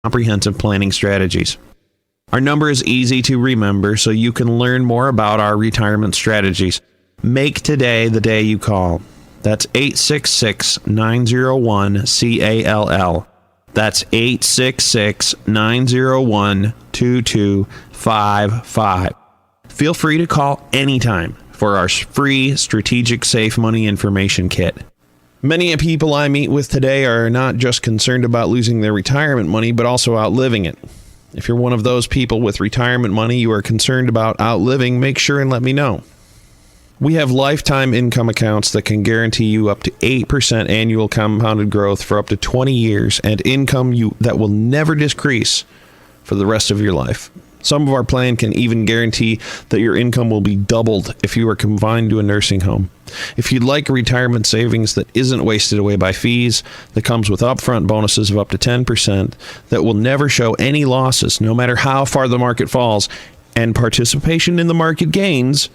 comprehensive planning strategies. Our number is easy to remember, so you can learn more about our retirement strategies. Make today the day you call. That's 866-901-CALL. That's 866-901-2255. Feel free to call anytime for our free Strategic Safe Money Information Kit. Many people I meet with today are not just concerned about losing their retirement money, but also outliving it. If you're one of those people with retirement money you are concerned about outliving, make sure and let me know. We have lifetime income accounts that can guarantee you up to 8% annual compounded growth for up to 20 years and income that will never decrease for the rest of your life. Some of our plan can even guarantee that your income will be doubled if you are confined to a nursing home. If you'd like a retirement savings that isn't wasted away by fees, that comes with upfront bonuses of up to 10%, that will never show any losses no matter how far the market falls, and participation in the market gains,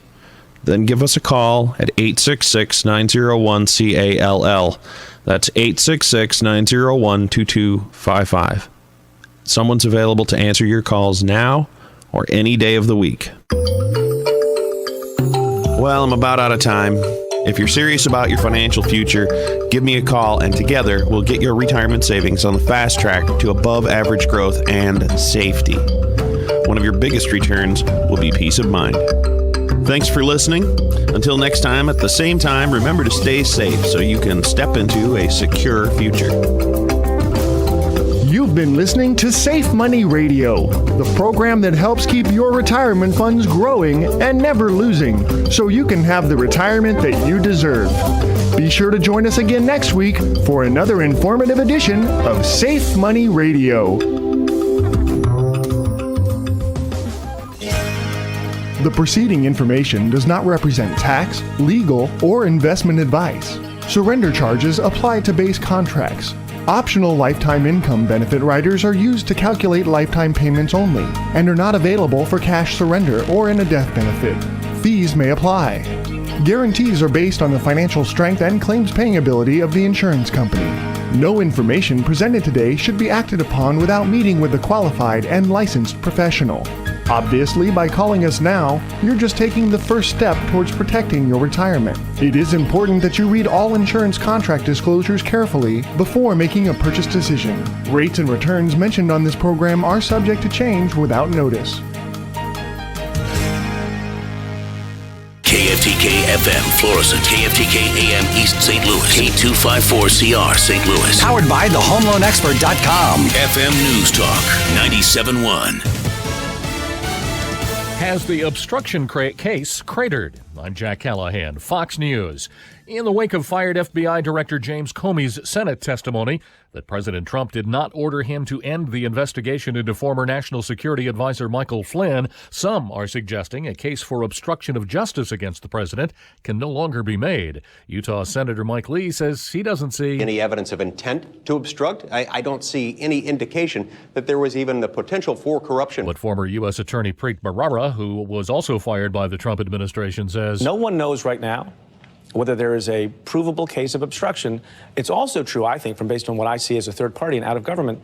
then give us a call at 866-901-CALL. That's 866-901-2255. Someone's available to answer your calls now or any day of the week. Well, I'm about out of time. If you're serious about your financial future, give me a call, and together we'll get your retirement savings on the fast track to above average growth and safety. One of your biggest returns will be peace of mind. Thanks for listening. Until next time, at the same time, remember to stay safe so you can step into a secure future. You've been listening to Safe Money Radio, the program that helps keep your retirement funds growing and never losing, so you can have the retirement that you deserve. Be sure to join us again next week for another informative edition of Safe Money Radio. The preceding information does not represent tax, legal, or investment advice. Surrender charges apply to base contracts. Optional lifetime income benefit riders are used to calculate lifetime payments only and are not available for cash surrender or in a death benefit. Fees may apply. Guarantees are based on the financial strength and claims paying ability of the insurance company. No information presented today should be acted upon without meeting with a qualified and licensed professional. Obviously, by calling us now, you're just taking the first step towards protecting your retirement. It is important that you read all insurance contract disclosures carefully before making a purchase decision. Rates and returns mentioned on this program are subject to change without notice. KFTK FM, Florissant, KFTK AM East St. Louis, K254CR St. Louis. Powered by thehomeloanexpert.com. FM News Talk 97.1. Has the obstruction case cratered? I'm Jack Callahan, Fox News. In the wake of fired FBI Director James Comey's Senate testimony that President Trump did not order him to end the investigation into former National Security Advisor Michael Flynn, some are suggesting a case for obstruction of justice against the president can no longer be made. Utah Senator Mike Lee says he doesn't see any evidence of intent to obstruct. I don't see any indication that there was even the potential for corruption. But former U.S. Attorney Preet Bharara, who was also fired by the Trump administration, says no one knows right now whether there is a provable case of obstruction. It's also true, I think, from based on what I see as a third party and out of government,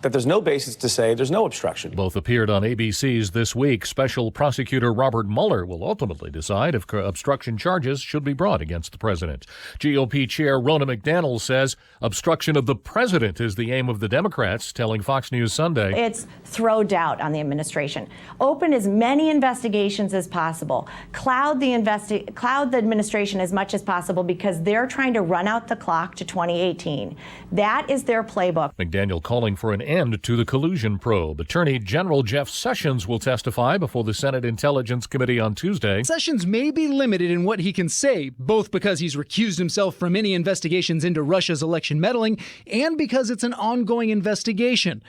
that there's no basis to say there's no obstruction. Both appeared on ABC's This Week. Special Prosecutor Robert Mueller will ultimately decide if obstruction charges should be brought against the president. GOP Chair Ronna McDaniel says obstruction of the president is the aim of the Democrats, telling Fox News Sunday. It's throw doubt on the administration. Open as many investigations as possible. Cloud the administration as much as possible because they're trying to run out the clock to 2018. That is their playbook. McDaniel calling for an end to the collusion probe. Attorney General Jeff Sessions will testify before the Senate Intelligence Committee on Tuesday. Sessions may be limited in what he can say, both because he's recused himself from any investigations into Russia's election meddling and because it's an ongoing investigation.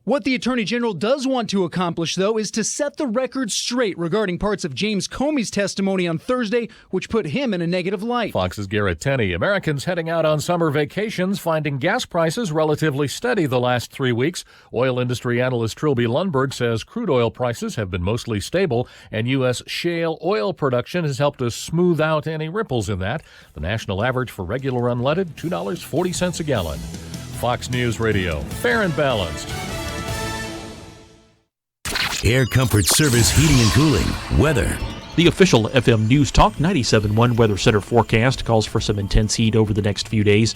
What the Attorney General does want to accomplish, though, is to set the record straight regarding parts of James Comey's testimony on Thursday, which put him in a negative light. Fox's Garrett Tenney. Americans heading out on summer vacations finding gas prices relatively steady the last 3 weeks. Oil industry analyst Trilby Lundberg says crude oil prices have been mostly stable, and U.S. shale oil production has helped to smooth out any ripples in that. The national average for regular unleaded, $2.40 a gallon. Fox News Radio, fair and balanced. air comfort service, heating and cooling, weather. The official FM News Talk 97.1 Weather Center forecast calls for some intense heat over the next few days.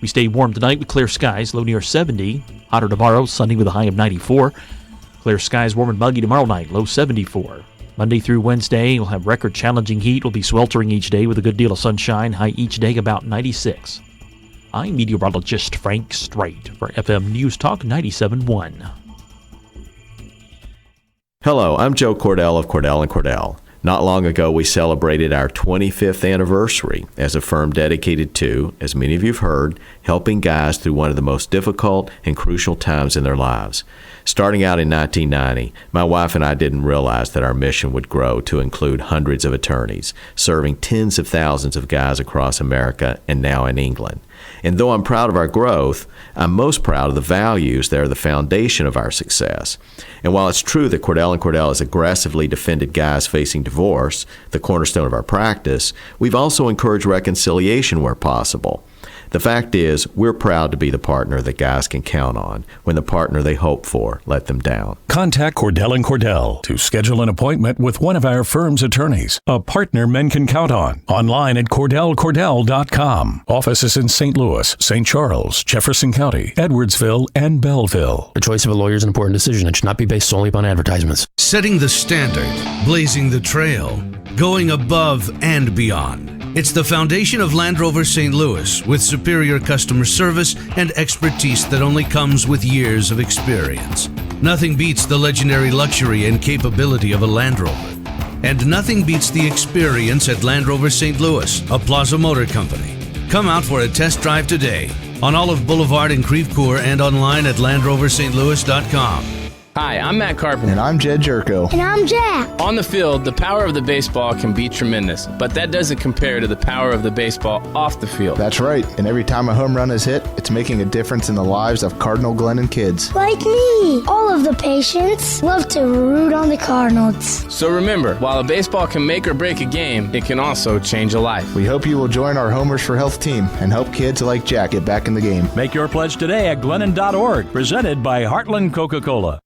We stay warm tonight with clear skies, low near 70. Hotter tomorrow, Sunday with a high of 94. Clear skies, warm and muggy tomorrow night, low 74. Monday through Wednesday, you'll have record challenging heat. Will be sweltering each day with a good deal of sunshine, high each day about 96. I'm meteorologist Frank Strait for FM News Talk 97.1. Hello, I'm Joe Cordell of Cordell & Cordell. Not long ago, we celebrated our 25th anniversary as a firm dedicated to, as many of you have heard, helping guys through one of the most difficult and crucial times in their lives. Starting out in 1990, my wife and I didn't realize that our mission would grow to include hundreds of attorneys, serving tens of thousands of guys across America and now in England. And though I'm proud of our growth, I'm most proud of the values that are the foundation of our success. And while it's true that Cordell & Cordell has aggressively defended guys facing divorce, the cornerstone of our practice, we've also encouraged reconciliation where possible. The fact is, we're proud to be the partner that guys can count on when the partner they hope for let them down. Contact Cordell & Cordell to schedule an appointment with one of our firm's attorneys, a partner men can count on. Online at CordellCordell.com. Offices in St. Louis, St. Charles, Jefferson County, Edwardsville, and Belleville. The choice of a lawyer is an important decision. It should not be based solely upon advertisements. Setting the standard, blazing the trail, going above and beyond. It's the foundation of Land Rover St. Louis, with superior customer service and expertise that only comes with years of experience. Nothing beats the legendary luxury and capability of a Land Rover. And nothing beats the experience at Land Rover St. Louis, a Plaza Motor Company. Come out for a test drive today on Olive Boulevard in Creve Coeur and online at LandRoverSt.Louis.com. Hi, I'm Matt Carpenter. And I'm Jed Jerko. And I'm Jack. On the field, the power of the baseball can be tremendous, but that doesn't compare to the power of the baseball off the field. That's right. And every time a home run is hit, it's making a difference in the lives of Cardinal Glennon kids. Like me. All of the patients love to root on the Cardinals. So remember, while a baseball can make or break a game, it can also change a life. We hope you will join our Homers for Health team and help kids like Jack get back in the game. Make your pledge today at Glennon.org, presented by Heartland Coca-Cola.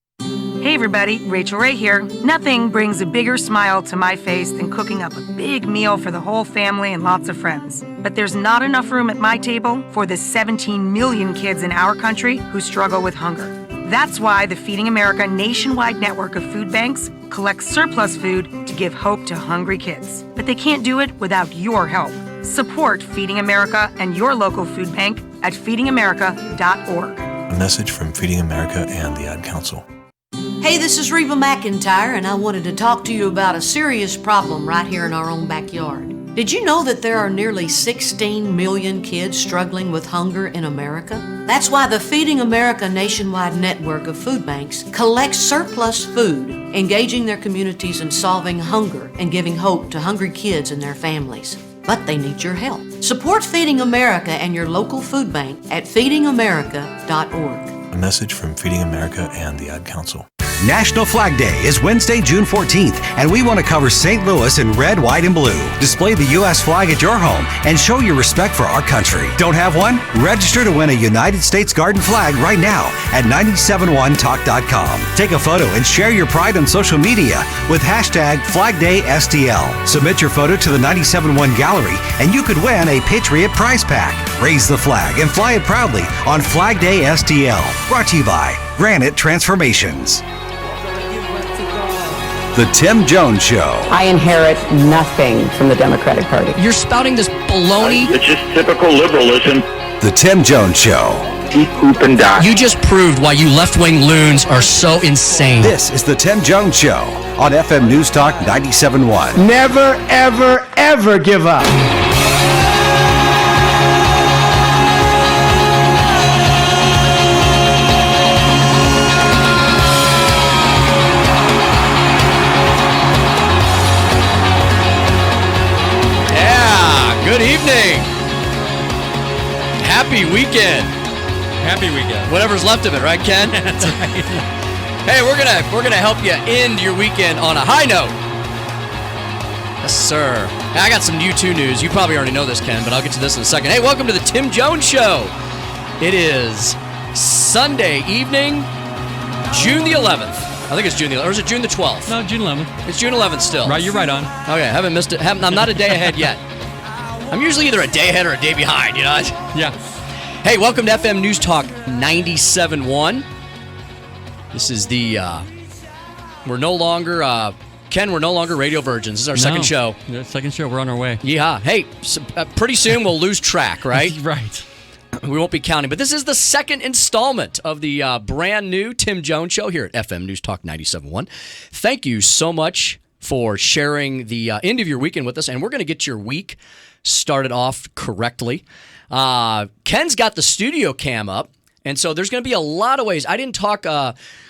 Hey everybody, Rachel Ray here. Nothing brings a bigger smile to my face than cooking up a big meal for the whole family and lots of friends. But there's not enough room at my table for the 17 million kids in our country who struggle with hunger. That's why the Feeding America nationwide network of food banks collects surplus food to give hope to hungry kids. But they can't do it without your help. Support Feeding America and your local food bank at feedingamerica.org. A message from Feeding America and the Ad Council. Hey, this is Reba McEntire, and I wanted to talk to you about a serious problem right here in our own backyard. Did you know that there are nearly 16 million kids struggling with hunger in America? That's why the Feeding America nationwide network of food banks collects surplus food, engaging their communities in solving hunger and giving hope to hungry kids and their families. But they need your help. Support Feeding America and your local food bank at feedingamerica.org. A message from Feeding America and the Ad Council. National Flag Day is Wednesday, June 14th, and we want to cover St. Louis in red, white, and blue. Display the U.S. flag at your home and show your respect for our country. Don't have one? Register to win a United States Garden flag right now at 971talk.com. Take a photo and share your pride on social media with hashtag FlagDaySTL. Submit your photo to the 97.1 Gallery, and you could win a Patriot prize pack. Raise the flag and fly it proudly on Flag Day STL. Brought to you by Granite Transformations. The Tim Jones Show. I inherit nothing from the Democratic Party. You're spouting this baloney. It's just typical liberalism. The Tim Jones Show. Eat, poop, and die. You just proved why you left-wing loons are so insane. This is The Tim Jones Show on FM News Talk 97.1. Never, ever, ever give up. Good evening. Happy weekend. Happy weekend. Whatever's left of it, right, Ken? That's right. Hey, we're gonna help you end your weekend on a high note. Yes, sir. Hey, I got some U2 news. You probably already know this, Ken, but I'll get to this in a second. Hey, welcome to the Tim Jones Show. It is Sunday evening, June the 11th. I think it's June the 11th. Or is it June the 12th? No, June 11th. It's June 11th still. Right, you're right on. Okay, I haven't missed it. I'm not a day ahead yet. I'm usually either a day ahead or a day behind, you know? Yeah. Hey, welcome to FM News Talk 97.1. This is the, we're no longer, Ken, we're no longer radio virgins. This is our second show. Second show, we're on our way. Yeah. Hey, pretty soon we'll lose track, right? Right. We won't be counting. But this is the second installment of the brand new Tim Jones Show here at FM News Talk 97.1. Thank you so much for sharing the end of your weekend with us. And we're going to get your week started off correctly. Ken's got the studio cam up. And so there's going to be a lot of ways. I didn't talk,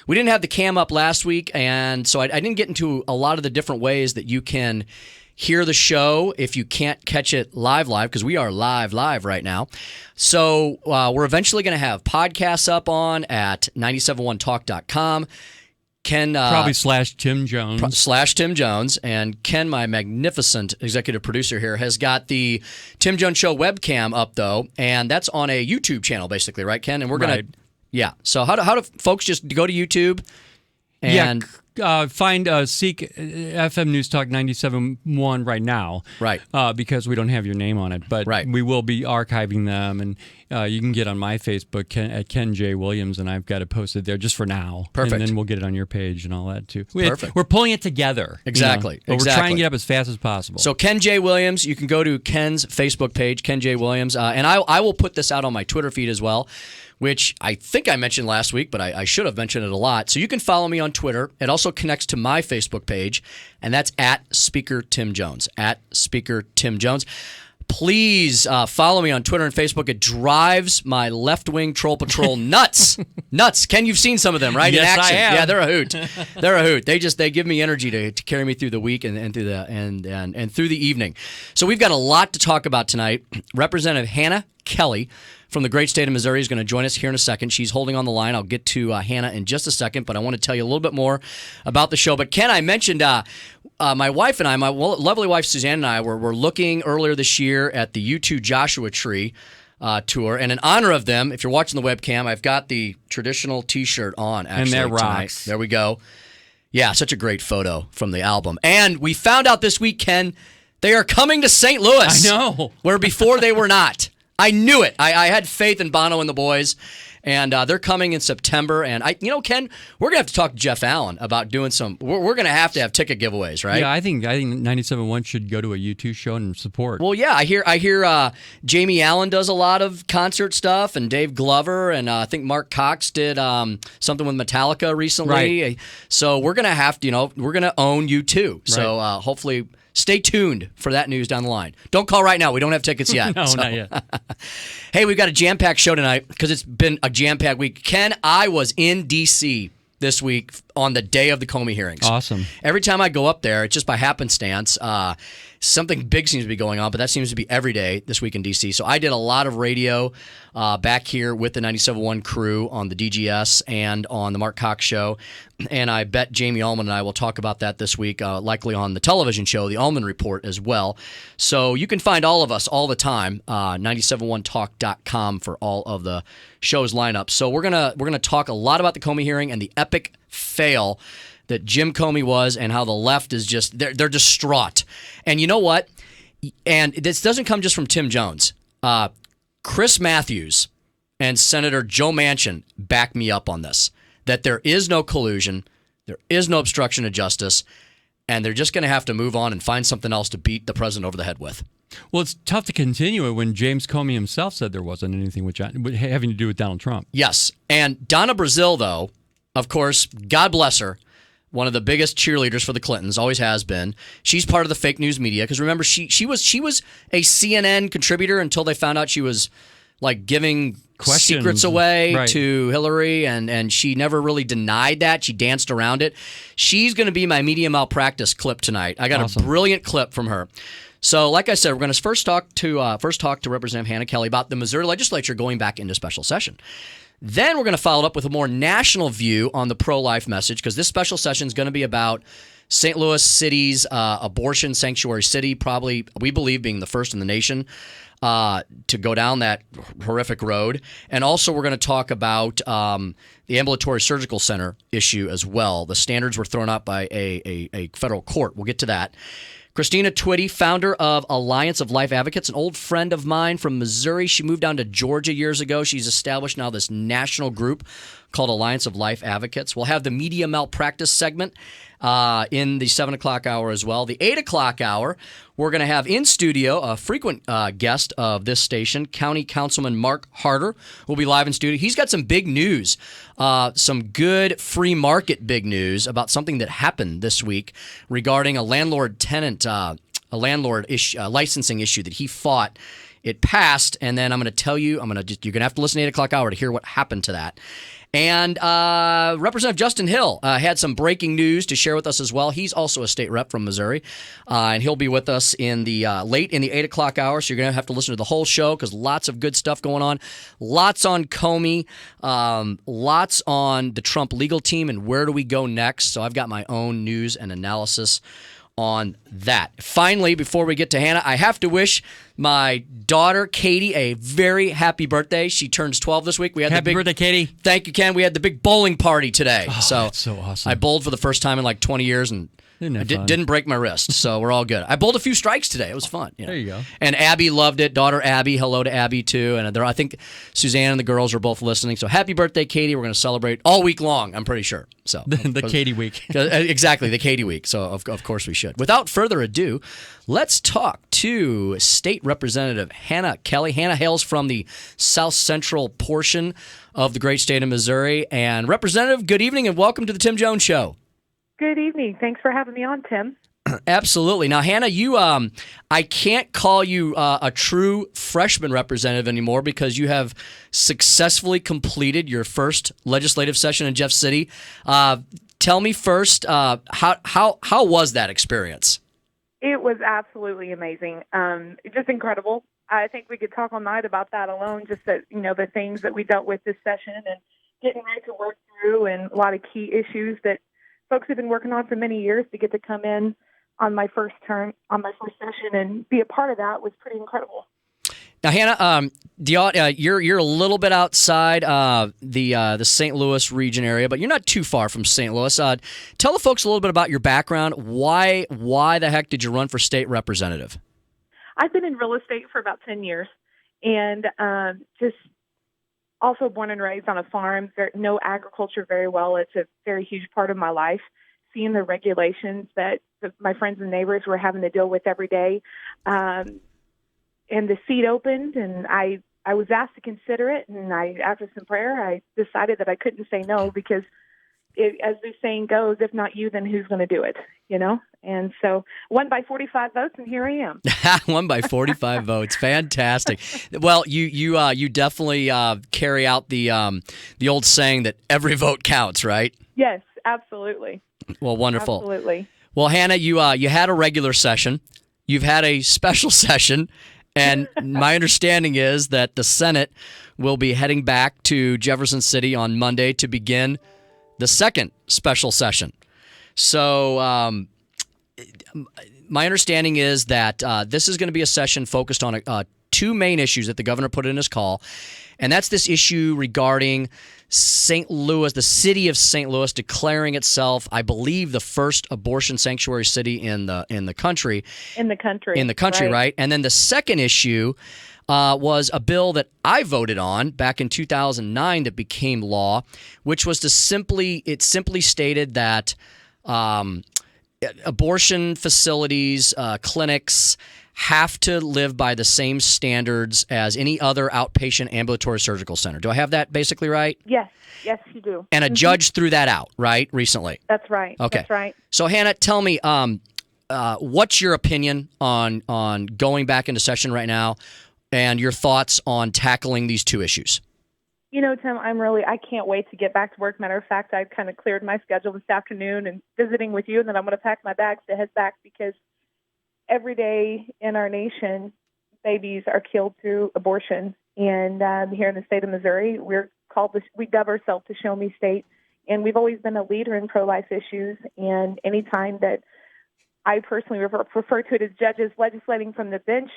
we didn't have the cam up last week. And so I didn't get into a lot of the different ways that you can hear the show if you can't catch it live, because we are live right now. So we're eventually going to have podcasts up on at 971talk.com. Ken probably /Tim Jones. /Tim Jones. And Ken, my magnificent executive producer here, has got the Tim Jones Show webcam up, though, and that's on a YouTube channel, basically, right, Ken? And we're going to, yeah. So how do folks just go to YouTube and seek FM News Talk 97.1 right now. Right. Because we don't have your name on it. But we will be archiving them. And you can get on my Facebook at Ken J. Williams, and I've got it posted there just for now. Perfect. And then we'll get it on your page and all that, too. Perfect. We're pulling it together. Exactly. But we're trying to get up as fast as possible. So Ken J. Williams, you can go to Ken's Facebook page, Ken J. Williams. And I will put this out on my Twitter feed as well, which I think I mentioned last week, but I should have mentioned it a lot. So you can follow me on Twitter. It also connects to my Facebook page, and that's at Speaker Tim Jones, at Speaker Tim Jones. Please follow me on Twitter and Facebook. It drives my left-wing troll patrol nuts. Nuts. Ken, you've seen some of them, right? Yes, in action. I have. Yeah, they're a hoot. They're a hoot. They give me energy to carry me through the week and through the and through the evening. So we've got a lot to talk about tonight. Representative Hannah Kelly from the great state of Missouri is going to join us here in a second. She's holding on the line. I'll get to Hannah in just a second, but I want to tell you a little bit more about the show. But Ken, I mentioned my wife and I, my lovely wife Suzanne and I, were looking earlier this year at the U2 Joshua Tree tour. And in honor of them, if you're watching the webcam, I've got the traditional T-shirt on, actually. And that tonight. rocks. There we go. Yeah, such a great photo from the album. And we found out this week, Ken, they are coming to St. Louis. I know. Where before they were not. I knew it. I had faith in Bono and the boys, and they're coming in September. And Ken, we're gonna have to talk to Jeff Allen about doing some. We're gonna have to have ticket giveaways, right? Yeah, I think 97.1 should go to a U2 show and support. Well, yeah, I hear Jamie Allen does a lot of concert stuff, and Dave Glover, and I think Mark Cox did something with Metallica recently. Right. So we're gonna have to, we're gonna own U2. So hopefully. Stay tuned for that news down the line. Don't call right now. We don't have tickets yet. No, not yet. Hey, we've got a jam-packed show tonight because it's been a jam-packed week. Ken, I was in D.C. this week on the day of the Comey hearings. Awesome. Every time I go up there, it's just by happenstance. Something big seems to be going on, but that seems to be every day this week in D.C. So I did a lot of radio back here with the 97.1 crew on the DGS and on the Mark Cox Show. And I bet Jamie Allman and I will talk about that this week, likely on the television show, the Allman Report as well. So you can find all of us all the time, 971talk.com for all of the show's lineup. So we're gonna talk a lot about the Comey hearing and the epic fail that Jim Comey was, and how the left is just they're distraught. And you know what? And this doesn't come just from Tim Jones. Chris Matthews and Senator Joe Manchin back me up on this. That there is no collusion, there is no obstruction of justice, and they're just going to have to move on and find something else to beat the president over the head with. Well, it's tough to continue it when James Comey himself said there wasn't anything having to do with Donald Trump. Yes, and Donna Brazile, though, of course, God bless her, one of the biggest cheerleaders for the Clintons, always has been. She's part of the fake news media because remember, she was a CNN contributor until they found out she was like giving secrets away to Hillary, and she never really denied that. She danced around it. She's going to be my media malpractice clip tonight. I got a brilliant clip from her. So, like I said, we're going to first talk to Representative Hannah Kelly about the Missouri legislature going back into special session. Then we're going to follow it up with a more national view on the pro-life message, because this special session is going to be about St. Louis City's abortion sanctuary city, probably, we believe, being the first in the nation to go down that horrific road. And also we're going to talk about the ambulatory surgical center issue as well. The standards were thrown out by a federal court. We'll get to that. Kristina Twitty, founder of Alliance of Life Advocates, an old friend of mine from Missouri. She moved down to Georgia years ago. She's established now this national group called Alliance of Life Advocates. We'll have the media malpractice segment in the 7 o'clock hour as well. The 8 o'clock hour, we're going to have in studio a frequent guest of this station, County Councilman Mark Harder, will be live in studio. He's got some big news, some good free market big news about something that happened this week regarding a landlord-tenant, licensing issue that he fought. It passed, and then I'm going to tell you, you're going to have to listen to 8 o'clock hour to hear what happened to that. And Representative Justin Hill had some breaking news to share with us as well. He's also a state rep from Missouri, and he'll be with us in the late in the 8 o'clock hour. So you're going to have to listen to the whole show because lots of good stuff going on. Lots on Comey, lots on the Trump legal team, and where do we go next? So I've got my own news and analysis on that. Finally, before we get to Hannah, I have to wish my daughter, Katie, a very happy birthday. She turns 12 this week. We had happy birthday, Katie. Thank you, Ken. We had the big bowling party today. Oh, that's so awesome. I bowled for the first time in like 20 years and didn't break my wrist, so we're all good. I bowled a few strikes today. It was fun. There you go. And Abby loved it. Daughter Abby, hello to Abby too. And I think Suzanne and the girls are both listening. So happy birthday, Katie. We're going to celebrate all week long, I'm pretty sure. So the Katie week. Exactly, the Katie week. So of course we should. Without further ado, let's talk to State Representative Hannah Kelly. Hannah hails from the south central portion of the great state of Missouri. And Representative, good evening and welcome to the Tim Jones Show. Good evening. Thanks for having me on, Tim. Absolutely. Now, Hannah, you, I can't call you a true freshman representative anymore because you have successfully completed your first legislative session in Jeff City. Tell me first, how was that experience? It was absolutely amazing. Just incredible. I think we could talk all night about that alone. Just that, the things that we dealt with this session and getting ready to work through, and a lot of key issues that folks have been working on for many years. To get to come in on my first session and be a part of that was pretty incredible. Now, Hannah, you're a little bit outside the St. Louis region area, but you're not too far from St. Louis. Tell the folks a little bit about your background. Why the heck did you run for state representative? I've been in real estate for about 10 years, and just also born and raised on a farm. Know agriculture very well. It's a very huge part of my life. Seeing the regulations that my friends and neighbors were having to deal with every day. And the seat opened, and I was asked to consider it. And after some prayer, I decided that I couldn't say no because, as the saying goes, if not you, then who's going to do it? And so won by 45 votes, and here I am. Won by 45 votes. Fantastic. Well, you definitely carry out the old saying that every vote counts, right? Yes, absolutely. Well, wonderful. Absolutely. Well, Hannah, you had a regular session. You've had a special session, and my understanding is that the Senate will be heading back to Jefferson City on Monday to begin the second special session. So my understanding is that this is going to be a session focused on two main issues that the governor put in his call, and that's this issue regarding St. Louis, the city of St. Louis declaring itself, I believe, the first abortion sanctuary city in the country. In the country, right? And then the second issue was a bill that I voted on back in 2009 that became law, which was simply stated that abortion facilities, clinics have to live by the same standards as any other outpatient ambulatory surgical center. Do I have that basically right? Yes, you do. And a judge threw that out, right, recently? That's right. Okay. That's right. So, Hannah, tell me, what's your opinion on going back into session right now and your thoughts on tackling these two issues? Tim, I can't wait to get back to work. Matter of fact, I've kind of cleared my schedule this afternoon and visiting with you, and then I'm going to pack my bags to head back because every day in our nation, babies are killed through abortion. And here in the state of Missouri, we dub ourselves the Show Me State. And we've always been a leader in pro-life issues. And anytime that I personally refer to it as judges legislating from the bench,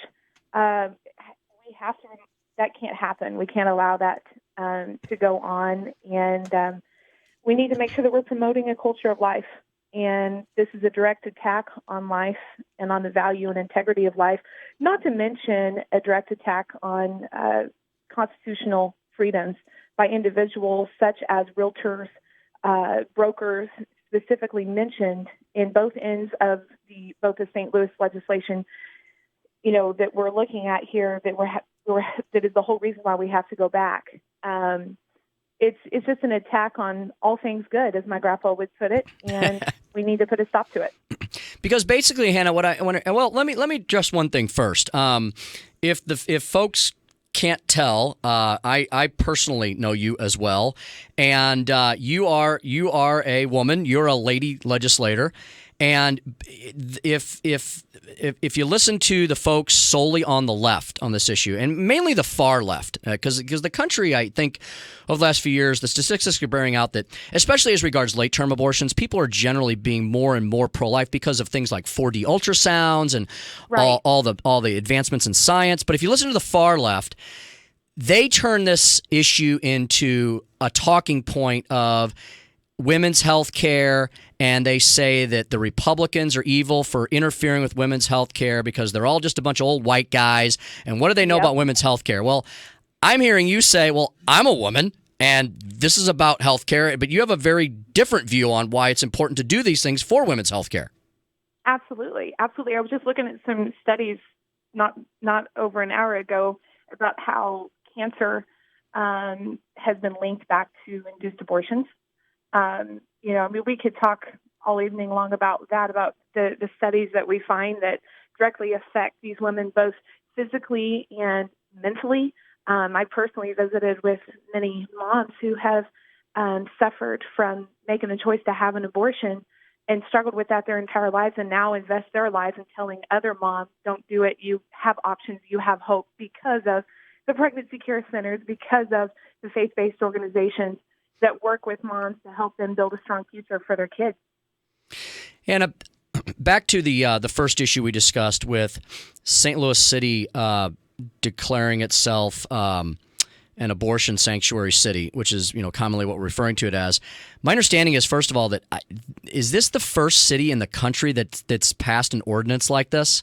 we have to. That can't happen. We can't allow that to go on. And we need to make sure that we're promoting a culture of life. And this is a direct attack on life and on the value and integrity of life, not to mention a direct attack on constitutional freedoms by individuals such as realtors, brokers, specifically mentioned in both ends of both the St. Louis legislation, that we're looking at here, that is the whole reason why we have to go back. It's just an attack on all things good, as my grandpa would put it, and we need to put a stop to it. Because basically, Hannah, let me address one thing first. If folks can't tell, I personally know you as well, and you are a woman. You're a lady legislator, and if you listen to the folks solely on the left on this issue, and mainly the far left, because the country, I think, over the last few years, the statistics are bearing out that, especially as regards late-term abortions, people are generally being more and more pro-life because of things like 4D ultrasounds and all the advancements in science. But if you listen to the far left, they turn this issue into a talking point of women's health care, and they say that the Republicans are evil for interfering with women's health care because they're all just a bunch of old white guys. And what do they know about women's health care? Well, I'm hearing you say, well, I'm a woman, and this is about health care, but you have a very different view on why it's important to do these things for women's health care. Absolutely. Absolutely. I was just looking at some studies not over an hour ago about how cancer has been linked back to induced abortions. We could talk all evening long about that, about the studies that we find that directly affect these women both physically and mentally. I personally visited with many moms who have suffered from making the choice to have an abortion and struggled with that their entire lives, and now invest their lives in telling other moms, don't do it. You have options. You have hope because of the pregnancy care centers, because of the faith-based organizations that work with moms to help them build a strong future for their kids. Anna, back to the first issue we discussed with St. Louis City declaring itself an abortion sanctuary city, which is commonly what we're referring to it as. My understanding is, first of all, that is this the first city in the country that's passed an ordinance like this?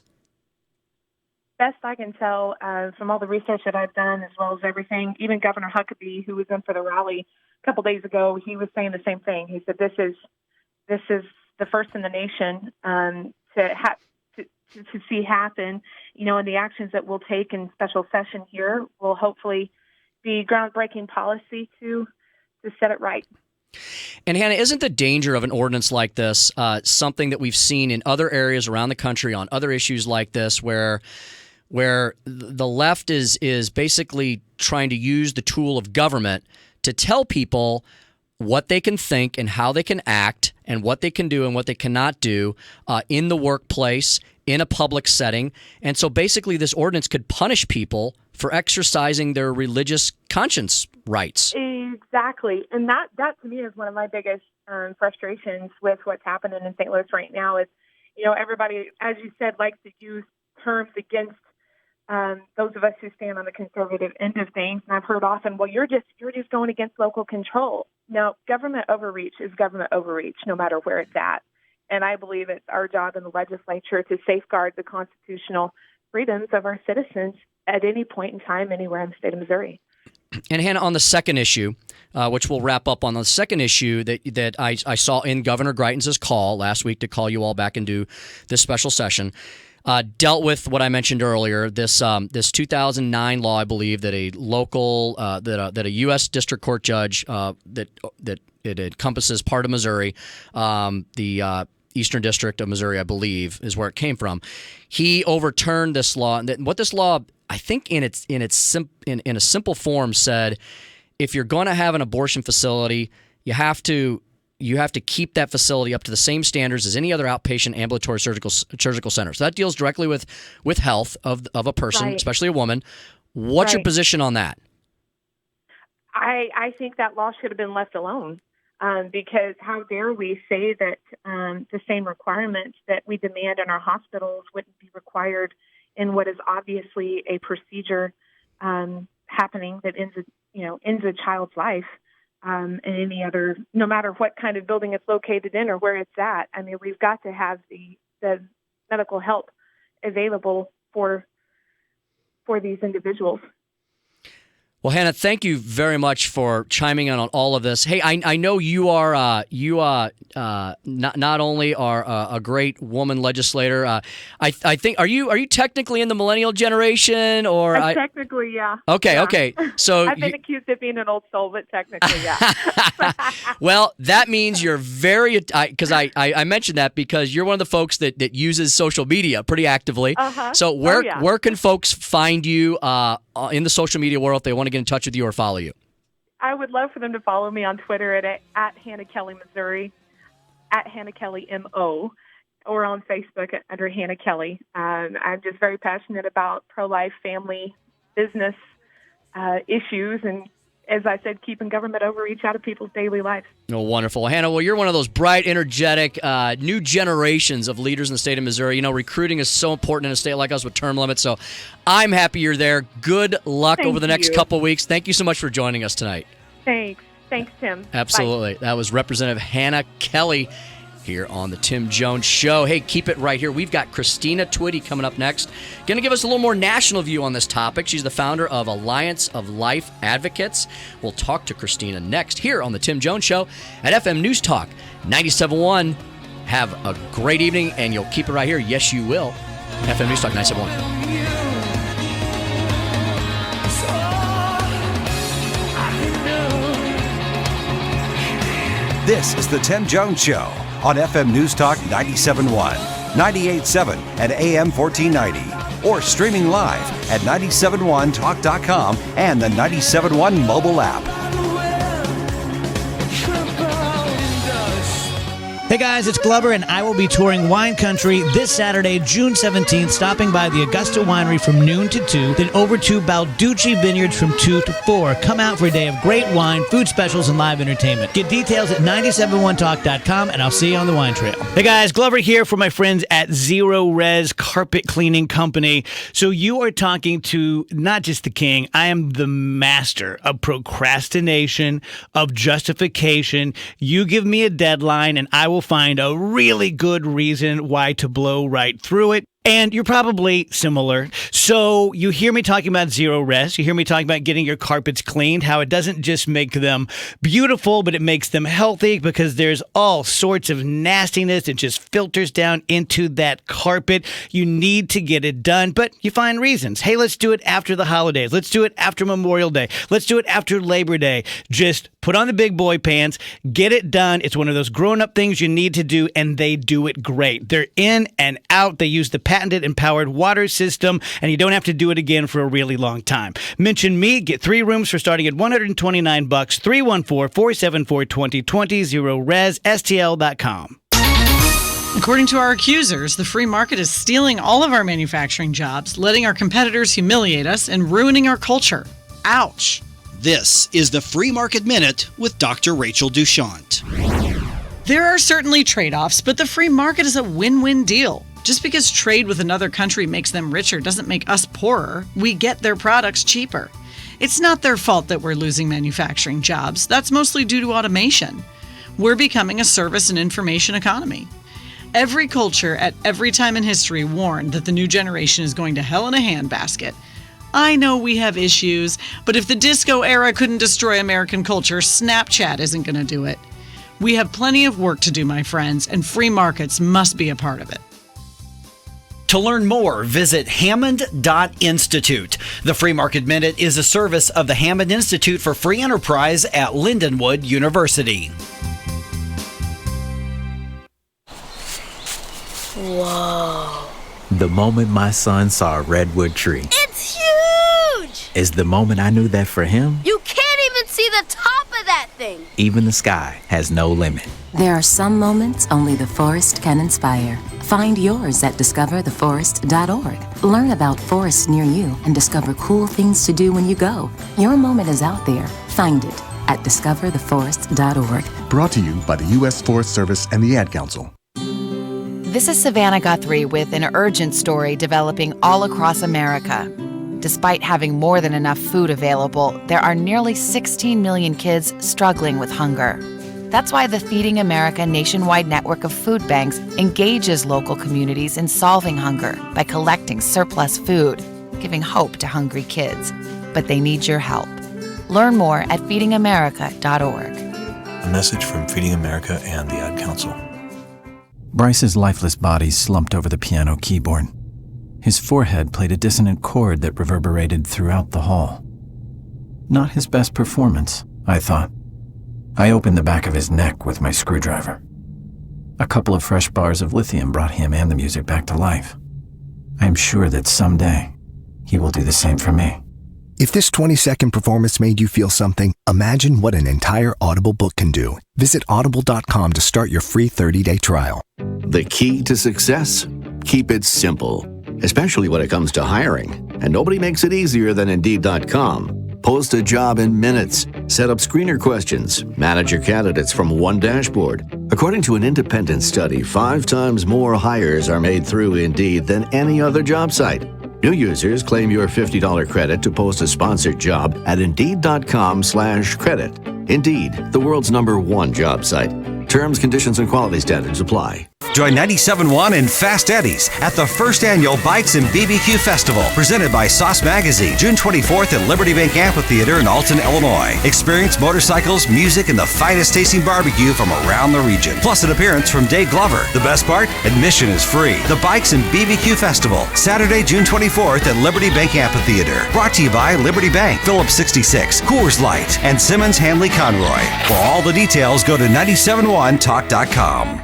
Best I can tell from all the research that I've done, as well as everything, even Governor Huckabee, who was in for the rally a couple days ago, he was saying the same thing. He said this is the first in the nation to see happen, and the actions that we'll take in special session here will hopefully be groundbreaking policy to set it right. And Hannah, isn't the danger of an ordinance like this something that we've seen in other areas around the country on other issues like this, where the left is basically trying to use the tool of government to tell people what they can think and how they can act and what they can do and what they cannot do in the workplace, in a public setting. And so basically this ordinance could punish people for exercising their religious conscience rights. Exactly. And that to me is one of my biggest frustrations with what's happening in St. Louis right now is, everybody, as you said, likes to use terms against those of us who stand on the conservative end of things. And I've heard often, well, you're just going against local control. No, government overreach is government overreach, no matter where it's at. And I believe it's our job in the legislature to safeguard the constitutional freedoms of our citizens at any point in time, anywhere in the state of Missouri. And Hannah, on the second issue, which we'll wrap up on, the second issue that I saw in Governor Greitens' call last week to call you all back and do this special session, dealt with what I mentioned earlier, this 2009 law, I believe, that a local that a U.S. District Court judge that it encompasses part of Missouri, the Eastern District of Missouri, I believe, is where it came from. He overturned this law, and what this law, I think, in a simple form, said, if you're going to have an abortion facility, you have to keep that facility up to the same standards as any other outpatient ambulatory surgical center. So that deals directly with health of a person, right, especially a woman. What's your position on that? I think that law should have been left alone. because how dare we say that the same requirements that we demand in our hospitals wouldn't be required in what is obviously a procedure happening that ends a child's life, and any other, no matter what kind of building it's located in or where it's at. I mean, we've got to have the medical help available for these individuals. Well, Hannah, thank you very much for chiming in on all of this. Hey, I know you are not only are a great woman legislator. I think are you technically in the millennial generation or? Technically, yeah. Okay, yeah. Okay. So I've been accused of being an old soul, but technically, yeah. Well, that means you're very because I mentioned that because you're one of the folks that uses social media pretty actively. Uh-huh. So where can folks find you in the social media world if they want to get in touch with you or follow you? I would love for them to follow me on Twitter at Hannah Kelly Missouri, at Hannah Kelly MO, or on Facebook under Hannah Kelly. I'm just very passionate about pro-life, family, business issues, and as I said, keeping government overreach out of people's daily lives. Oh, wonderful. Hannah, well, you're one of those bright, energetic, new generations of leaders in the state of Missouri. You know, recruiting is so important in a state like us with term limits, so I'm happy you're there. Good luck over the next couple weeks. Thank you so much for joining us tonight. Thanks, Tim. Absolutely. Bye. That was Representative Hannah Kelly here on the Tim Jones Show. Hey, keep it right here. We've got Kristina Twitty coming up next. Going to give us a little more national view on this topic. She's the founder of Alliance of Life Advocates. We'll talk to Kristina next here on the Tim Jones Show at FM News Talk 97.1. Have a great evening, and you'll keep it right here. Yes, you will. FM News Talk 97.1. This is the Tim Jones Show on FM News Talk 97.1, 98.7 and AM 1490, or streaming live at 971talk.com and the 97.1 mobile app. Hey guys, it's Glover, and I will be touring Wine Country this Saturday, June 17th, stopping by the Augusta Winery from noon to 2, then over to Balducci Vineyards from 2 to 4. Come out for a day of great wine, food specials, and live entertainment. Get details at 971talk.com, and I'll see you on the wine trail. Hey guys, Glover here for my friends at Zero Res Carpet Cleaning Company. So you are talking to not just the king, I am the master of procrastination, of justification. You give me a deadline, and I will find a really good reason why to blow right through it. And you're probably similar. So you hear me talking about Zero Res. You hear me talking about getting your carpets cleaned, how it doesn't just make them beautiful, but it makes them healthy because there's all sorts of nastiness that just filters down into that carpet. You need to get it done, but you find reasons. Hey, let's do it after the holidays. Let's do it after Memorial Day. Let's do it after Labor Day. Just put on the big boy pants, get it done. It's one of those grown-up things you need to do, and they do it great. They're in and out. They use the patented empowered water system, and you don't have to do it again for a really long time. Mention me, get 3 rooms for starting at $129, 314-474-2020, ZeroResSTL.com. According to our accusers, the free market is stealing all of our manufacturing jobs, letting our competitors humiliate us, and ruining our culture. Ouch. This is the Free Market Minute with Dr. Rachel Duchant. There are certainly trade-offs, but the free market is a win-win deal. Just because trade with another country makes them richer doesn't make us poorer. We get their products cheaper. It's not their fault that we're losing manufacturing jobs. That's mostly due to automation. We're becoming a service and information economy. Every culture at every time in history warned that the new generation is going to hell in a handbasket. I know we have issues, but if the disco era couldn't destroy American culture, Snapchat isn't going to do it. We have plenty of work to do, my friends, and free markets must be a part of it. To learn more, visit Hammond.Institute. The Free Market Minute is a service of the Hammond Institute for Free Enterprise at Lindenwood University. Whoa. The moment my son saw a redwood tree. It's huge! Is the moment I knew that for him, You can't even see the top of that thing. even the sky has no limit. There are some moments only the forest can inspire. Find yours at discovertheforest.org. Learn about forests near you and discover cool things to do when you go. Your moment is out there. Find it. at discovertheforest.org. Brought to you by the U.S. Forest Service and the Ad Council. This is Savannah Guthrie with an urgent story developing all across America. Despite having more than enough food available, there are nearly 16 million kids struggling with hunger. That's why the Feeding America nationwide network of food banks engages local communities in solving hunger by collecting surplus food, giving hope to hungry kids. But they need your help. Learn more at feedingamerica.org. A message from Feeding America and the Ad Council. Bryce's lifeless body slumped over the piano keyboard. His forehead played a dissonant chord that reverberated throughout the hall. Not his best performance, I thought. I opened the back of his neck with my screwdriver. A couple of fresh bars of lithium brought him and the music back to life. I am sure that someday he will do the same for me. If this 20-second performance made you feel something, imagine what an entire Audible book can do. Visit audible.com to start your free 30-day trial. The key to success? Keep it simple, especially when it comes to hiring. And nobody makes it easier than Indeed.com. Post a job in minutes. Set up screener questions. Manage your candidates from one dashboard. According to an independent study, 5 times more hires are made through Indeed than any other job site. New users claim your $50 credit to post a sponsored job at Indeed.com/credit. Indeed, the world's #1 job site. Terms, conditions, and quality standards apply. Join 97.1 and Fast Eddie's at the first annual Bikes and BBQ Festival, presented by Sauce Magazine, June 24th at Liberty Bank Amphitheater in Alton, Illinois. Experience motorcycles, music, and the finest tasting barbecue from around the region. Plus an appearance from Dave Glover. The best part? Admission is free. The Bikes and BBQ Festival, Saturday, June 24th at Liberty Bank Amphitheater. Brought to you by Liberty Bank, Phillips 66, Coors Light, and Simmons Hanley Conroy. For all the details, go to 971talk.com.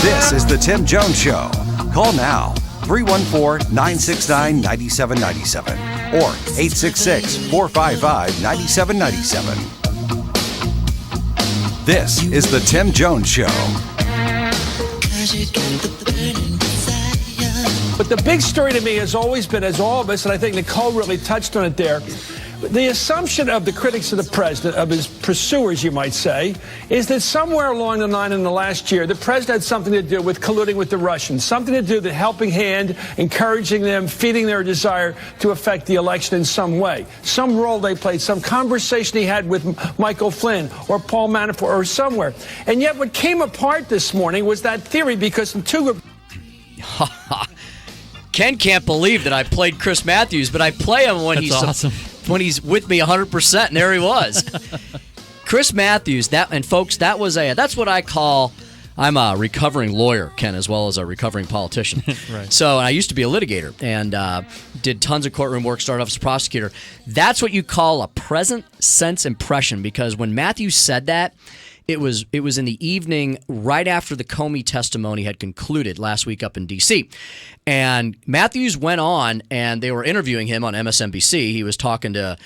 This is the Tim Jones Show. Call now, 314-969-9797 or 866-455-9797. This is the Tim Jones Show. But the big story to me has always been, as all of us, and I think Nicole really touched on it there, the assumption of the critics of the president, of his pursuers, you might say, is that somewhere along the line in the last year, the president had something to do with colluding with the Russians, something to do with the helping hand, encouraging them, feeding their desire to affect the election in some way. Some role they played, some conversation he had with Michael Flynn or Paul Manafort or somewhere. And yet what came apart this morning was that theory, because the two groups... Ken can't believe that I played Chris Matthews, but I play him when when he's with me 100%, and there he was. Chris Matthews, that's what I call, I'm a recovering lawyer, Ken, as well as a recovering politician. Right. So I used to be a litigator and did tons of courtroom work, started off as a prosecutor. That's what you call a present sense impression, because when Matthews said that, it was in the evening right after the Comey testimony had concluded last week up in D.C. And Matthews went on, and they were interviewing him on MSNBC. He was talking to,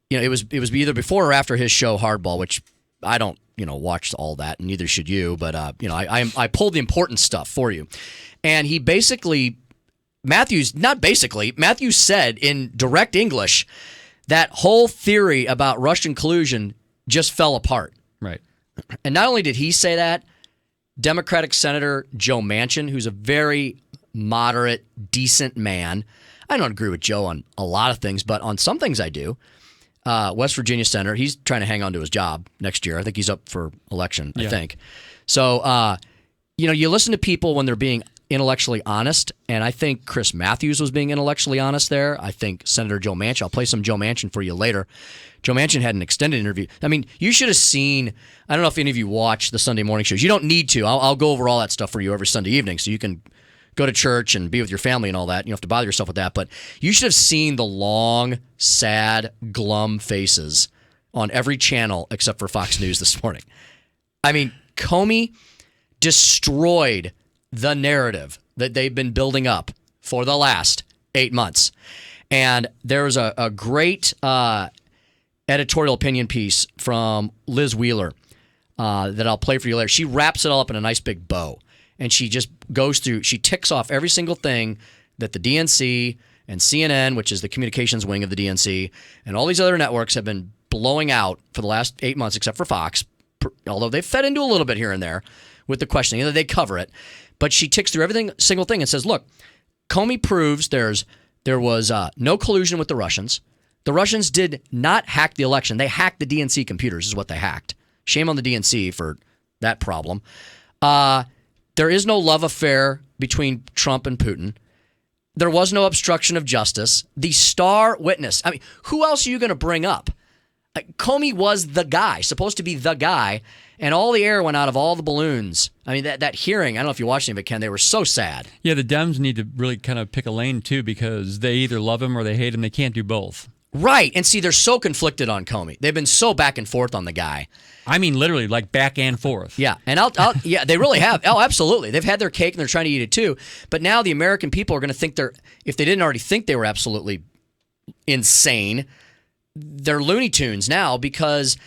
it was either before or after his show Hardball, which I don't, watch all that, and neither should you. But I pulled the important stuff for you. And he Matthews said in direct English that whole theory about Russian collusion just fell apart. Right. And not only did he say that, Democratic Senator Joe Manchin, who's a very moderate, decent man. I don't agree with Joe on a lot of things, but on some things I do. West Virginia Senator, he's trying to hang on to his job next year. I think he's up for election, I think. So, you listen to people when they're being intellectually honest, and I think Chris Matthews was being intellectually honest there. I think Senator Joe Manchin, I'll play some Joe Manchin for you later. Joe Manchin had an extended interview. I mean, you should have seen, I don't know if any of you watch the Sunday morning shows. You don't need to. I'll go over all that stuff for you every Sunday evening so you can go to church and be with your family and all that. You don't have to bother yourself with that. But you should have seen the long, sad, glum faces on every channel except for Fox News this morning. I mean, Comey destroyed the narrative that they've been building up for the last 8 months. And there was a great editorial opinion piece from Liz Wheeler that I'll play for you later. She wraps it all up in a nice big bow. And she just goes through, she ticks off every single thing that the DNC and CNN, which is the communications wing of the DNC, and all these other networks have been blowing out for the last 8 months, except for Fox, although they've fed into a little bit here and there with the questioning. They cover it. But she ticks through every single thing and says, look, Comey proves there was no collusion with the Russians. The Russians did not hack the election. They hacked the DNC computers is what they hacked. Shame on the DNC for that problem. There is no love affair between Trump and Putin. There was no obstruction of justice. The star witness. I mean, who else are you going to bring up? Comey was the guy, supposed to be the guy, and all the air went out of all the balloons. I mean, that hearing, I don't know if you watched any of it, Ken, they were so sad. Yeah, the Dems need to really kind of pick a lane, too, because they either love him or they hate him. They can't do both. Right. And see, they're so conflicted on Comey. They've been so back and forth on the guy. I mean, literally, like back and forth. Yeah. And yeah, they really have. Oh, absolutely. They've had their cake and they're trying to eat it too. But now the American people are going to think if they didn't already think they were absolutely insane, they're Looney Tunes now because,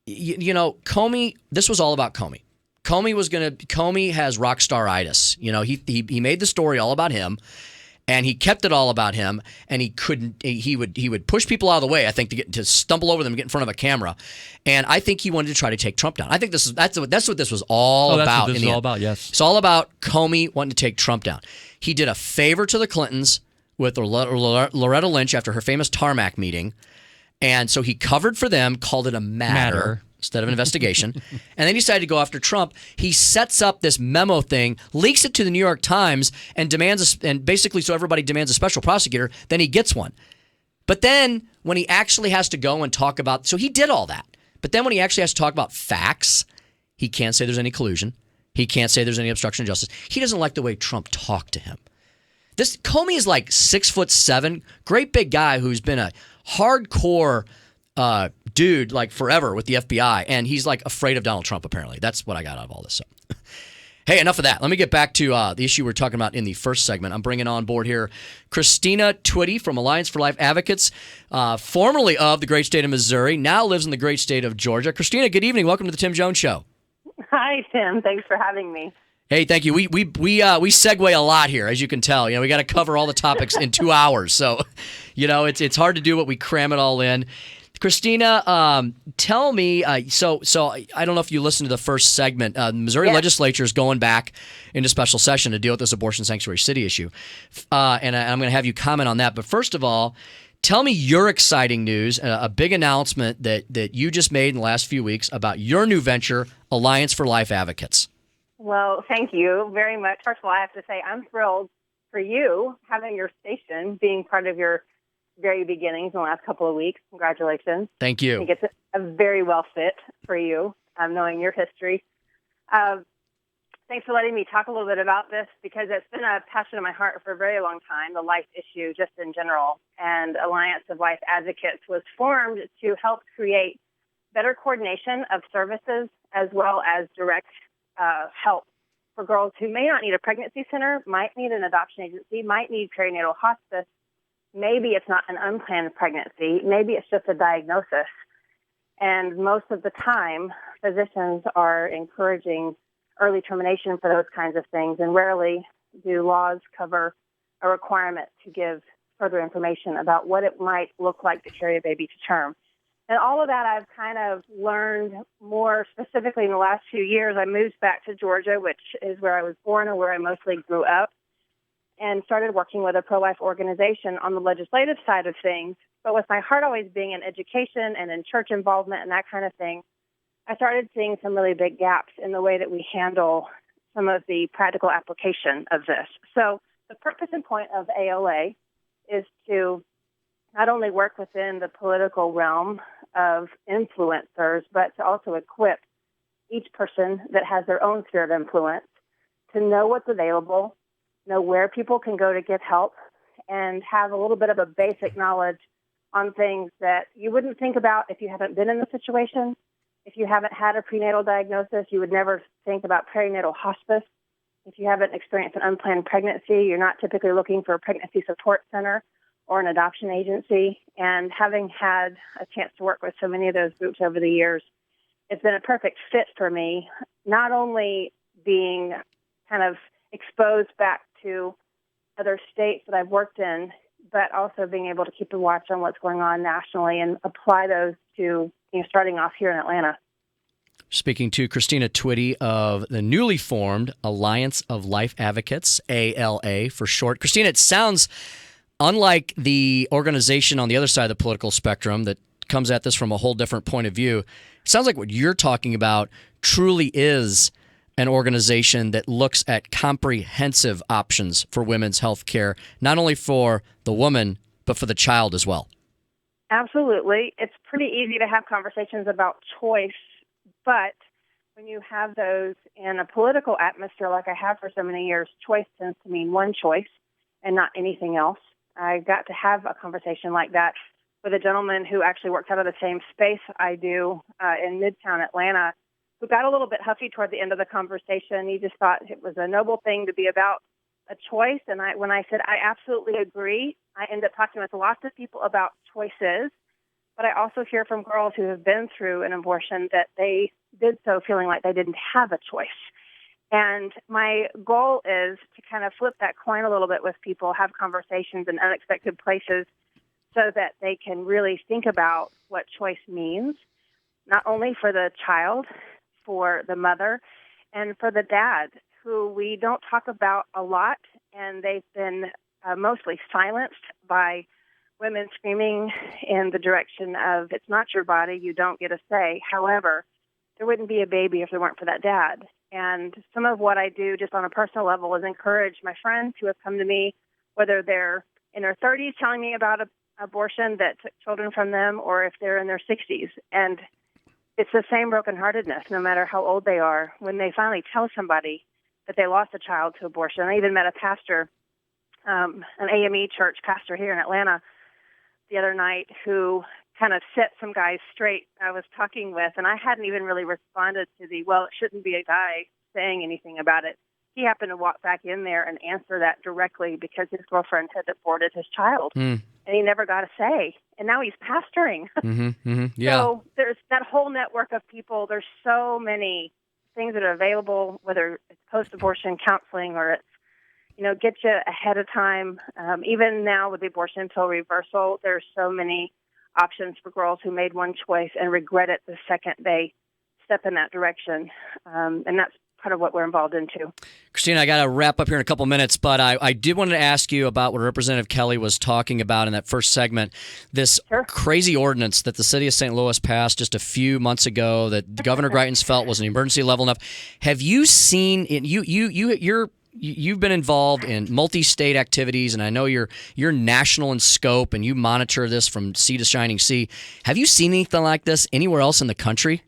Comey, this was all about Comey. Comey has rock star-itis. He made the story all about him. And he kept it all about him, and he would push people out of the way, I think, to stumble over them and get in front of a camera. And I think he wanted to try to take Trump down. I think that's what this was all about. That's what this is all about, yes. It's all about Comey wanting to take Trump down. He did a favor to the Clintons with Loretta Lynch after her famous tarmac meeting. And so he covered for them, called it a matter. Instead of an investigation. And then he decided to go after Trump. He sets up this memo thing, leaks it to the New York Times, and basically so everybody demands a special prosecutor. Then he gets one. But then when he actually has to go and talk about, so he did all that. But then when he actually has to talk about facts, he can't say there's any collusion. He can't say there's any obstruction of justice. He doesn't like the way Trump talked to him. This Comey is like 6'7", great big guy who's been a hardcore dude like forever with the FBI, and he's like afraid of Donald Trump, apparently. That's what I got out of all this. So. Hey, enough of that. Let me get back to the issue we were talking about in the first segment. I'm bringing on board here Kristina Twitty from Alliance for Life Advocates, formerly of the great state of Missouri, now lives in the great state of Georgia. Kristina, good evening. Welcome to the Tim Jones Show. Hi, Tim. Thanks for having me. Hey, thank you. We segue a lot here, as you can tell. We got to cover all the topics in 2 hours. So, it's hard to do, but we cram it all in. Kristina, tell me, so I don't know if you listened to the first segment. The Missouri legislature is going back into special session to deal with this abortion sanctuary city issue. And I'm going to have you comment on that. But first of all, tell me your exciting news, a big announcement that you just made in the last few weeks about your new venture, Alliance for Life Advocates. Well, thank you very much. First of all, I have to say I'm thrilled for you having your station being part of your very beginnings in the last couple of weeks. Congratulations. Thank you. I think it's a very well fit for you, knowing your history. Thanks for letting me talk a little bit about this because it's been a passion of my heart for a very long time, the life issue just in general. And Alliance of Life Advocates was formed to help create better coordination of services as well as direct help for girls who may not need a pregnancy center, might need an adoption agency, might need perinatal hospice. Maybe it's not an unplanned pregnancy. Maybe it's just a diagnosis. And most of the time, physicians are encouraging early termination for those kinds of things, and rarely do laws cover a requirement to give further information about what it might look like to carry a baby to term. And all of that I've kind of learned more specifically in the last few years. I moved back to Georgia, which is where I was born and where I mostly grew up, and started working with a pro-life organization on the legislative side of things. But with my heart always being in education and in church involvement and that kind of thing, I started seeing some really big gaps in the way that we handle some of the practical application of this. So the purpose and point of ALA is to not only work within the political realm of influencers, but to also equip each person that has their own sphere of influence to know what's available, know where people can go to get help, and have a little bit of a basic knowledge on things that you wouldn't think about if you haven't been in the situation. If you haven't had a prenatal diagnosis, you would never think about perinatal hospice. if you haven't experienced an unplanned pregnancy, you're not typically looking for a pregnancy support center or an adoption agency. And having had a chance to work with so many of those groups over the years, it's been a perfect fit for me, not only being kind of exposed back to other states that I've worked in, but also being able to keep a watch on what's going on nationally and apply those to, starting off here in Atlanta. Speaking to Kristina Twitty of the newly formed Alliance of Life Advocates, ALA for short. Kristina, it sounds unlike the organization on the other side of the political spectrum that comes at this from a whole different point of view. It sounds like what you're talking about truly is an organization that looks at comprehensive options for women's health care, not only for the woman, but for the child as well. Absolutely. It's pretty easy to have conversations about choice, but when you have those in a political atmosphere like I have for so many years, choice tends to mean one choice and not anything else. I got to have a conversation like that with a gentleman who actually works out of the same space I do in Midtown Atlanta, who got a little bit huffy toward the end of the conversation. He just thought it was a noble thing to be about a choice. And when I said, I absolutely agree, I end up talking with lots of people about choices. But I also hear from girls who have been through an abortion that they did so feeling like they didn't have a choice. And my goal is to kind of flip that coin a little bit with people, have conversations in unexpected places so that they can really think about what choice means, not only for the child, for the mother, and for the dad, who we don't talk about a lot, and they've been mostly silenced by women screaming in the direction of, it's not your body, you don't get a say. However, there wouldn't be a baby if there weren't for that dad. And some of what I do just on a personal level is encourage my friends who have come to me, whether they're in their 30s telling me about an abortion that took children from them, or if they're in their 60s. And it's the same brokenheartedness, no matter how old they are, when they finally tell somebody that they lost a child to abortion. I even met a pastor, an AME church pastor here in Atlanta the other night, who kind of set some guys straight I was talking with, and I hadn't even really responded to it shouldn't be a guy saying anything about it. He happened to walk back in there and answer that directly because his girlfriend had aborted his child, and he never got a say. And now he's pastoring. Yeah. So there's that whole network of people. There's so many things that are available, whether it's post-abortion counseling or it's, get you ahead of time. Even now with the abortion pill reversal, there's so many options for girls who made one choice and regret it the second they step in that direction. And that's part of what we're involved in, too. Kristina, I got to wrap up here in a couple minutes, but I did want to ask you about what Representative Kelly was talking about in that first segment, this crazy ordinance that the city of St. Louis passed just a few months ago that Governor Greitens felt was an emergency level enough. Have you seen it? You've been involved in multi-state activities, and I know you're national in scope, and you monitor this from sea to shining sea. Have you seen anything like this anywhere else in the country?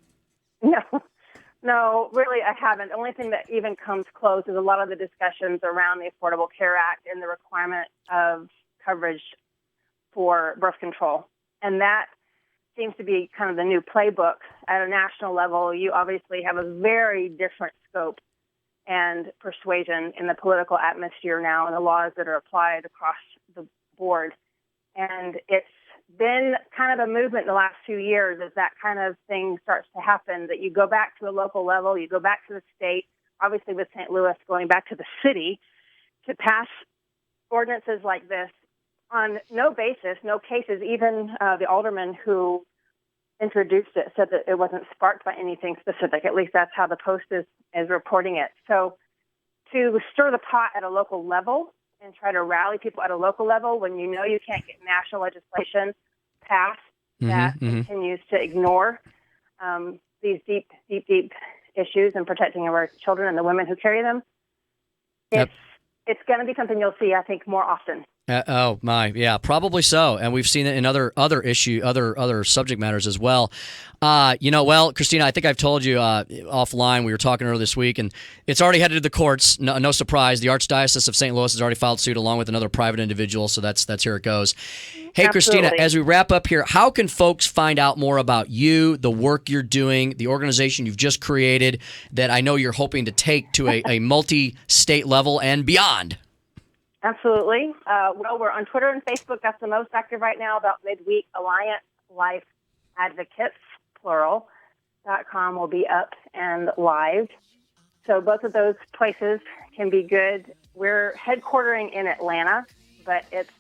No, really, I haven't. The only thing that even comes close is a lot of the discussions around the Affordable Care Act and the requirement of coverage for birth control. And that seems to be kind of the new playbook at a national level. You obviously have a very different scope and persuasion in the political atmosphere now and the laws that are applied across the board. And it's been kind of a movement in the last few years as that kind of thing starts to happen, that you go back to a local level, you go back to the state, obviously with St. Louis going back to the city, to pass ordinances like this on no basis, no cases. Even the alderman who introduced it said that it wasn't sparked by anything specific. At least that's how the Post is reporting it. So to stir the pot at a local level and try to rally people at a local level when you know you can't get national legislation passed that continues to ignore these deep issues and protecting our children and the women who carry them, it's going to be something you'll see, I think, more often. Oh my, yeah, probably so, and we've seen it in other subject matters as well. Kristina, I think I've told you offline. We were talking earlier this week, and it's already headed to the courts. No surprise, the Archdiocese of St. Louis has already filed suit along with another private individual. So that's here it goes. Hey, Absolutely. Kristina, as we wrap up here, how can folks find out more about you, the work you're doing, the organization you've just created that I know you're hoping to take to a multi-state level and beyond? Absolutely. Well, we're on Twitter and Facebook. That's the most active right now. About midweek, Alliance Life Advocates, plural.com will be up and live. So both of those places can be good. We're headquartering in Atlanta, but it's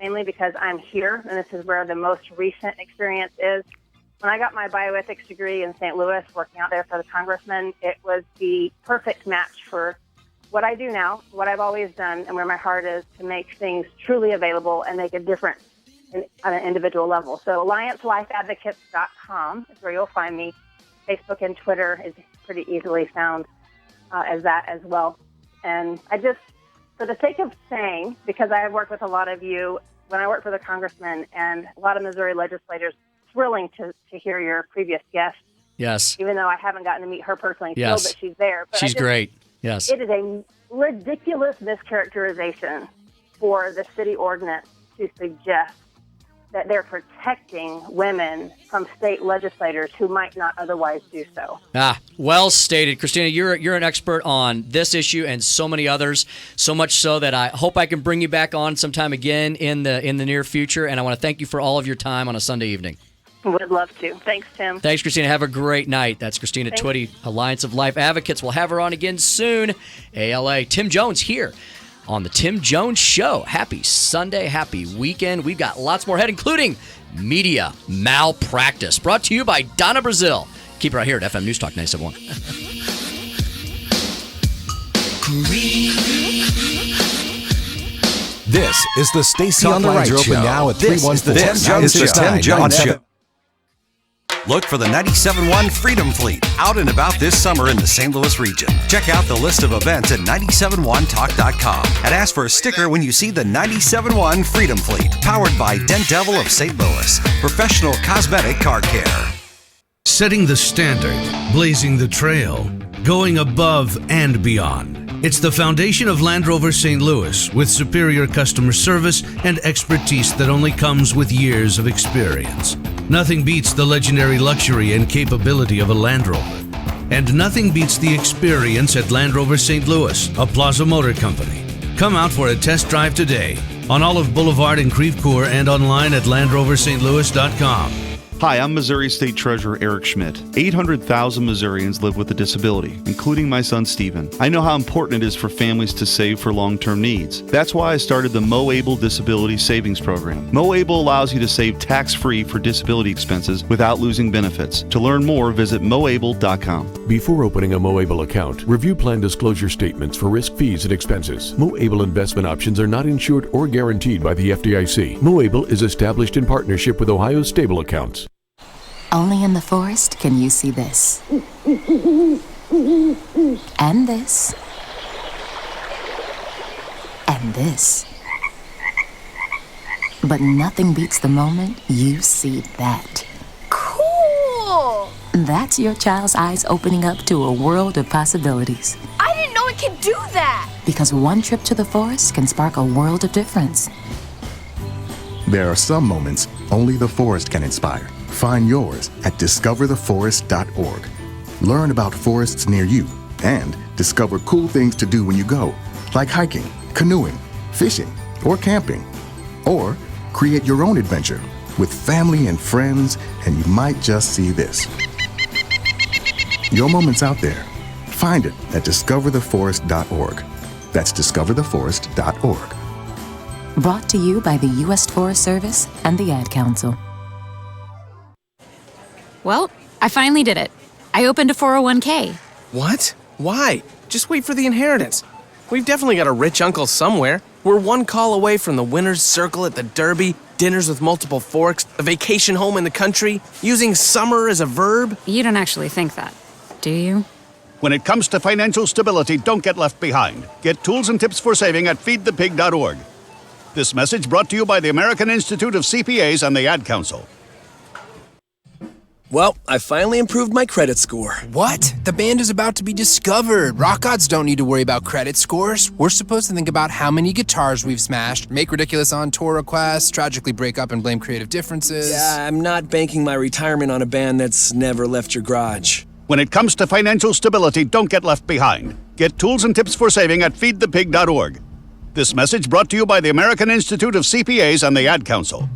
mainly because I'm here, and this is where the most recent experience is. When I got my bioethics degree in St. Louis, working out there for the congressman, it was the perfect match for what I do now, what I've always done, and where my heart is to make things truly available and make a difference on an individual level. So AllianceLifeAdvocates.com is where you'll find me. Facebook and Twitter is pretty easily found as that as well. And I just, for the sake of saying, because I have worked with a lot of you, when I worked for the congressman and a lot of Missouri legislators, thrilling to hear your previous guest. Yes. Even though I haven't gotten to meet her personally, yes. but she's there. But she's great. Yes. It is a ridiculous mischaracterization for the city ordinance to suggest that they're protecting women from state legislators who might not otherwise do so. Well stated. Kristina, you're an expert on this issue and so many others, so much so that I hope I can bring you back on sometime again in the near future, and I want to thank you for all of your time on a Sunday evening. Would love to. Thanks, Tim. Thanks, Kristina. Have a great night. That's Kristina Twitty, Alliance of Life Advocates. We'll have her on again soon. ALA. Tim Jones here on The Tim Jones Show. Happy Sunday. Happy weekend. We've got lots more ahead, including Media Malpractice. Brought to you by Donna Brazil. Keep it right here at FM NewsTalk 97.1. This is the Stacy on the Right Show. Open now at 314. This is the Tim Jones Show. Look for the 97.1 Freedom Fleet out and about this summer in the St. Louis region. Check out the list of events at 971talk.com and ask for a sticker when you see the 97.1 Freedom Fleet, powered by Dent Devil of St. Louis, professional cosmetic car care. Setting the standard, blazing the trail, going above and beyond. It's the foundation of Land Rover St. Louis, with superior customer service and expertise that only comes with years of experience. Nothing beats the legendary luxury and capability of a Land Rover. And nothing beats the experience at Land Rover St. Louis, a Plaza Motor Company. Come out for a test drive today on Olive Boulevard in Creve Coeur and online at LandRoverSt.Louis.com. Hi, I'm Missouri State Treasurer Eric Schmidt. 800,000 Missourians live with a disability, including my son Stephen. I know how important it is for families to save for long-term needs. That's why I started the MoAble Disability Savings Program. MoAble allows you to save tax-free for disability expenses without losing benefits. To learn more, visit MoAble.com. Before opening a MoAble account, review plan disclosure statements for risk, fees, and expenses. MoAble investment options are not insured or guaranteed by the FDIC. MoAble is established in partnership with Ohio Stable Accounts. Only in the forest can you see this. And this. And this. But nothing beats the moment you see that. Cool! That's your child's eyes opening up to a world of possibilities. I didn't know it could do that! Because one trip to the forest can spark a world of difference. There are some moments only the forest can inspire. Find yours at discovertheforest.org. Learn about forests near you and discover cool things to do when you go, like hiking, canoeing, fishing, or camping. Or create your own adventure with family and friends, and you might just see this. Your moment's out there. Find it at discovertheforest.org. That's discovertheforest.org. Brought to you by the U.S. Forest Service and the Ad Council. Well, I finally did it. I opened a 401k. What? Why? Just wait for the inheritance. We've definitely got a rich uncle somewhere. We're one call away from the winner's circle at the Derby, dinners with multiple forks, a vacation home in the country, using summer as a verb. You don't actually think that, do you? When it comes to financial stability, don't get left behind. Get tools and tips for saving at feedthepig.org. This message brought to you by the American Institute of CPAs and the Ad Council. Well, I finally improved my credit score. What? The band is about to be discovered. Rock gods don't need to worry about credit scores. We're supposed to think about how many guitars we've smashed, make ridiculous on-tour requests, tragically break up and blame creative differences. Yeah, I'm not banking my retirement on a band that's never left your garage. When it comes to financial stability, don't get left behind. Get tools and tips for saving at feedthepig.org. This message brought to you by the American Institute of CPAs and the Ad Council.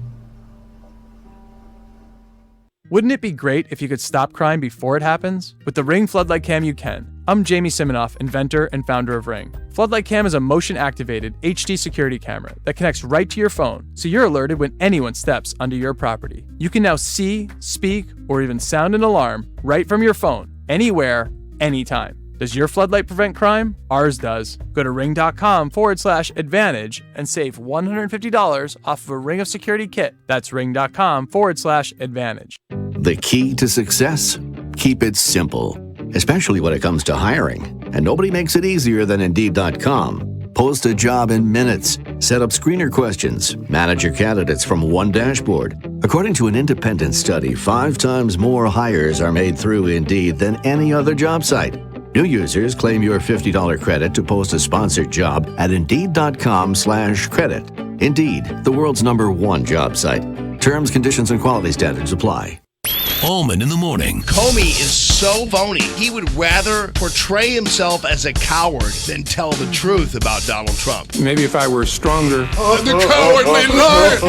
Wouldn't it be great if you could stop crime before it happens? With the Ring Floodlight Cam, you can. I'm Jamie Siminoff, inventor and founder of Ring. Floodlight Cam is a motion-activated HD security camera that connects right to your phone, so you're alerted when anyone steps onto your property. You can now see, speak, or even sound an alarm right from your phone, anywhere, anytime. Does your floodlight prevent crime? Ours does. Go to ring.com/advantage and save $150 off of a Ring of Security kit. That's ring.com/advantage. The key to success? Keep it simple, especially when it comes to hiring. And nobody makes it easier than Indeed.com. Post a job in minutes. Set up screener questions. Manage your candidates from one dashboard. According to an independent study, 5 times more hires are made through Indeed than any other job site. New users claim your $50 credit to post a sponsored job at Indeed.com/credit. Indeed, the world's #1 job site. Terms, conditions, and quality standards apply. Allman in the morning. Comey is so phony. He would rather portray himself as a coward than tell the truth about Donald Trump. Maybe if I were stronger. The cowardly lion!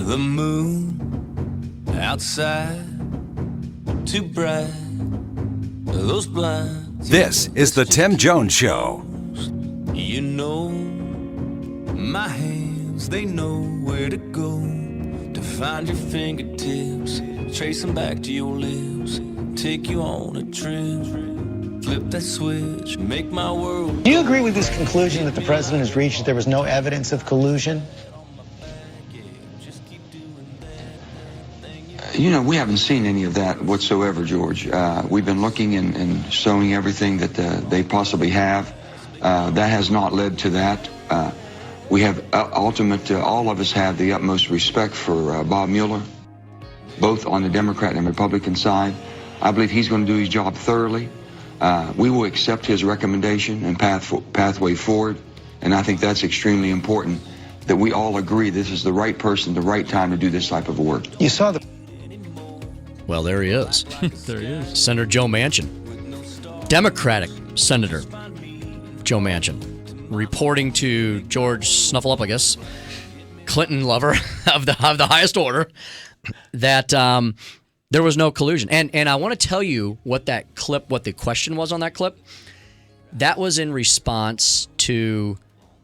The moon outside, too bright. Those blinds. This is the Tim Jones Show. You know, my hands, they know where to go to find your fingertips, trace them back to your lips, take you on a trip, flip that switch, make my world. Do you agree with this conclusion that the president has reached that there was no evidence of collusion? You know, we haven't seen any of that whatsoever, George. We've been looking and showing everything that they possibly have. That has not led to that. We have all of us have the utmost respect for Bob Mueller, both on the Democrat and Republican side. I believe he's going to do his job thoroughly. We will accept his recommendation and pathway forward, and I think that's extremely important, that we all agree this is the right person, the right time to do this type of work. You saw the... Well, there he is. There he is. Senator Joe Manchin. Democratic Senator Joe Manchin. Reporting to George Snuffleupagus, Clinton lover of the highest order, that there was no collusion. And I want to tell you what the question was on that clip. That was in response to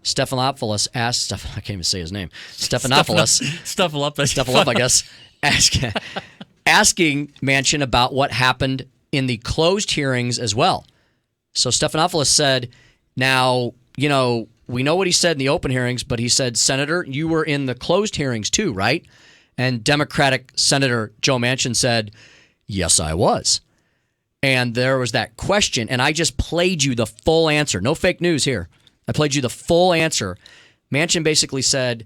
Stephanopoulos asked, I can't even say his name, Stephanopoulos, asking Manchin about what happened in the closed hearings as well. So Stephanopoulos said, now, you know, we know what he said in the open hearings, but he said, Senator, you were in the closed hearings too, right? And Democratic Senator Joe Manchin said, yes, I was. And there was that question, and I just played you the full answer. No fake news here. I played you the full answer. Manchin basically said,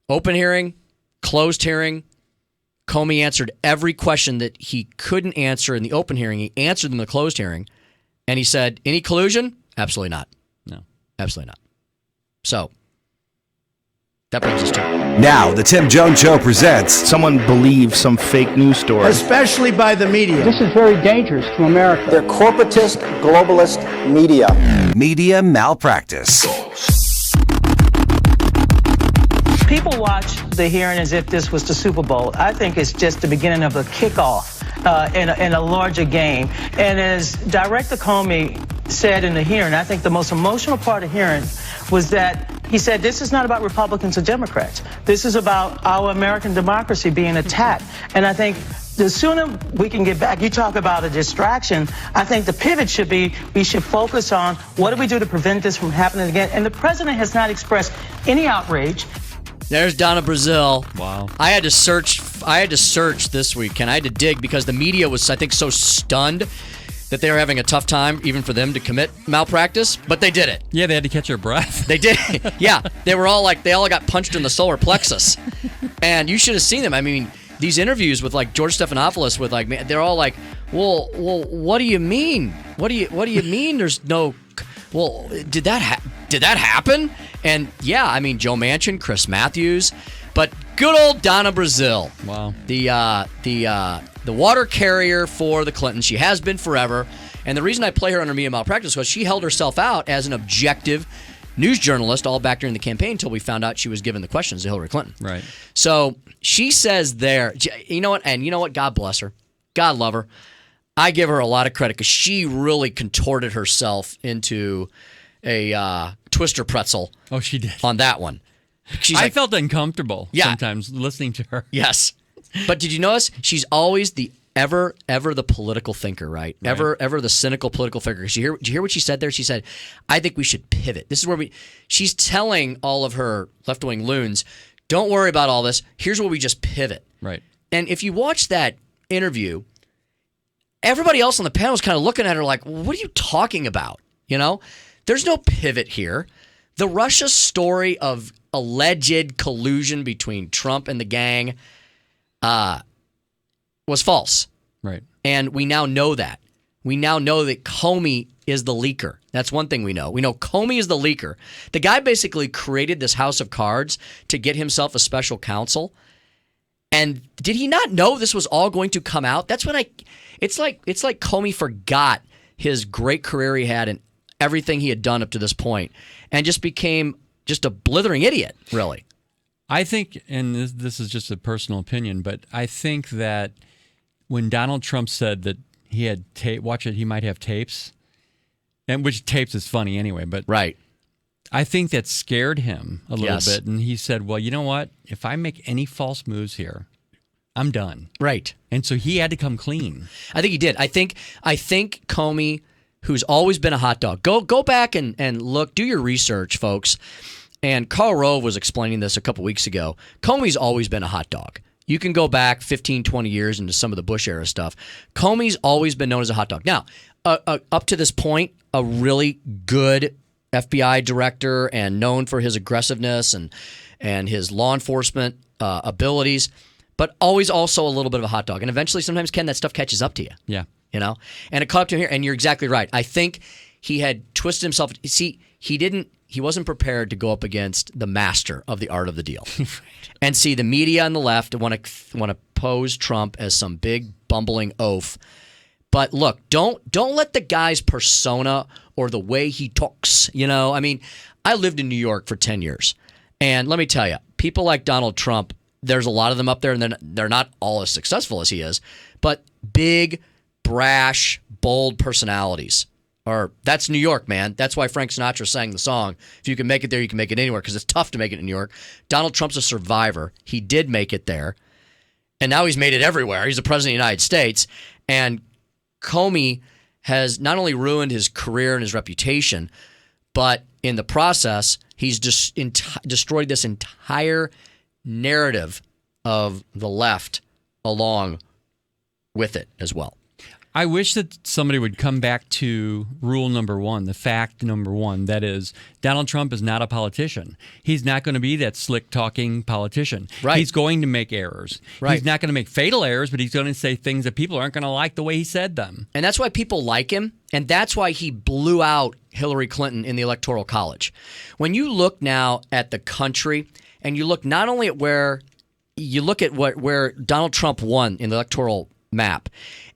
open hearing, closed hearing. Comey answered every question that he couldn't answer in the open hearing. He answered them in the closed hearing. And he said, any collusion? Absolutely not. No. Absolutely not. So, that brings us to... Now, the Tim Jones Show presents... Someone believes some fake news story. Especially by the media. This is very dangerous to America. They're corporatist, globalist media. Media malpractice. People watch the hearing as if this was the Super Bowl. I think it's just the beginning of a kickoff in a larger game. And as Director Comey said in the hearing, I think the most emotional part of the hearing was that he said this is not about Republicans or Democrats. This is about our American democracy being attacked. And I think the sooner we can get back, you talk about a distraction, I think the pivot should be, we should focus on what do we do to prevent this from happening again. And the president has not expressed any outrage. There's Donna Brazile. Wow. I had to search this week, and I had to dig because the media was, I think, so stunned that they were having a tough time even for them to commit malpractice, but they did it. Yeah, they had to catch their breath. They did. Yeah, they were all they all got punched in the solar plexus. And you should have seen them. I mean, these interviews with George Stephanopoulos with they're all like, well, what do you mean? What do you mean there's no, well, did that happen? And yeah, I mean, Joe Manchin, Chris Matthews, but good old Donna Brazile. Wow. The water carrier for the Clintons. She has been forever. And the reason I play her under media malpractice was she held herself out as an objective news journalist all back during the campaign until we found out she was given the questions to Hillary Clinton. Right. So she says there, you know what? And you know what? God bless her. God love her. I give her a lot of credit because she really contorted herself into a twister pretzel. Oh, she did. On that one. I felt uncomfortable sometimes listening to her. Yes. But did you notice she's always the ever the political thinker, right? Ever the cynical political thinker. Did you hear what she said there? She said, I think we should pivot. This is where she's telling all of her left-wing loons, don't worry about all this. Here's where we just pivot. Right. And if you watch that interview, everybody else on the panel is kind of looking at her like, what are you talking about? You know, there's no pivot here. The Russia story of alleged collusion between Trump and the gang was false. Right. And we now know that. We now know that Comey is the leaker. That's one thing we know. We know Comey is the leaker. The guy basically created this house of cards to get himself a special counsel. And did he not know this was all going to come out? That's when it's like Comey forgot his great career he had and everything he had done up to this point and just became just a blithering idiot, really. I think, and this is just a personal opinion, but I think that when Donald Trump said that he had he might have tapes, and which tapes is funny anyway, but right. I think that scared him a little bit, and he said, well, you know what? If I make any false moves here, I'm done. Right. And so he had to come clean. I think he did. I think Comey, who's always been a hot dog, go back and look, do your research, folks. And Karl Rove was explaining this a couple weeks ago. Comey's always been a hot dog. You can go back 15, 20 years into some of the Bush era stuff. Comey's always been known as a hot dog. Now, up to this point, a really good FBI director and known for his aggressiveness and his law enforcement abilities, but always also a little bit of a hot dog. And eventually, sometimes, Ken, that stuff catches up to you. Yeah. You know? And it caught up to him here, and you're exactly right. I think he had twisted himself. See, he wasn't prepared to go up against the master of the art of the deal. And see, the media on the left want to pose Trump as some big bumbling oaf. But look, don't let the guy's persona or the way he talks, you know. I mean, I lived in New York for 10 years. And let me tell you, people like Donald Trump, there's a lot of them up there, and they're not all as successful as he is, but big, brash, bold personalities. That's New York, man. That's why Frank Sinatra sang the song, if you can make it there, you can make it anywhere, because it's tough to make it in New York. Donald Trump's a survivor. He did make it there, and now he's made it everywhere. He's the president of the United States, and Comey has not only ruined his career and his reputation, but in the process, he's just destroyed this entire narrative of the left along with it as well. I wish that somebody would come back to rule number one, the fact number one. That is, Donald Trump is not a politician. He's not going to be that slick-talking politician. Right. He's going to make errors. Right. He's not going to make fatal errors, but he's going to say things that people aren't going to like the way he said them. And that's why people like him, and that's why he blew out Hillary Clinton in the Electoral College. When you look now at the country, and you look not only at where Donald Trump won in the electoral map,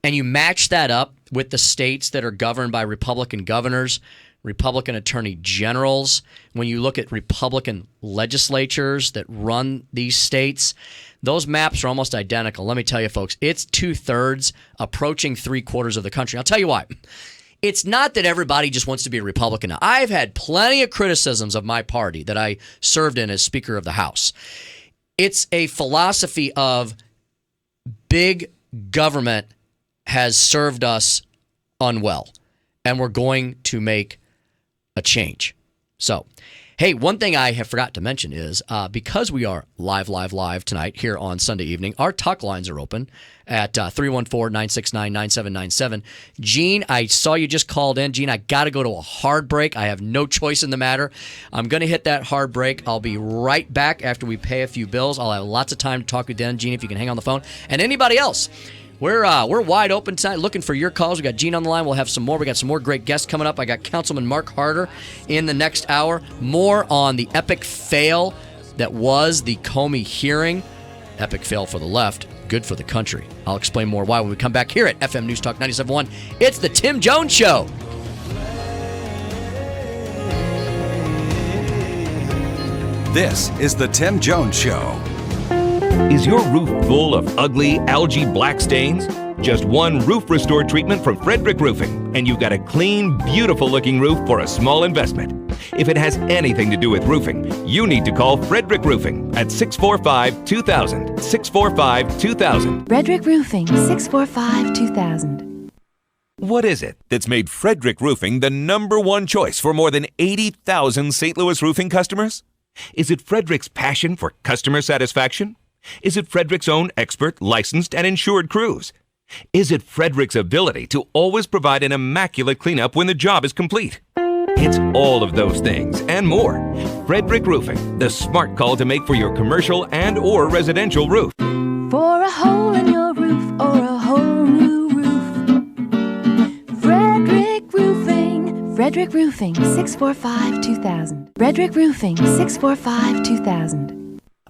and you match that up with the states that are governed by Republican governors, Republican attorney generals, when you look at Republican legislatures that run these states, those maps are almost identical. Let me tell you, folks, it's 2/3, approaching 3/4 of the country. I'll tell you why. It's not that everybody just wants to be a Republican. Now, I've had plenty of criticisms of my party that I served in as Speaker of the House. It's a philosophy of big government has served us unwell, and we're going to make a change. So, hey, one thing I have forgot to mention is because we are live tonight here on Sunday evening, our talk lines are open at 314-969-9797. Gene, I saw you just called in. Gene, I got to go to a hard break. I have no choice in the matter. I'm going to hit that hard break. I'll be right back after we pay a few bills. I'll have lots of time to talk with you then, Gene, if you can hang on the phone. And anybody else. We're wide open tonight, looking for your calls. We got Gene on the line. We'll have some more. We got some more great guests coming up. I got Councilman Mark Harder in the next hour. More on the epic fail that was the Comey hearing. Epic fail for the left, good for the country. I'll explain more why when we come back here at FM News Talk 97.1. It's the Tim Jones Show. This is the Tim Jones Show. Is your roof full of ugly algae black stains? Just one roof restore treatment from Frederick Roofing, and you've got a clean, beautiful-looking roof for a small investment. If it has anything to do with roofing, you need to call Frederick Roofing at 645-2000. 645-2000. Frederick Roofing, 645-2000. What is it that's made Frederick Roofing the #1 choice for more than 80,000 St. Louis roofing customers? Is it Frederick's passion for customer satisfaction? Is it Frederick's own expert, licensed, and insured crews? Is it Frederick's ability to always provide an immaculate cleanup when the job is complete? It's all of those things and more. Frederick Roofing, the smart call to make for your commercial and or residential roof. For a hole in your roof or a whole new roof. Frederick Roofing. Frederick Roofing, 645-2000. Frederick Roofing, 645-2000.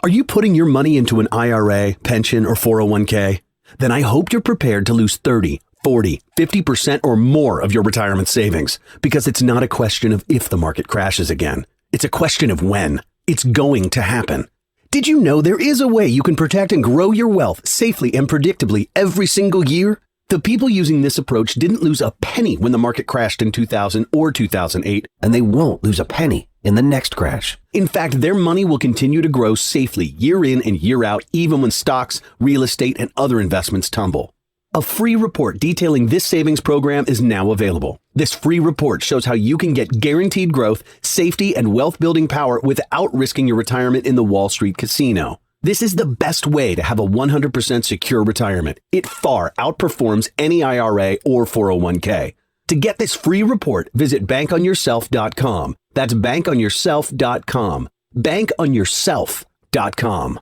Are you putting your money into an IRA, pension, or 401k? Then I hope you're prepared to lose 30, 40, 50% or more of your retirement savings, because it's not a question of if the market crashes again. It's a question of when. It's going to happen. Did you know there is a way you can protect and grow your wealth safely and predictably every single year? The people using this approach didn't lose a penny when the market crashed in 2000 or 2008, and they won't lose a penny in the next crash. In fact, their money will continue to grow safely year in and year out, even when stocks, real estate, and other investments tumble. A free report detailing this savings program is now available. This free report shows how you can get guaranteed growth, safety, and wealth-building power without risking your retirement in the Wall Street casino. This is the best way to have a 100% secure retirement. It far outperforms any IRA or 401k. To get this free report, visit bankonyourself.com. That's bankonyourself.com. Bankonyourself.com.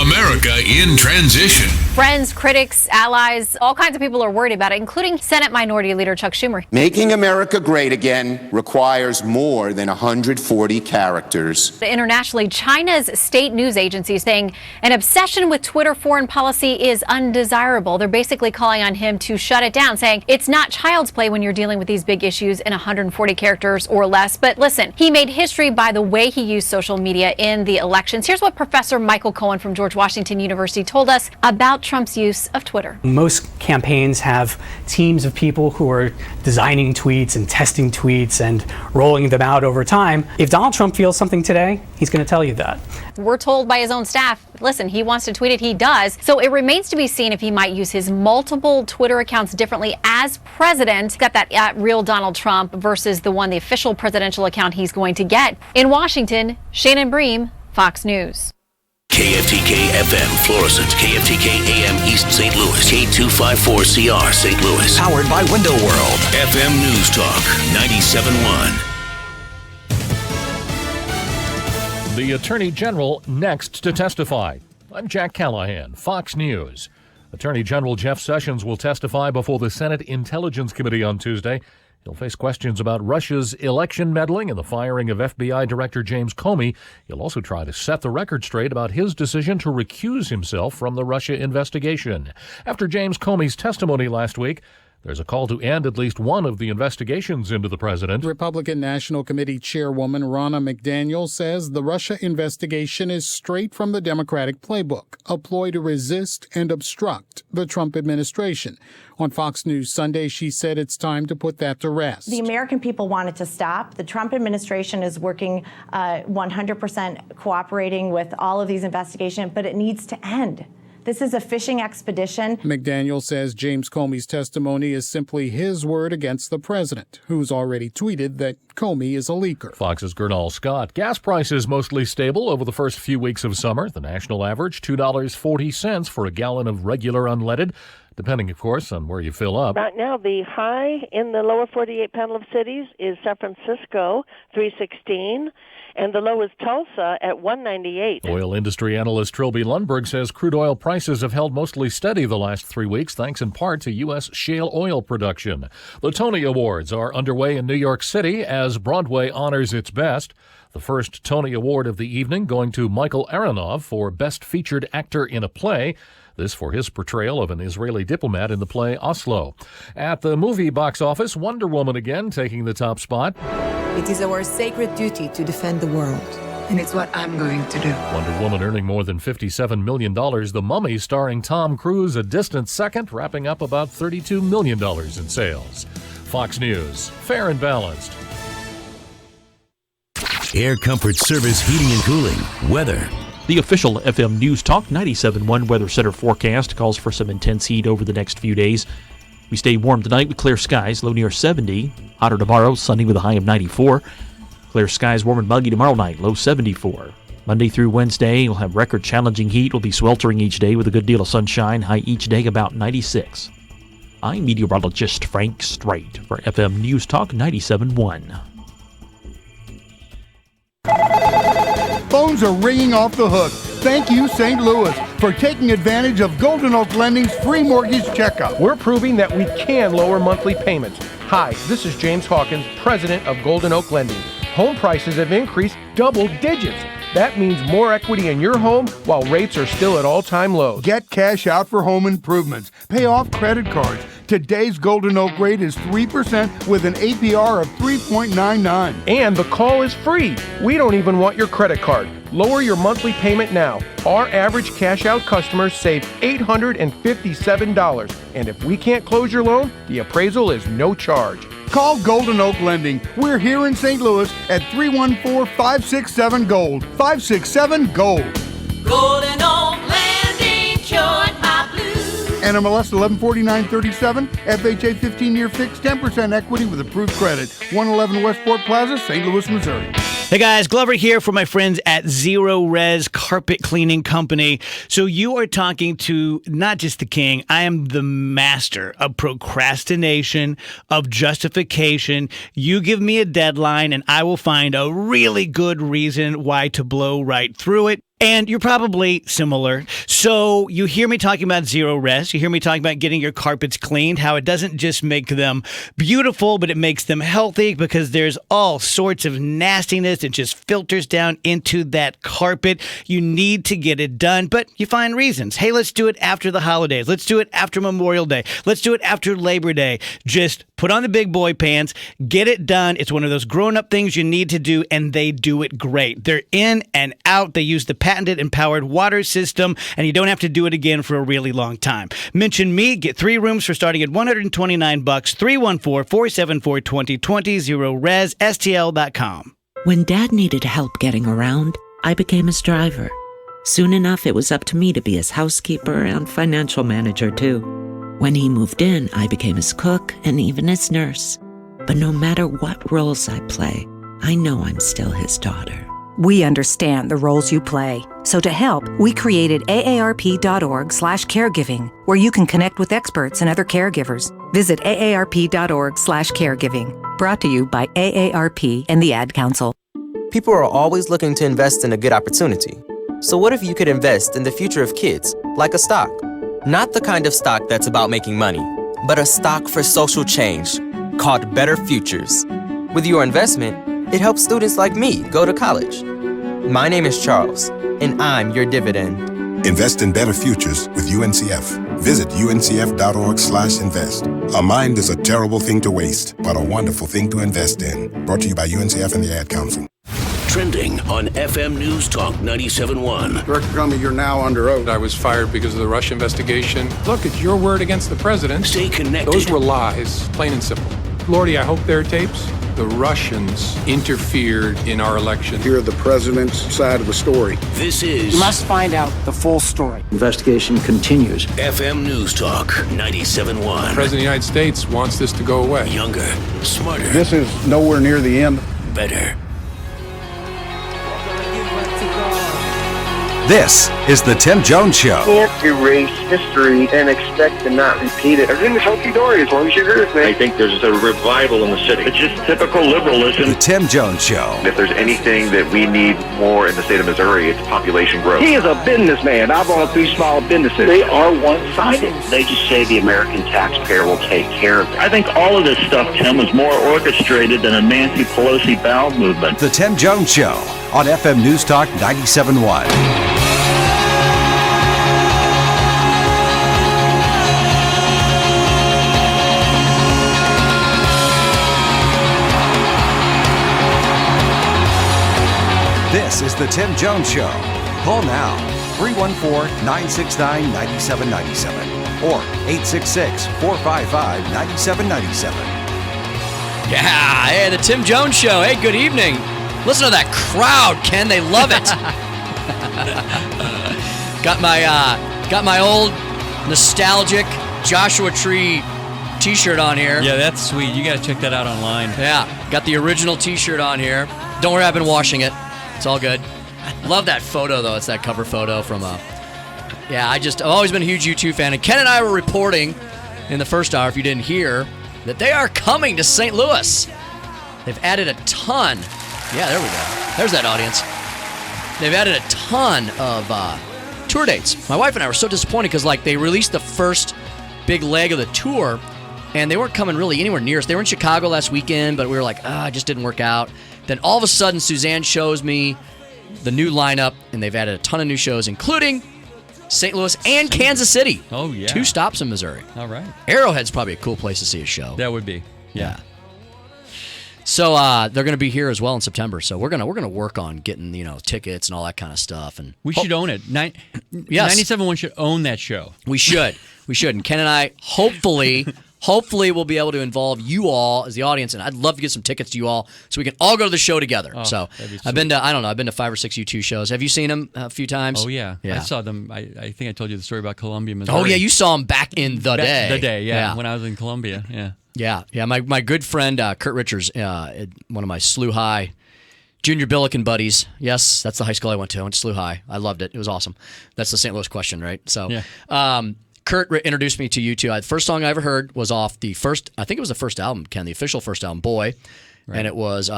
America in transition. Friends, critics, allies, all kinds of people are worried about it, including Senate Minority Leader Chuck Schumer. Making America great again requires more than 140 characters. Internationally, China's state news agency is saying an obsession with Twitter foreign policy is undesirable. They're basically calling on him to shut it down, saying it's not child's play when you're dealing with these big issues in 140 characters or less. But listen, he made history by the way he used social media in the elections. Here's what Professor Michael Cohen from George Washington University told us about Trump's use of Twitter. Most campaigns have teams of people who are designing tweets and testing tweets and rolling them out over time. If Donald Trump feels something today, he's going to tell you that. We're told by his own staff, listen, he wants to tweet it, he does. So it remains to be seen if he might use his multiple Twitter accounts differently as president. Got that @real Donald Trump versus the official presidential account he's going to get. In Washington, Shannon Bream, Fox News. KFTK FM Florissant, KFTK AM East St. Louis, K254CR St. Louis. Powered by Window World. FM News Talk 97.1. The Attorney General next to testify. I'm Jack Callahan, Fox News. Attorney General Jeff Sessions will testify before the Senate Intelligence Committee on Tuesday. He'll face questions about Russia's election meddling and the firing of FBI Director James Comey. He'll also try to set the record straight about his decision to recuse himself from the Russia investigation. After James Comey's testimony last week, there's a call to end at least one of the investigations into the president. Republican National Committee Chairwoman Ronna McDaniel says the Russia investigation is straight from the Democratic playbook, a ploy to resist and obstruct the Trump administration. On Fox News Sunday, she said it's time to put that to rest. The American people want it to stop. The Trump administration is working 100% cooperating with all of these investigations, but it needs to end. This is a fishing expedition. McDaniel says James Comey's testimony is simply his word against the president, who's already tweeted that Comey is a leaker. Fox's Gernal Scott. Gas prices mostly stable over the first few weeks of summer. The national average, $2.40 for a gallon of regular unleaded, depending, of course, on where you fill up. Right now, the high in the lower 48 panel of cities is San Francisco, 316, and the low is Tulsa at 198. Oil industry analyst Trilby Lundberg says crude oil prices have held mostly steady the last 3 weeks, thanks in part to U.S. shale oil production. The Tony Awards are underway in New York City as Broadway honors its best. The first Tony Award of the evening going to Michael Aronov for Best Featured Actor in a Play. This for his portrayal of an Israeli diplomat in the play Oslo. At the movie box office, Wonder Woman again taking the top spot. It is our sacred duty to defend the world, and it's what I'm going to do. Wonder Woman earning more than $57 million. The Mummy starring Tom Cruise a distant second, wrapping up about $32 million in sales. Fox News, fair and balanced. Air Comfort Service Heating and Cooling. Weather. The official FM NewsTalk 97.1 Weather Center forecast calls for some intense heat over the next few days. We stay warm tonight with clear skies, low near 70. Hotter tomorrow, sunny with a high of 94. Clear skies, warm and muggy tomorrow night, low 74. Monday through Wednesday, you'll have record challenging heat. Will be sweltering each day with a good deal of sunshine, high each day about 96. I'm meteorologist Frank Strait for FM NewsTalk 97.1. Phones are ringing off the hook. Thank you, St. Louis, for taking advantage of Golden Oak Lending's free mortgage checkup. We're proving that we can lower monthly payments. Hi, this is James Hawkins, president of Golden Oak Lending. Home prices have increased double digits. That means more equity in your home while rates are still at all-time lows. Get cash out for home improvements. Pay off credit cards. Today's Golden Oak rate is 3% with an APR of 3.99. And the call is free. We don't even want your credit card. Lower your monthly payment now. Our average cash-out customers save $857. And if we can't close your loan, the appraisal is no charge. Call Golden Oak Lending. We're here in St. Louis at 314-567-GOLD. 567-GOLD. Golden Oak Lending cured my blues. NMLS 114937, FHA 15-year fixed, 10% equity with approved credit. 111 Westport Plaza, St. Louis, Missouri. Hey guys, Glover here for my friends at Zero Res Carpet Cleaning Company. So you are talking to not just the king, I am the master of procrastination, of justification. You give me a deadline and I will find a really good reason why to blow right through it. And you're probably similar. So you hear me talking about Zero Res. You hear me talking about getting your carpets cleaned, how it doesn't just make them beautiful, but it makes them healthy because there's all sorts of nastiness that just filters down into that carpet. You need to get it done, but you find reasons. Hey, let's do it after the holidays. Let's do it after Memorial Day. Let's do it after Labor Day. Just put on the big boy pants, get it done. It's one of those grown-up things you need to do, and they do it great. They're in and out. They use the patented empowered water system, and you don't have to do it again for a really long time. Mention me, get 3 rooms for starting at $129, 314-474-2020, ZeroResSTL.com. When Dad needed help getting around, I became his driver. Soon enough, it was up to me to be his housekeeper and financial manager, too. When he moved in, I became his cook and even his nurse. But no matter what roles I play, I know I'm still his daughter. We understand the roles you play. So to help, we created aarp.org/caregiving, where you can connect with experts and other caregivers. Visit aarp.org/caregiving. Brought to you by AARP and the Ad Council. People are always looking to invest in a good opportunity. So what if you could invest in the future of kids, like a stock? Not the kind of stock that's about making money, but a stock for social change, called Better Futures. With your investment, it helps students like me go to college. My name is Charles, and I'm your dividend. Invest in better futures with UNCF. Visit uncf.org/invest. A mind is a terrible thing to waste, but a wonderful thing to invest in. Brought to you by UNCF and the Ad Council. Trending on FM NewsTalk 97.1. Director Comey, you're now under oath. I was fired because of the Russia investigation. Look, it's your word against the president. Stay connected. Those were lies, plain and simple. Lordy, I hope there are tapes. the Russians interfered in our election. Hear the president's side of the story. This is... You must find out the full story. Investigation continues. FM News Talk 97.1. The President of the United States wants this to go away. Younger, smarter. This is nowhere near the end. Better. This is the Tim Jones Show. You can't erase history and expect to not repeat it. Everything's hunky-dory as long as you agree with me. I think there's a revival in the city. It's just typical liberalism. The Tim Jones Show. If there's anything that we need more in the state of Missouri, it's population growth. He is a businessman. I've owned 3 small businesses. They are one-sided. They just say the American taxpayer will take care of it. I think all of this stuff, Tim, is more orchestrated than a Nancy Pelosi bowel movement. The Tim Jones Show on FM News Talk 97.1. This is the Tim Jones Show. Call now, 314-969-9797 or 866-455-9797. Yeah, hey, the Tim Jones Show. Hey, good evening. Listen to that crowd, Ken. They love it. Got my old nostalgic Joshua Tree T-shirt on here. Yeah, that's sweet. You got to check that out online. Yeah, got the original T-shirt on here. Don't worry, I've been washing it. It's all good. Love that photo, though. It's that cover photo from I've always been a huge U2 fan. And Ken and I were reporting in the first hour, if you didn't hear, that they are coming to St. Louis. They've added a ton. Yeah, there we go. There's that audience. They've added a ton of tour dates. My wife and I were so disappointed because, they released the first big leg of the tour, and they weren't coming really anywhere near us. They were in Chicago last weekend, but we were like, it just didn't work out. Then all of a sudden, Suzanne shows me the new lineup, and they've added a ton of new shows, including St. Louis and Kansas City. Oh, yeah. 2 stops in Missouri. All right. Arrowhead's probably a cool place to see a show. That would be. Yeah. So they're going to be here as well in September. So we're gonna work on getting tickets and all that kind of stuff. And we should own it. Yes. 97.1 should own that show. We should. And Ken and I hopefully we'll be able to involve you all as the audience, and I'd love to get some tickets to you all so we can all go to the show together. So I've been to 5 or 6 U2 shows. Have you seen them a few times? Oh yeah. I saw them. I think I told you the story about Columbia, Missouri. Oh yeah, you saw them back in the day. The day, yeah, when I was in Columbia, yeah. Yeah. My good friend Kurt Richards, one of my SLU High junior Billiken buddies. Yes, that's the high school I went to. I went to SLU High. I loved it. It was awesome. That's the St. Louis question, right? So, Kurt introduced me to U2. The first song I ever heard was off the first, I think it was the first album, Ken, the official first album, Boy, and it was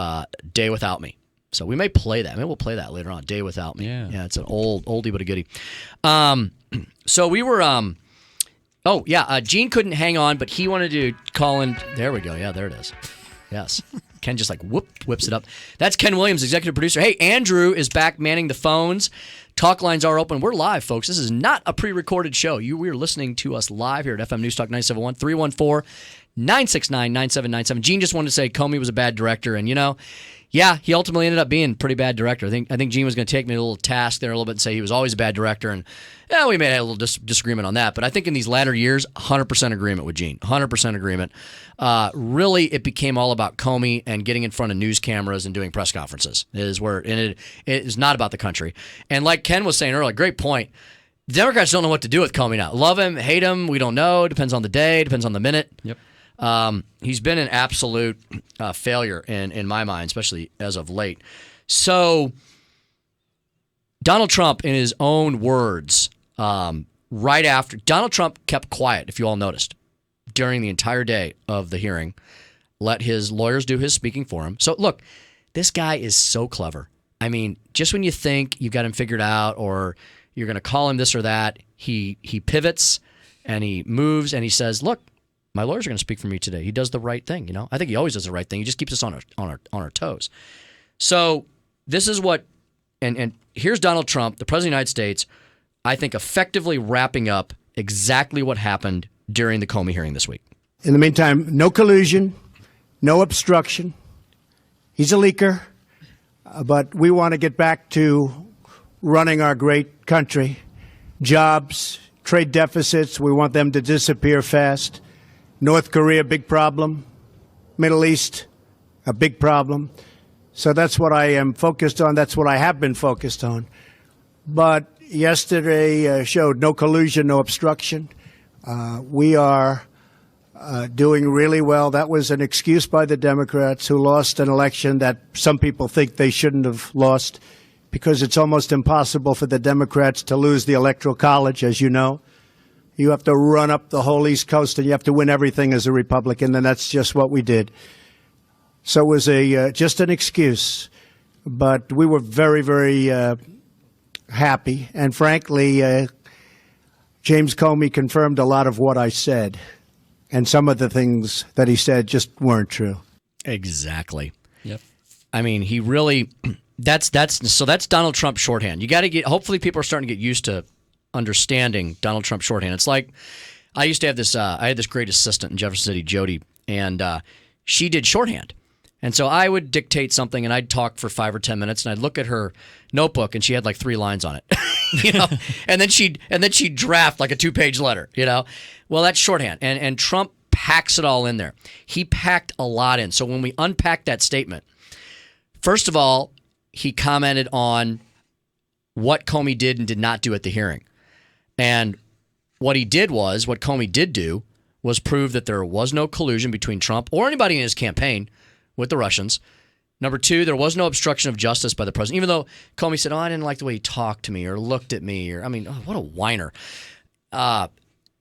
Day Without Me. So we may play that. Maybe we'll play that later on, Day Without Me. Yeah, it's an oldie but a goodie. So we were, Gene couldn't hang on, but he wanted to call in. There we go. Yeah, there it is. Yes. Ken just whips it up. That's Ken Williams, executive producer. Hey, Andrew is back manning the phones. Talk lines are open. We're live, folks. This is not a pre-recorded show. We are listening to us live here at FM News Talk 97.1, 314-969-9797. Gene just wanted to say Comey was a bad director, and he ultimately ended up being a pretty bad director. I think Gene was going to take me to a little task there a little bit and say he was always a bad director, and we may have a little disagreement on that. But I think in these latter years, 100% agreement with Gene. 100% agreement. Really, it became all about Comey and getting in front of news cameras and doing press conferences. It is not about the country. And like Ken was saying earlier, great point. Democrats don't know what to do with Comey now. Love him, hate him, we don't know. Depends on the day, depends on the minute. Yep. He's been an absolute failure in my mind, especially as of late. So Donald Trump, in his own words, right after, Donald Trump kept quiet, if you all noticed, during the entire day of the hearing, let his lawyers do his speaking for him. So look, this guy is so clever. I mean, just when you think you've got him figured out or you're going to call him this or that, he pivots and he moves and he says, look, my lawyers are going to speak for me today. He does the right thing, I think he always does the right thing. He just keeps us on our toes. So this is what, and here's Donald Trump, the President of the United States, I think effectively wrapping up exactly what happened during the Comey hearing this week. In the meantime, no collusion, no obstruction. He's a leaker, but we want to get back to running our great country. Jobs, trade deficits, we want them to disappear fast. North Korea, big problem. Middle East, a big problem. So that's what I am focused on. That's what I have been focused on. But yesterday showed no collusion, no obstruction. We are doing really well. That was an excuse by the Democrats who lost an election that some people think they shouldn't have lost, because it's almost impossible for the Democrats to lose the Electoral College, as you know. You have to run up the whole East Coast and you have to win everything as a Republican, and that's just what we did. So it was just an excuse. But we were very, very happy. And frankly, James Comey confirmed a lot of what I said. And some of the things that he said just weren't true. Exactly. Yep. I mean, he really that's Donald Trump shorthand. You got to hopefully people are starting to get used to understanding Donald Trump shorthand. It's like I used to have this I had this great assistant in Jefferson City, Jody, and she did shorthand. And so I would dictate something and I'd talk for 5 or 10 minutes and I'd look at her notebook and she had like 3 lines on it. and then she'd draft like a 2-page letter, Well, that's shorthand. And Trump packs it all in there. He packed a lot in. So when we unpack that statement, first of all, he commented on what Comey did and did not do at the hearing. And what Comey did do was prove that there was no collusion between Trump or anybody in his campaign with the Russians. Number 2, there was no obstruction of justice by the president, even though Comey said, I didn't like the way he talked to me or looked at me. What a whiner. So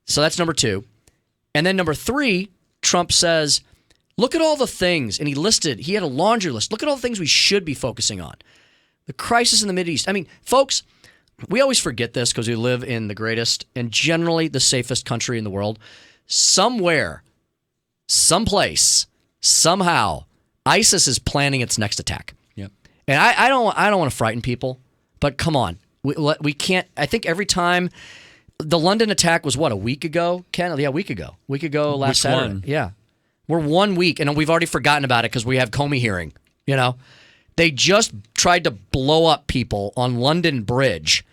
that's number 2. And then number 3, Trump says, look at all the things. And he had a laundry list. Look at all the things we should be focusing on. The crisis in the Mideast. Folks, we always forget this because we live in the greatest and generally the safest country in the world. Somewhere, someplace, somehow, ISIS is planning its next attack. Yep. And I don't want to frighten people, but come on. We can't. I think every time the London attack was a week ago, Ken? Yeah, a week ago. Last Saturday. One? Yeah. We're 1 week and we've already forgotten about it because we have Comey hearing, They just tried to blow up people on London Bridge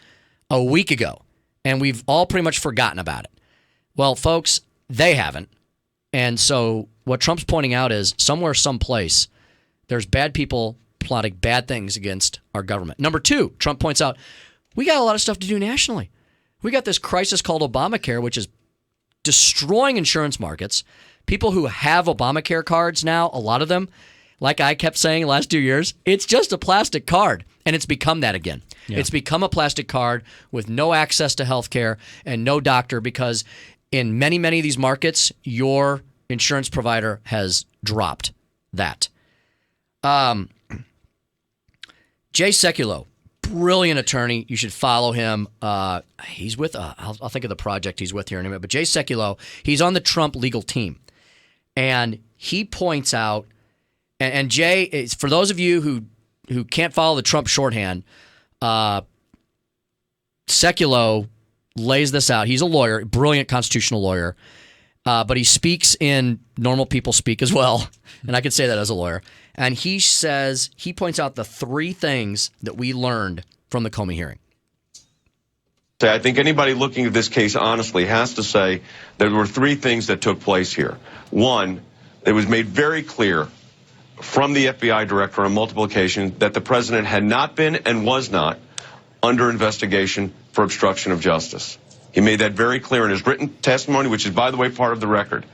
a week ago and we've all pretty much forgotten about it. Well, folks, they haven't. And so what Trump's pointing out is somewhere, someplace, there's bad people plotting bad things against our government. Number 2, Trump points out, we got a lot of stuff to do nationally. We got this crisis called Obamacare, which is destroying insurance markets. People who have Obamacare cards now, a lot of them, like I kept saying the last 2 years, it's just a plastic card. And it's become that again. Yeah. It's become a plastic card with no access to health care and no doctor because in many, many of these markets, your insurance provider has dropped that. Jay Sekulow, brilliant attorney. You should follow him. He's with, I'll think of the project he's with here in a minute, but Jay Sekulow, he's on the Trump legal team. And he points out, and Jay, for those of you who can't follow the Trump shorthand, Sekulow lays this out. He's a lawyer, brilliant constitutional lawyer, but he speaks in normal people speak as well, and I could say that as a lawyer. And he points out the 3 things that we learned from the Comey hearing. I think anybody looking at this case honestly has to say there were 3 things that took place here. 1, it was made very clear from the FBI director on multiple occasions that the president had not been and was not under investigation for obstruction of justice. He made that very clear in his written testimony, which is, by the way, part of the record.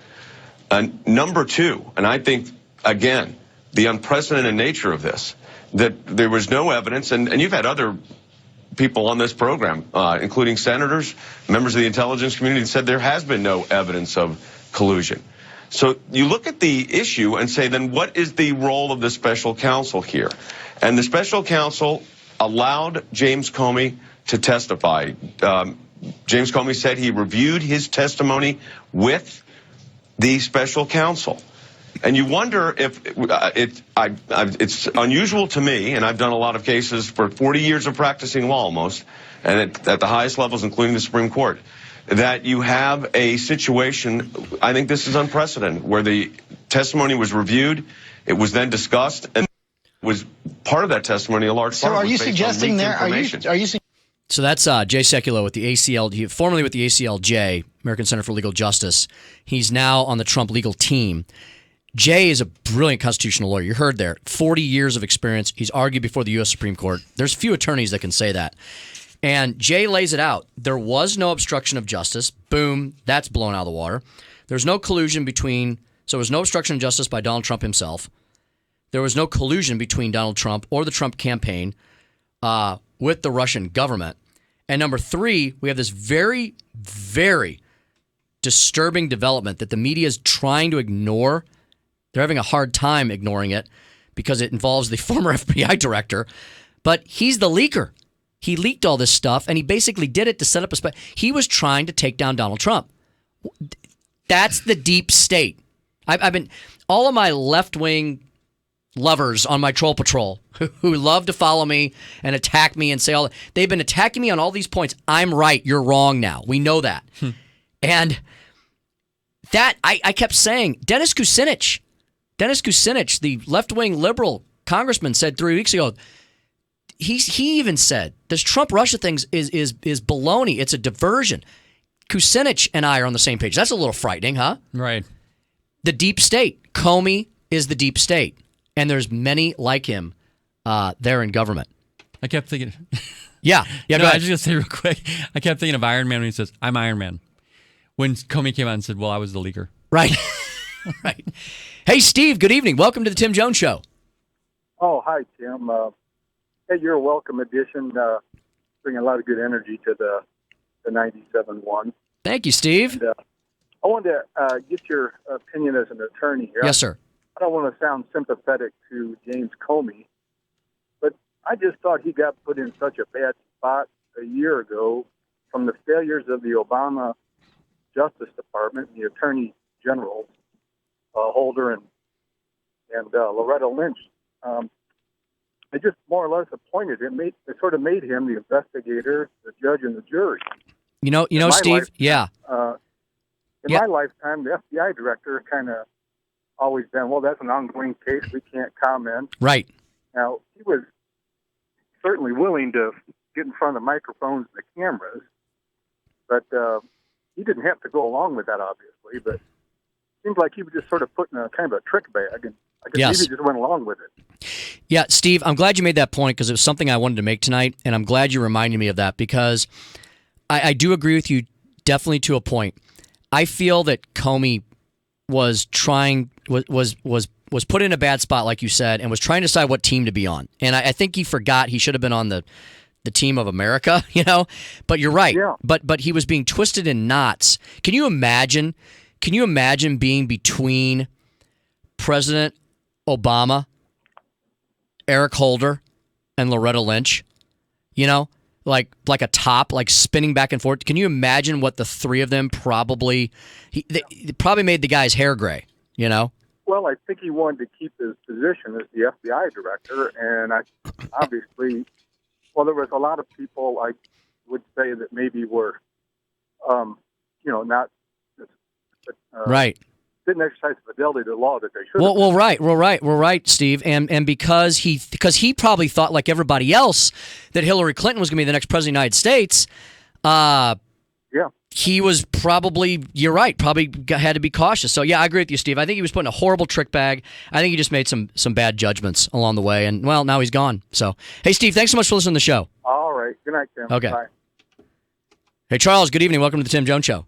And number 2, and I think, again, the unprecedented nature of this, that there was no evidence, and you've had other people on this program, including senators, members of the intelligence community, that said there has been no evidence of collusion. So you look at the issue and say, then what is the role of the special counsel here? And the special counsel allowed James Comey to testify. James Comey said he reviewed his testimony with the special counsel. And you wonder if it's unusual to me, and I've done a lot of cases for 40 years of practicing law almost, and at the highest levels, including the Supreme Court, that you have a situation, I think this is unprecedented, where the testimony was reviewed, it was then discussed, and was part of that testimony, a large part. So are you suggesting there, are you So that's Jay Sekulow with the ACL, formerly with the ACLJ, American Center for Legal Justice. He's now on the Trump legal team. Jay is a brilliant constitutional lawyer. You heard there, 40 years of experience. He's argued before the U.S. Supreme Court. There's few attorneys that can say that. And Jay lays it out. There was no obstruction of justice. Boom, that's blown out of the water. There's no collusion between, so there was no obstruction of justice by Donald Trump himself. There was no collusion between Donald Trump or the Trump campaign with the Russian government. And number 3, we have this very, very disturbing development that the media is trying to ignore. They're having a hard time ignoring it because it involves the former FBI director. But he's the leaker. He leaked all this stuff, and he basically did it to set up a he was trying to take down Donald Trump. That's the deep state. I've been all of my left-wing lovers on my troll patrol who love to follow me and attack me and say all they've been attacking me on all these points. I'm right. You're wrong now. We know that. And that I kept saying, Dennis Kucinich, the left-wing liberal congressman, said 3 weeks ago, he even said, this Trump-Russia thing is baloney. It's a diversion. Kucinich and I are on the same page. That's a little frightening, huh? Right. The deep state. Comey is the deep state. And there's many like him there in government. I kept thinking... Yeah, go I ahead. was just going to say real quick, I kept thinking of Iron Man when he says, I'm Iron Man. When Comey came out and said, well, I was the leaker. Right. Right. Hey, Steve, good evening. Welcome to the Tim Jones Show. Oh, hi, Tim. Hey, you're a welcome addition. Bringing a lot of good energy to the 97.1. Thank you, Steve. And, I wanted to get your opinion as an attorney here. Yes, sir. I don't want to sound sympathetic to James Comey, but I just thought he got put in such a bad spot a year ago from the failures of the Obama Justice Department and the Attorney General, Holder and Loretta Lynch. They just more or less appointed him. They sort of made him the investigator, the judge, and the jury. You know, Steve. In my lifetime, the FBI director kind of always been, well, that's an ongoing case. We can't comment. Right. Now, he was certainly willing to get in front of the microphones and the cameras, but he didn't have to go along with that, obviously. But it seems like he was just sort of put in a kind of a trick bag, and I guess maybe he just went along with it. Yeah, Steve, I'm glad you made that point because it was something I wanted to make tonight, and I'm glad you reminded me of that because I do agree with you definitely to a point. I feel that Comey was put in a bad spot, like you said, and was trying to decide what team to be on. And I think he forgot he should have been on the team of America, you know? But you're right. Yeah. But he was being twisted in knots. Can you imagine being between President Obama, Eric Holder, and Loretta Lynch? You know? Like a top, like spinning back and forth. Can you imagine what the three of them probably made the guy's hair gray, you know? Well, I think he wanted to keep his position as the FBI director, and obviously, there was a lot of people I would say that maybe were, not right. Didn't exercise fidelity to the law that they should. We're right, Steve, and because he probably thought like everybody else that Hillary Clinton was going to be the next president of the United States. He was probably, you're right, had to be cautious. So yeah, I agree with you, Steve. I think he was put in a horrible trick bag. I think he just made some bad judgments along the way, and well, now he's gone. So hey, Steve, thanks so much for listening to the show. All right, good night, Tim. Okay. Bye. Hey, Charles. Good evening. Welcome to the Tim Jones Show.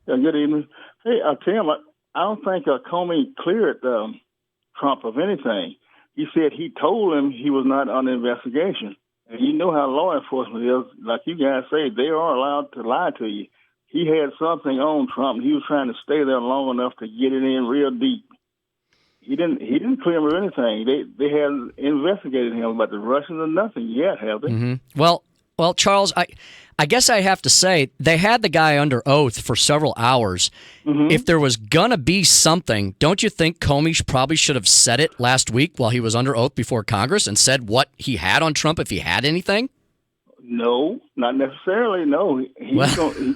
Yeah, good evening. Hey, Tim. I don't think Comey cleared Trump of anything. He said he told him he was not under investigation. And you know how law enforcement is. Like you guys say, they are allowed to lie to you. He had something on Trump, and he was trying to stay there long enough to get it in real deep. He didn't clear him of anything. They hadn't investigated him about the Russians or nothing yet, have they? Mm-hmm. Well, Charles, I guess I have to say they had the guy under oath for several hours. Mm-hmm. If there was going to be something, don't you think Comey probably should have said it last week while he was under oath before Congress and said what he had on Trump if he had anything? No, not necessarily. No,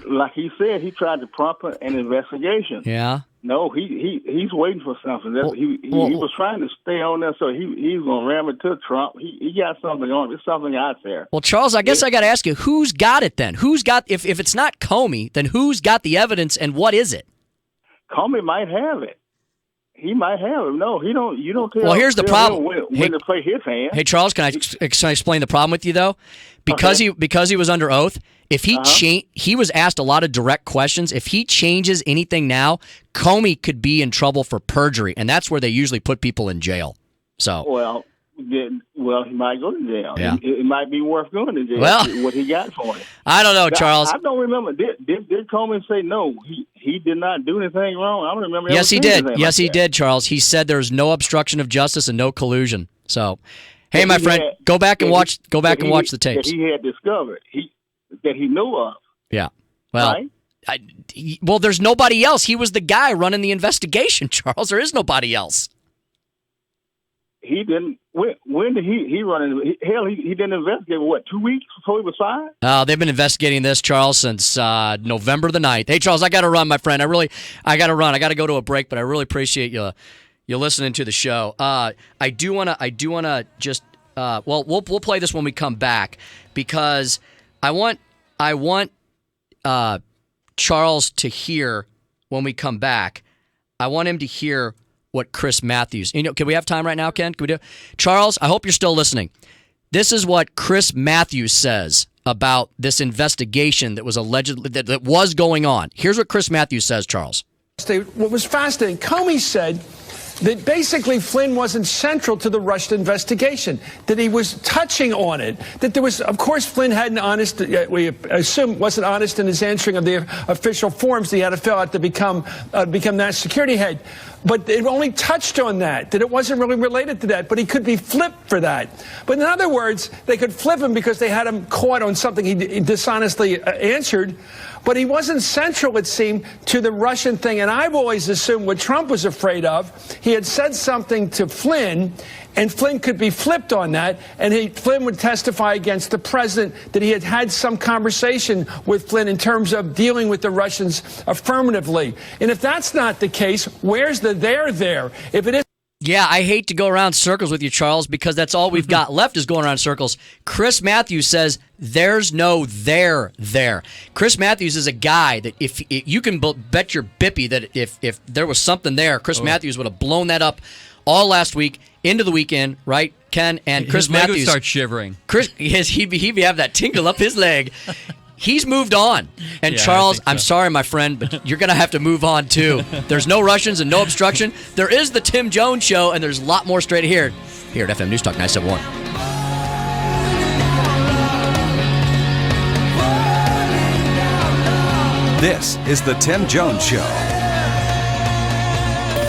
like he said, he tried to prompt an investigation. Yeah. No, he's waiting for something. He was trying to stay on there, so he's going to ram it to Trump. He got something on. There's something out there. Well, Charles, I guess I got to ask you, who's got it then? Who's got if it's not Comey, then who's got the evidence and what is it? Comey might have it. He might have him. No, he don't. You don't tell. Well, here's the problem. When to play his hand. Hey, Charles, can I explain the problem with you though? Because he was under oath. If he he was asked a lot of direct questions. If he changes anything now, Comey could be in trouble for perjury, and that's where they usually put people in jail. So he might go to jail. Yeah. It might be worth going to jail. Well, what he got for him. I don't know, Charles. I don't remember. Did Comey say no? He did not do anything wrong. I don't remember. Yes, he did. Yes, he did, Charles. He said there's no obstruction of justice and no collusion. So, hey, my friend, go back and watch the tapes. That he had discovered. That he knew of. Yeah. Well, right? There's nobody else. He was the guy running the investigation, Charles. There is nobody else. He didn't. When did he run? He didn't investigate. What, 2 weeks before he was fired? They've been investigating this, Charles, since November the 9th. Hey, Charles, I got to run, my friend. I got to run. I got to go to a break, but I really appreciate you listening to the show. I do want to just we'll play this when we come back because I want Charles to hear when we come back. I want him to hear what Chris Matthews. Can we have time right now, Ken? Can we do? Charles, I hope you're still listening. This is what Chris Matthews says about this investigation that was allegedly that was going on. Here's what Chris Matthews says, Charles. What was fascinating, Comey said that basically Flynn wasn't central to the Russia investigation, that he was touching on it, that there was, of course, Flynn hadn't we assume wasn't honest in his answering of the official forms that he had to fill out to become national security head. But it only touched on that it wasn't really related to that, but he could be flipped for that. But in other words, they could flip him because they had him caught on something he dishonestly answered. But he wasn't central, it seemed, to the Russian thing. And I've always assumed what Trump was afraid of. He had said something to Flynn, and Flynn could be flipped on that. And Flynn would testify against the president that he had had some conversation with Flynn in terms of dealing with the Russians affirmatively. And if that's not the case, where's the there? If it is. Yeah, I hate to go around circles with you, Charles, because that's all we've got left is going around circles. Chris Matthews says there's no there. Chris Matthews is a guy that if you can bet your bippy that if there was something there, Chris Matthews would have blown that up all last week into the weekend, right, Ken? And Chris Matthews would start shivering. He'd have that tingle up his leg. He's moved on. And Charles, I'm sorry, my friend, but you're going to have to move on, too. There's no Russians and no obstruction. There is the Tim Jones Show, and there's a lot more straight here at FM NewsTalk 97.1. This is the Tim Jones Show.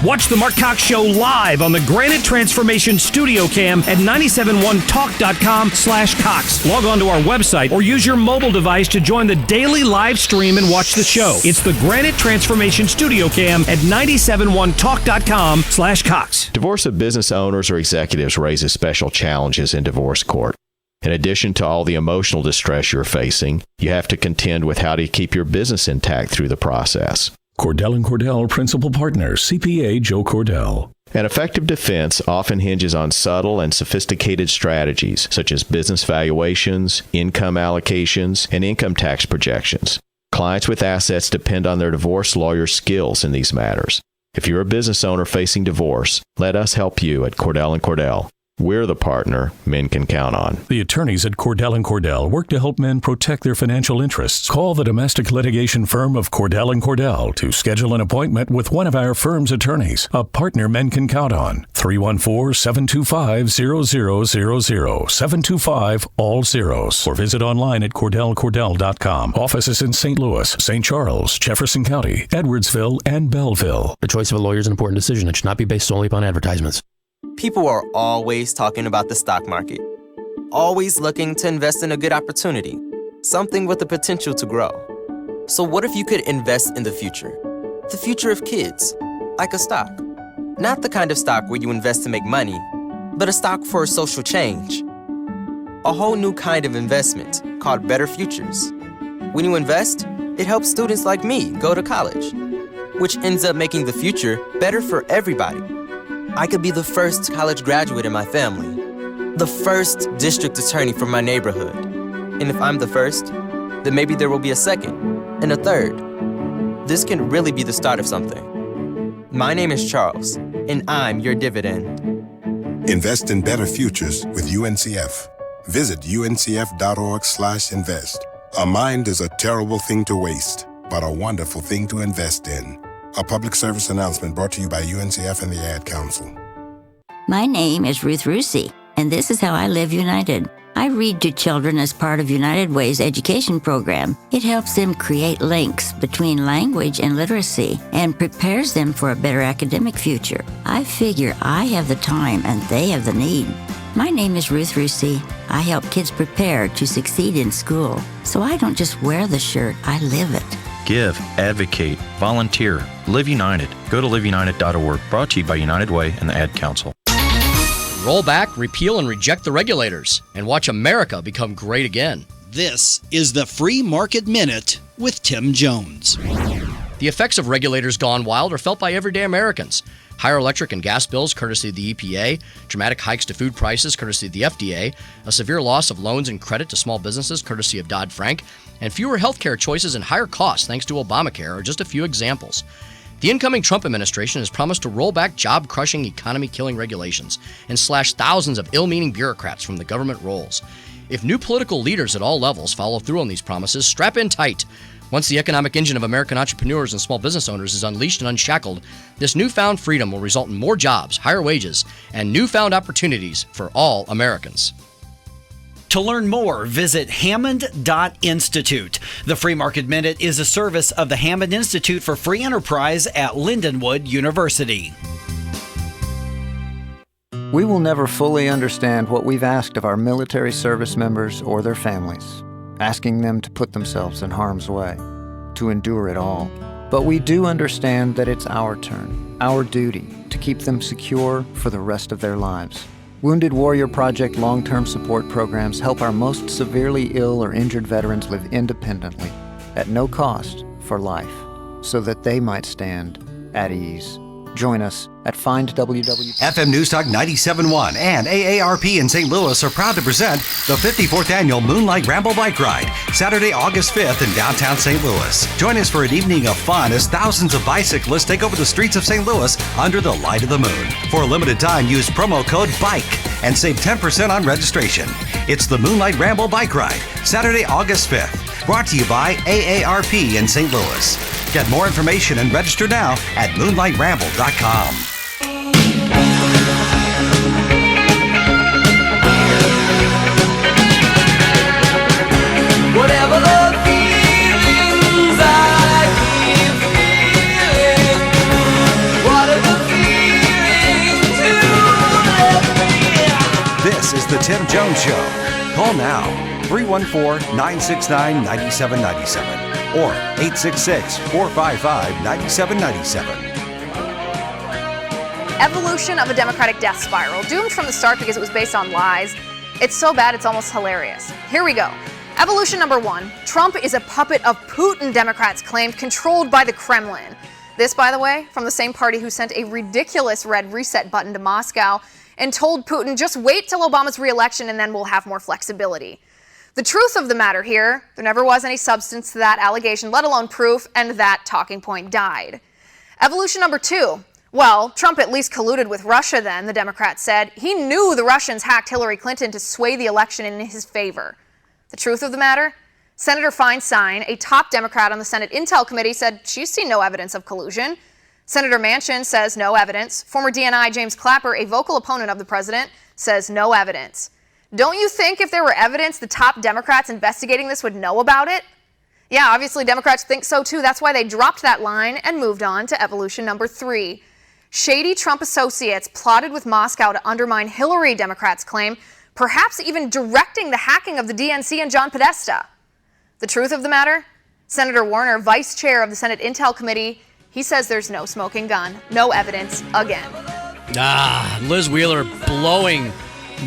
Watch the Mark Cox Show live on the Granite Transformation Studio Cam at 971talk.com/Cox. Log on to our website or use your mobile device to join the daily live stream and watch the show. It's the Granite Transformation Studio Cam at 971talk.com/Cox. Divorce of business owners or executives raises special challenges in divorce court. In addition to all the emotional distress you're facing, you have to contend with how to keep your business intact through the process. Cordell & Cordell Principal Partner, CPA Joe Cordell. An effective defense often hinges on subtle and sophisticated strategies such as business valuations, income allocations, and income tax projections. Clients with assets depend on their divorce lawyer's skills in these matters. If you're a business owner facing divorce, let us help you at Cordell & Cordell. We're the partner men can count on. The attorneys at Cordell & Cordell work to help men protect their financial interests. Call the domestic litigation firm of Cordell & Cordell to schedule an appointment with one of our firm's attorneys, a partner men can count on. 314-725-0000, 725 all zeros, or visit online at cordellcordell.com. Offices in St. Louis, St. Charles, Jefferson County, Edwardsville, and Belleville. The choice of a lawyer is an important decision that should not be based solely upon advertisements. People are always talking about the stock market, always looking to invest in a good opportunity, something with the potential to grow. So what if you could invest in the future? The future of kids, like a stock. Not the kind of stock where you invest to make money, but a stock for social change. A whole new kind of investment called Better Futures. When you invest, it helps students like me go to college, which ends up making the future better for everybody. I could be the first college graduate in my family, the first district attorney from my neighborhood. And if I'm the first, then maybe there will be a second and a third. This can really be the start of something. My name is Charles, and I'm your dividend. Invest in better futures with UNCF. Visit uncf.org/invest. A mind is a terrible thing to waste, but a wonderful thing to invest in. A public service announcement brought to you by UNCF and the Ad Council. My name is Ruth Rusi, and this is how I live United. I read to children as part of United Way's education program. It helps them create links between language and literacy and prepares them for a better academic future. I figure I have the time and they have the need. My name is Ruth Rusi. I help kids prepare to succeed in school. So I don't just wear the shirt, I live it. Give, advocate, volunteer, Live United. Go to liveunited.org. Brought to you by United Way and the Ad Council. Roll back, repeal, and reject the regulators, and watch America become great again. This is the Free Market Minute with Tim Jones. The effects of regulators gone wild are felt by everyday Americans. Higher electric and gas bills, courtesy of the EPA, dramatic hikes to food prices, courtesy of the FDA, a severe loss of loans and credit to small businesses, courtesy of Dodd-Frank, and fewer healthcare choices and higher costs thanks to Obamacare are just a few examples. The incoming Trump administration has promised to roll back job-crushing, economy-killing regulations and slash thousands of ill-meaning bureaucrats from the government rolls. If new political leaders at all levels follow through on these promises, strap in tight. Once the economic engine of American entrepreneurs and small business owners is unleashed and unshackled, this newfound freedom will result in more jobs, higher wages, and newfound opportunities for all Americans. To learn more, visit Hammond.Institute. The Free Market Minute is a service of the Hammond Institute for Free Enterprise at Lindenwood University. We will never fully understand what we've asked of our military service members or their families, asking them to put themselves in harm's way, to endure it all. But we do understand that it's our turn, our duty, to keep them secure for the rest of their lives. Wounded Warrior Project long-term support programs help our most severely ill or injured veterans live independently, at no cost, for life, so that they might stand at ease. Join us at FindWW. FM NewsTalk 97.1 and AARP in St. Louis are proud to present the 54th Annual Moonlight Ramble Bike Ride, Saturday, August 5th in downtown St. Louis. Join us for an evening of fun as thousands of bicyclists take over the streets of St. Louis under the light of the moon. For a limited time, use promo code BIKE and save 10% on registration. It's the Moonlight Ramble Bike Ride, Saturday, August 5th. Brought to you by AARP in St. Louis. Get more information and register now at moonlightramble.com. Whatever the feelings I keep feeling, what are the feelings to let me? This is the Tim Jones Show. Call now, 314-969-9797 or 866-455-9797. Evolution of a Democratic death spiral, doomed from the start because it was based on lies. It's so bad it's almost hilarious. Here we go. Evolution number 1. Trump is a puppet of Putin, Democrats claimed, controlled by the Kremlin. This, by the way, from the same party who sent a ridiculous red reset button to Moscow and told Putin, just wait till Obama's re-election and then we'll have more flexibility. The truth of the matter here, there never was any substance to that allegation, let alone proof, and that talking point died. Evolution number 2. Well, Trump at least colluded with Russia then, the Democrats said. He knew the Russians hacked Hillary Clinton to sway the election in his favor. The truth of the matter? Senator Feinstein, a top Democrat on the Senate Intel Committee, said she's seen no evidence of collusion. Senator Manchin says no evidence. Former DNI James Clapper, a vocal opponent of the president, says no evidence. Don't you think if there were evidence, the top Democrats investigating this would know about it? Yeah, obviously Democrats think so too. That's why they dropped that line and moved on to evolution number 3. Shady Trump associates plotted with Moscow to undermine Hillary, Democrats claim, perhaps even directing the hacking of the DNC and John Podesta. The truth of the matter? Senator Warner, vice chair of the Senate Intel Committee, he says there's no smoking gun, no evidence again. Liz Wheeler blowing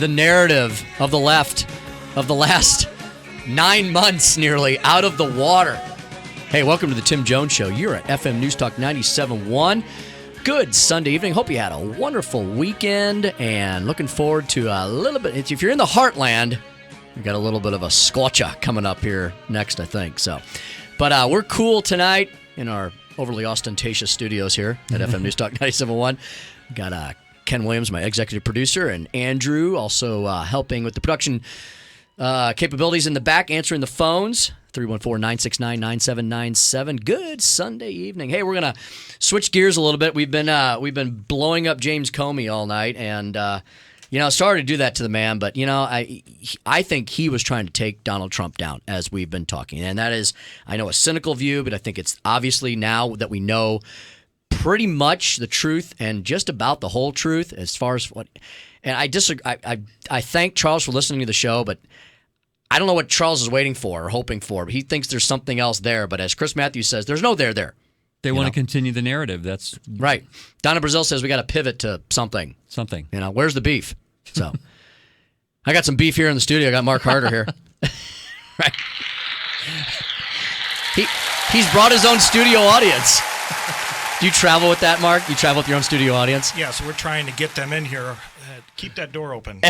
the narrative of the left of the last 9 months nearly out of the water. Hey, welcome to the Tim Jones Show. You're at FM NewsTalk 97.1. Good Sunday evening. Hope you had a wonderful weekend and looking forward to a little bit. If you're in the heartland, we got a little bit of a scorcher coming up here next, I think. But we're cool tonight in our overly ostentatious studios here at FM NewsTalk 97.1. Got Ken Williams, my executive producer, and Andrew also helping with the production capabilities in the back, answering the phones. 314-969-9797. Good Sunday evening. Hey, we're gonna switch gears a little bit. We've been blowing up James Comey all night, and sorry to do that to the man, but I think he was trying to take Donald Trump down, as we've been talking, and that is, I know, a cynical view, but I think it's obviously, now that we know pretty much the truth and just about the whole truth as far as what. And I disagree. I thank Charles for listening to the show, but I don't know what Charles is waiting for or hoping for. He thinks there's something else there, but as Chris Matthews says, there's no there. They want to continue the narrative. That's right. Donna Brazil says we got to pivot to something. Something. Where's the beef? So I got some beef here in the studio. I got Mark Harder here. Right. He's brought his own studio audience. Do you travel with that, Mark? You travel with your own studio audience? Yes, we're trying to get them in here. Keep that door open.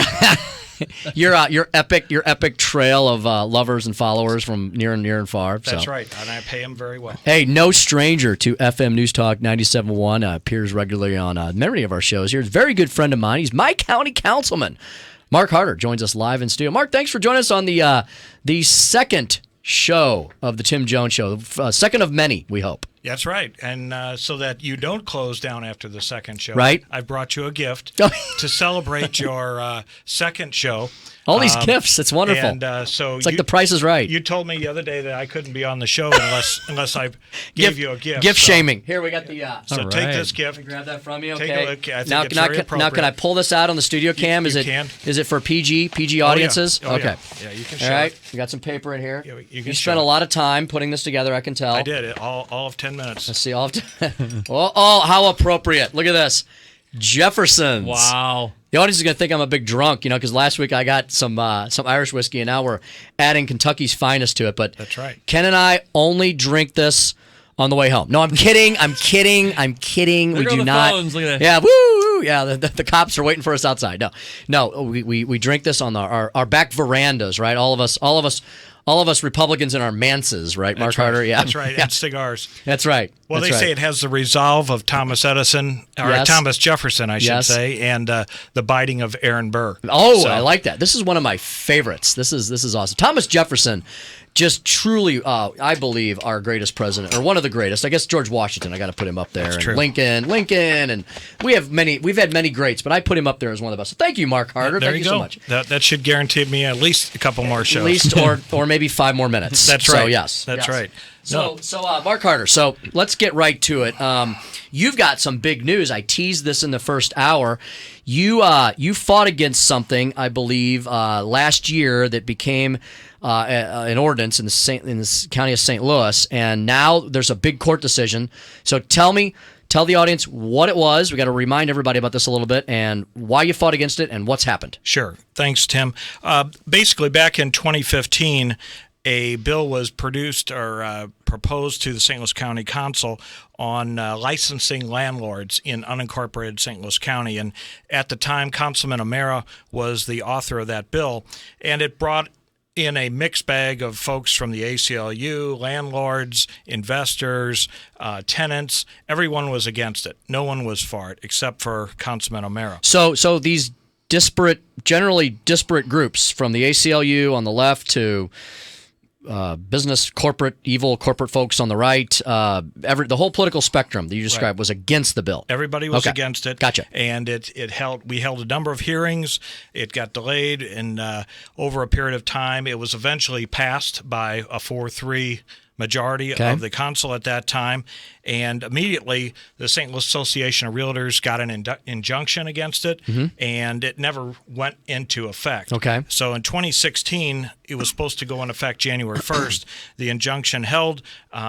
Your epic trail of lovers and followers from near and far. That's right, and I pay them very well. Hey, no stranger to FM News Talk 97.1. Appears regularly on many of our shows here. He's a very good friend of mine. He's my county councilman. Mark Harder joins us live in studio. Mark, thanks for joining us on the second show of the Tim Jones Show. Second of many, we hope. That's right. And so that you don't close down after the second show, right? I've brought you a gift to celebrate your second show. All these gifts. It's wonderful. And so it's like The Price is Right. You told me the other day that I couldn't be on the show unless I gave you a gift. Gift shaming. Here, we got the... so take this gift. Grab that from you. Okay. Take a look. I think now, it's very appropriate. Now, can I pull this out on the studio cam? Is it for PG audiences? Oh, okay. Yeah, you can show All right. it. We got some paper in here. Yeah, you spent a lot of time putting this together, I can tell. I did it all of 10 minutes. Let's see. Oh, how appropriate. Look at this. Jefferson's. Wow. The audience is going to think I'm a big drunk, because last week I got some Irish whiskey, and now we're adding Kentucky's finest to it. But that's right. Ken and I only drink this on the way home. No, I'm kidding. I'm kidding. We do not. Phones. Look at that. Yeah, woo! Yeah, the cops are waiting for us outside. No, we drink this on our back verandas, right? All of us Republicans in our manses, right, Mark Harder? Yeah, that's right. And cigars. That's right. Well, they say it has the resolve of Thomas Edison, or Thomas Jefferson, I should say, and the biting of Aaron Burr. Oh, so. I like that. This is one of my favorites. This is awesome. Thomas Jefferson, just truly, I believe, our greatest president, or one of the greatest. I guess George Washington. I got to put him up there. That's and true. Lincoln, and we've had many greats, but I put him up there as one of the best. So thank you, Mark Harder. There thank you so much. That should guarantee me at least a couple more shows. At least, or maybe 5 more minutes. That's right. So yes, that's right. So Mark Harder. So let's get right to it. You've got some big news. I teased this in the first hour. You fought against something, I believe, last year that became an ordinance in the county of St. Louis, and now there's a big court decision. So tell the audience what it was. We got to remind everybody about this a little bit, and why you fought against it, and what's happened. Sure. Thanks, Tim. Basically, back in 2015, a bill was produced or proposed to the St. Louis County Council on licensing landlords in unincorporated St. Louis County. And at the time, Councilman O'Mara was the author of that bill, and it brought in a mixed bag of folks from the ACLU, landlords, investors, tenants. Everyone was against it. No one was for it except for Councilman O'Mara. So these generally disparate groups, from the ACLU on the left to business, evil corporate folks on the right, the whole political spectrum that you described was against the bill. Everybody was against it. Gotcha. And we held a number of hearings. It got delayed, and over a period of time, it was eventually passed by a 4-3 majority of the council at that time, and immediately the St. Louis Association of Realtors got an injunction against it, and it never went into effect. Okay. So in 2016, it was supposed to go into effect January 1st. The injunction held.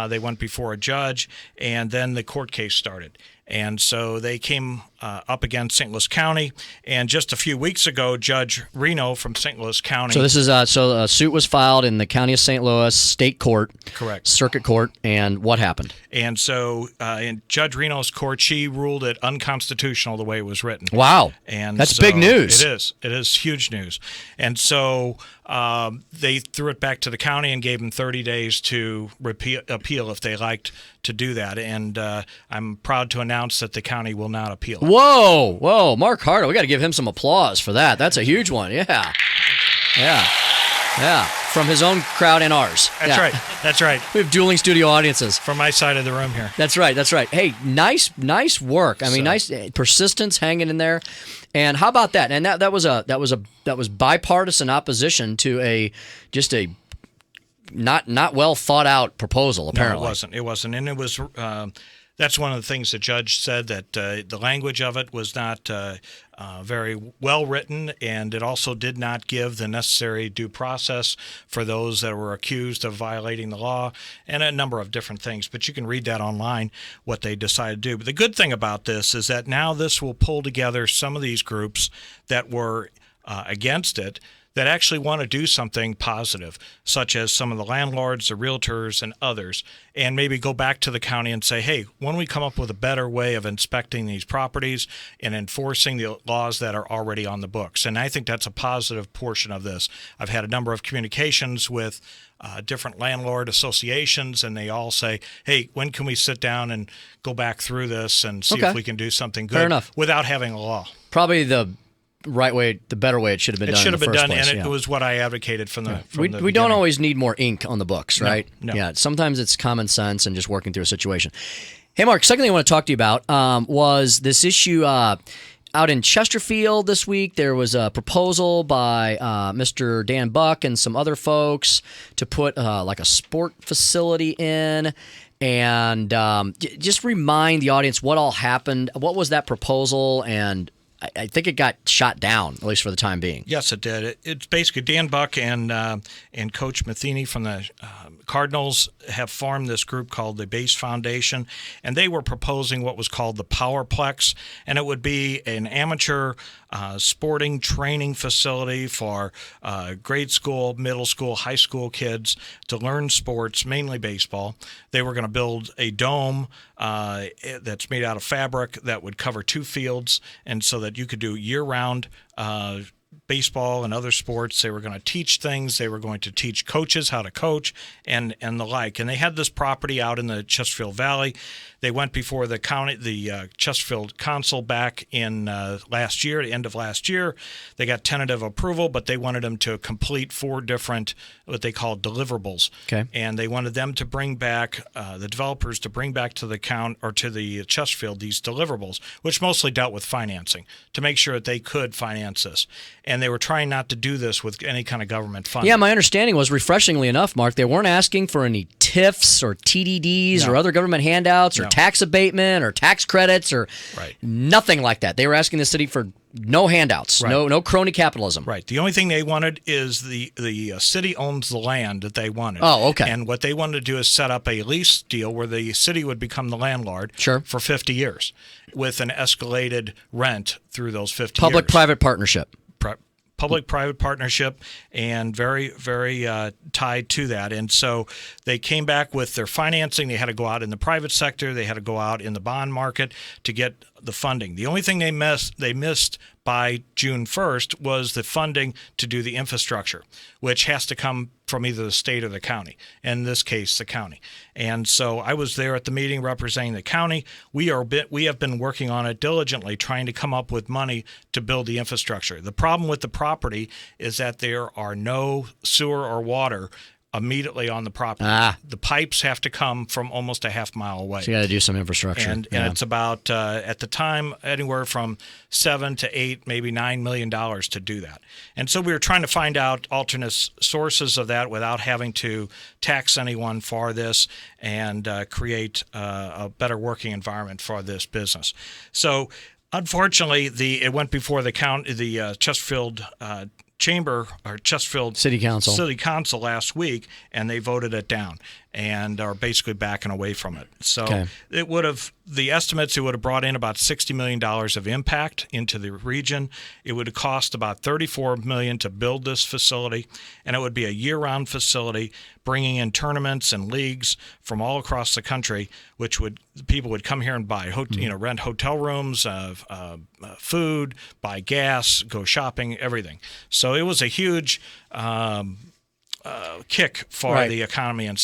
They went before a judge, and then the court case started. And so they came up against St. Louis County, and just a few weeks ago, Judge Reno from St. Louis County. So this is a suit was filed in the county of St. Louis State Court, correct, Circuit Court, and what happened? And so in Judge Reno's court, she ruled it unconstitutional the way it was written. Wow, and that's big news. It is huge news. And so they threw it back to the county and gave them 30 days to appeal if they liked to do that. And I'm proud to announce that the county will not appeal. Whoa, Mark Harder. We got to give him some applause for that. That's a huge one. Yeah. From his own crowd and ours. That's right. We have dueling studio audiences. From my side of the room here. That's right. Hey, nice work. I mean, nice persistence hanging in there. And how about that? And that was bipartisan opposition to a not well thought out proposal. Apparently, no, it wasn't, and it was. That's one of the things the judge said, that the language of it was not very well written, and it also did not give the necessary due process for those that were accused of violating the law, and a number of different things. But you can read that online, what they decided to do. But the good thing about this is that now this will pull together some of these groups that were against it, that actually want to do something positive, such as some of the landlords, the realtors, and others, and maybe go back to the county and say, hey, why don't we come up with a better way of inspecting these properties and enforcing the laws that are already on the books? And I think that's a positive portion of this. I've had a number of communications with different landlord associations, and they all say, hey, when can we sit down and go back through this and see if we can do something good without having a law? Probably the right way, the better way it should have been done. It should have been done, place. And it was what I advocated from the We don't always need more ink on the books, right? No. Yeah, sometimes it's common sense and just working through a situation. Hey, Mark, second thing I want to talk to you about was this issue out in Chesterfield this week. There was a proposal by Mr. Dan Buck and some other folks to put like a sport facility in. And just remind the audience what all happened. What was that proposal? And I think it got shot down, at least for the time being. Yes, it did. It's basically Dan Buck and Coach Matheny from the Cardinals have formed this group called the Base Foundation, and they were proposing what was called the Powerplex, and it would be an amateur sporting training facility for grade school, middle school, high school kids to learn sports, mainly baseball. They were going to build a dome that's made out of fabric that would cover 2 fields, and so that you could do year-round baseball and other sports. They were going to teach things. They were going to teach coaches how to coach and the like. And they had this property out in the Chesterfield Valley. They went before the county, the Chesterfield Council back in last year, the end of last year. They got tentative approval, but they wanted them to complete 4 different, what they call deliverables. Okay. And they wanted them to bring back, the developers to bring back to the to the Chesterfield these deliverables, which mostly dealt with financing, to make sure that they could finance this. And they were trying not to do this with any kind of government funding. Yeah, my understanding was, refreshingly enough, Mark, they weren't asking for any TIFs or TDDs or other government handouts or tax abatement or tax credits or nothing like that. They were asking the city for no handouts, no crony capitalism. Right. The only thing they wanted is the city owns the land that they wanted. Oh, okay. And what they wanted to do is set up a lease deal where the city would become the landlord for 50 years with an escalated rent through those 50 years. Public-private partnership. Public-private partnership, and very, very tied to that. And so they came back with their financing. They had to go out in the private sector. They had to go out in the bond market to get the funding. The only thing they missed by June 1st was the funding to do the infrastructure, which has to come from either the state or the county, in this case, the county. And so I was there at the meeting representing the county. We have been working on it diligently, trying to come up with money to build the infrastructure. The problem with the property is that there are no sewer or water immediately on the property. The pipes have to come from almost a half mile away. So you got to do some infrastructure. And it's about, at the time, anywhere from $7 to $8, maybe $9 million to do that. And so we were trying to find out alternate sources of that without having to tax anyone for this and create a better working environment for this business. So unfortunately, it went before the Chesterfield Chamber or Chesterfield City Council last week, and they voted it down and are basically backing away from it. So it would have brought in about $60 million of impact into the region. It would have cost about $34 million to build this facility, and it would be a year-round facility, bringing in tournaments and leagues from all across the country, which people would come here and buy, rent hotel rooms, food, buy gas, go shopping, everything. So it was a huge kick for Right. the economy in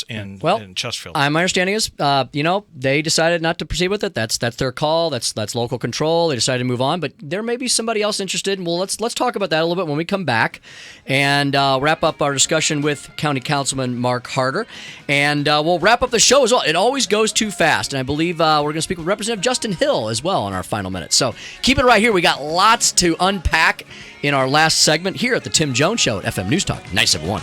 Chesterfield. My understanding is, they decided not to proceed with it. That's their call. That's local control. They decided to move on, but there may be somebody else interested. And let's talk about that a little bit when we come back, and wrap up our discussion with County Councilman Mark Harder, and we'll wrap up the show as well. It always goes too fast, and I believe we're going to speak with Representative Justin Hill as well in our final minutes. So keep it right here. We got lots to unpack in our last segment here at the Tim Jones Show at FM News Talk 97.1.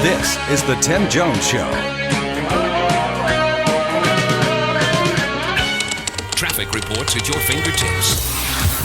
This is the Tim Jones Show. Traffic reports at your fingertips.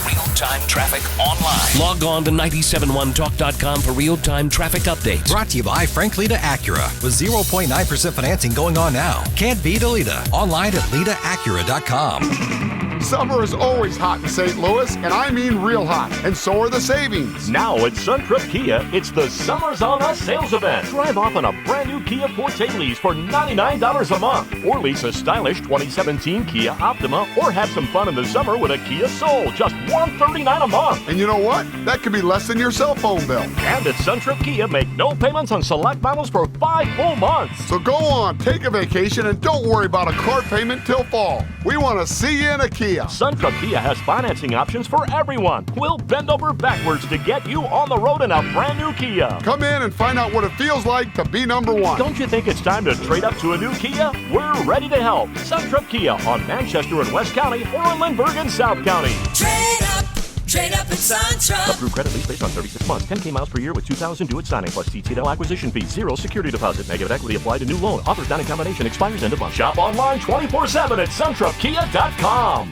Real-time traffic online. Log on to 971talk.com for real-time traffic updates. Brought to you by Frank Lita Acura with 0.9% financing going on now. Can't beat a Lita. Online at litaacura.com. Summer is always hot in St. Louis, and I mean real hot, and so are the savings. Now at Suntrip Kia, it's the Summers on Us sales event. Drive off on a brand new Kia Forte lease for $99 a month, or lease a stylish 2017 Kia Optima, or have some fun in the summer with a Kia Soul, just $139 a month. And you know what? That could be less than your cell phone bill. And at Suntrip Kia, make no payments on select models for 5 full months. So go on, take a vacation, and don't worry about a car payment till fall. We want to see you in a Kia. Suntrip Kia has financing options for everyone. We'll bend over backwards to get you on the road in a brand new Kia. Come in and find out what it feels like to be number one. Don't you think it's time to trade up to a new Kia? We're ready to help. Suntrip Kia on Manchester and West County, or in Lindbergh and South County. Trade up at Suntrip. Approved credit lease based on 36 months. 10K miles per year with 2,000 due at signing plus TTL acquisition fee. 0 security deposit. Negative equity applied to new loan. Offers down in combination. Expires end of month. Shop online 24/7 at suntripkia.com.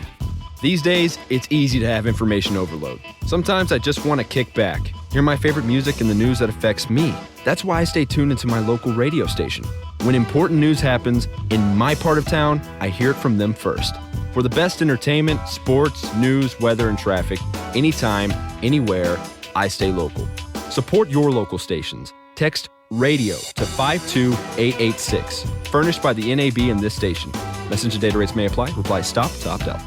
These days, it's easy to have information overload. Sometimes I just want to kick back, hear my favorite music and the news that affects me. That's why I stay tuned into my local radio station. When important news happens in my part of town, I hear it from them first. For the best entertainment, sports, news, weather, and traffic, anytime, anywhere, I stay local. Support your local stations. Text RADIO to 52886. Furnished by the NAB and this station. Message and data rates may apply. Reply STOP to opt out.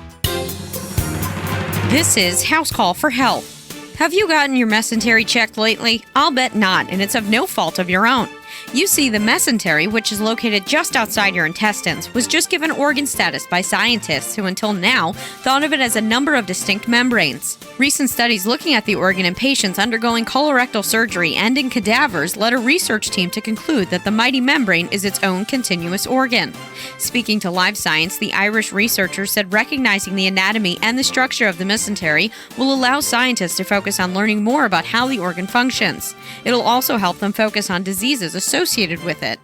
This is House Call for Health. Have you gotten your mesentery checked lately? I'll bet not, and it's of no fault of your own. You see, the mesentery, which is located just outside your intestines, was just given organ status by scientists who until now thought of it as a number of distinct membranes. Recent studies looking at the organ in patients undergoing colorectal surgery and in cadavers led a research team to conclude that the mighty membrane is its own continuous organ. Speaking to Live Science, the Irish researchers said recognizing the anatomy and the structure of the mesentery will allow scientists to focus on learning more about how the organ functions. It'll also help them focus on diseases associated with it.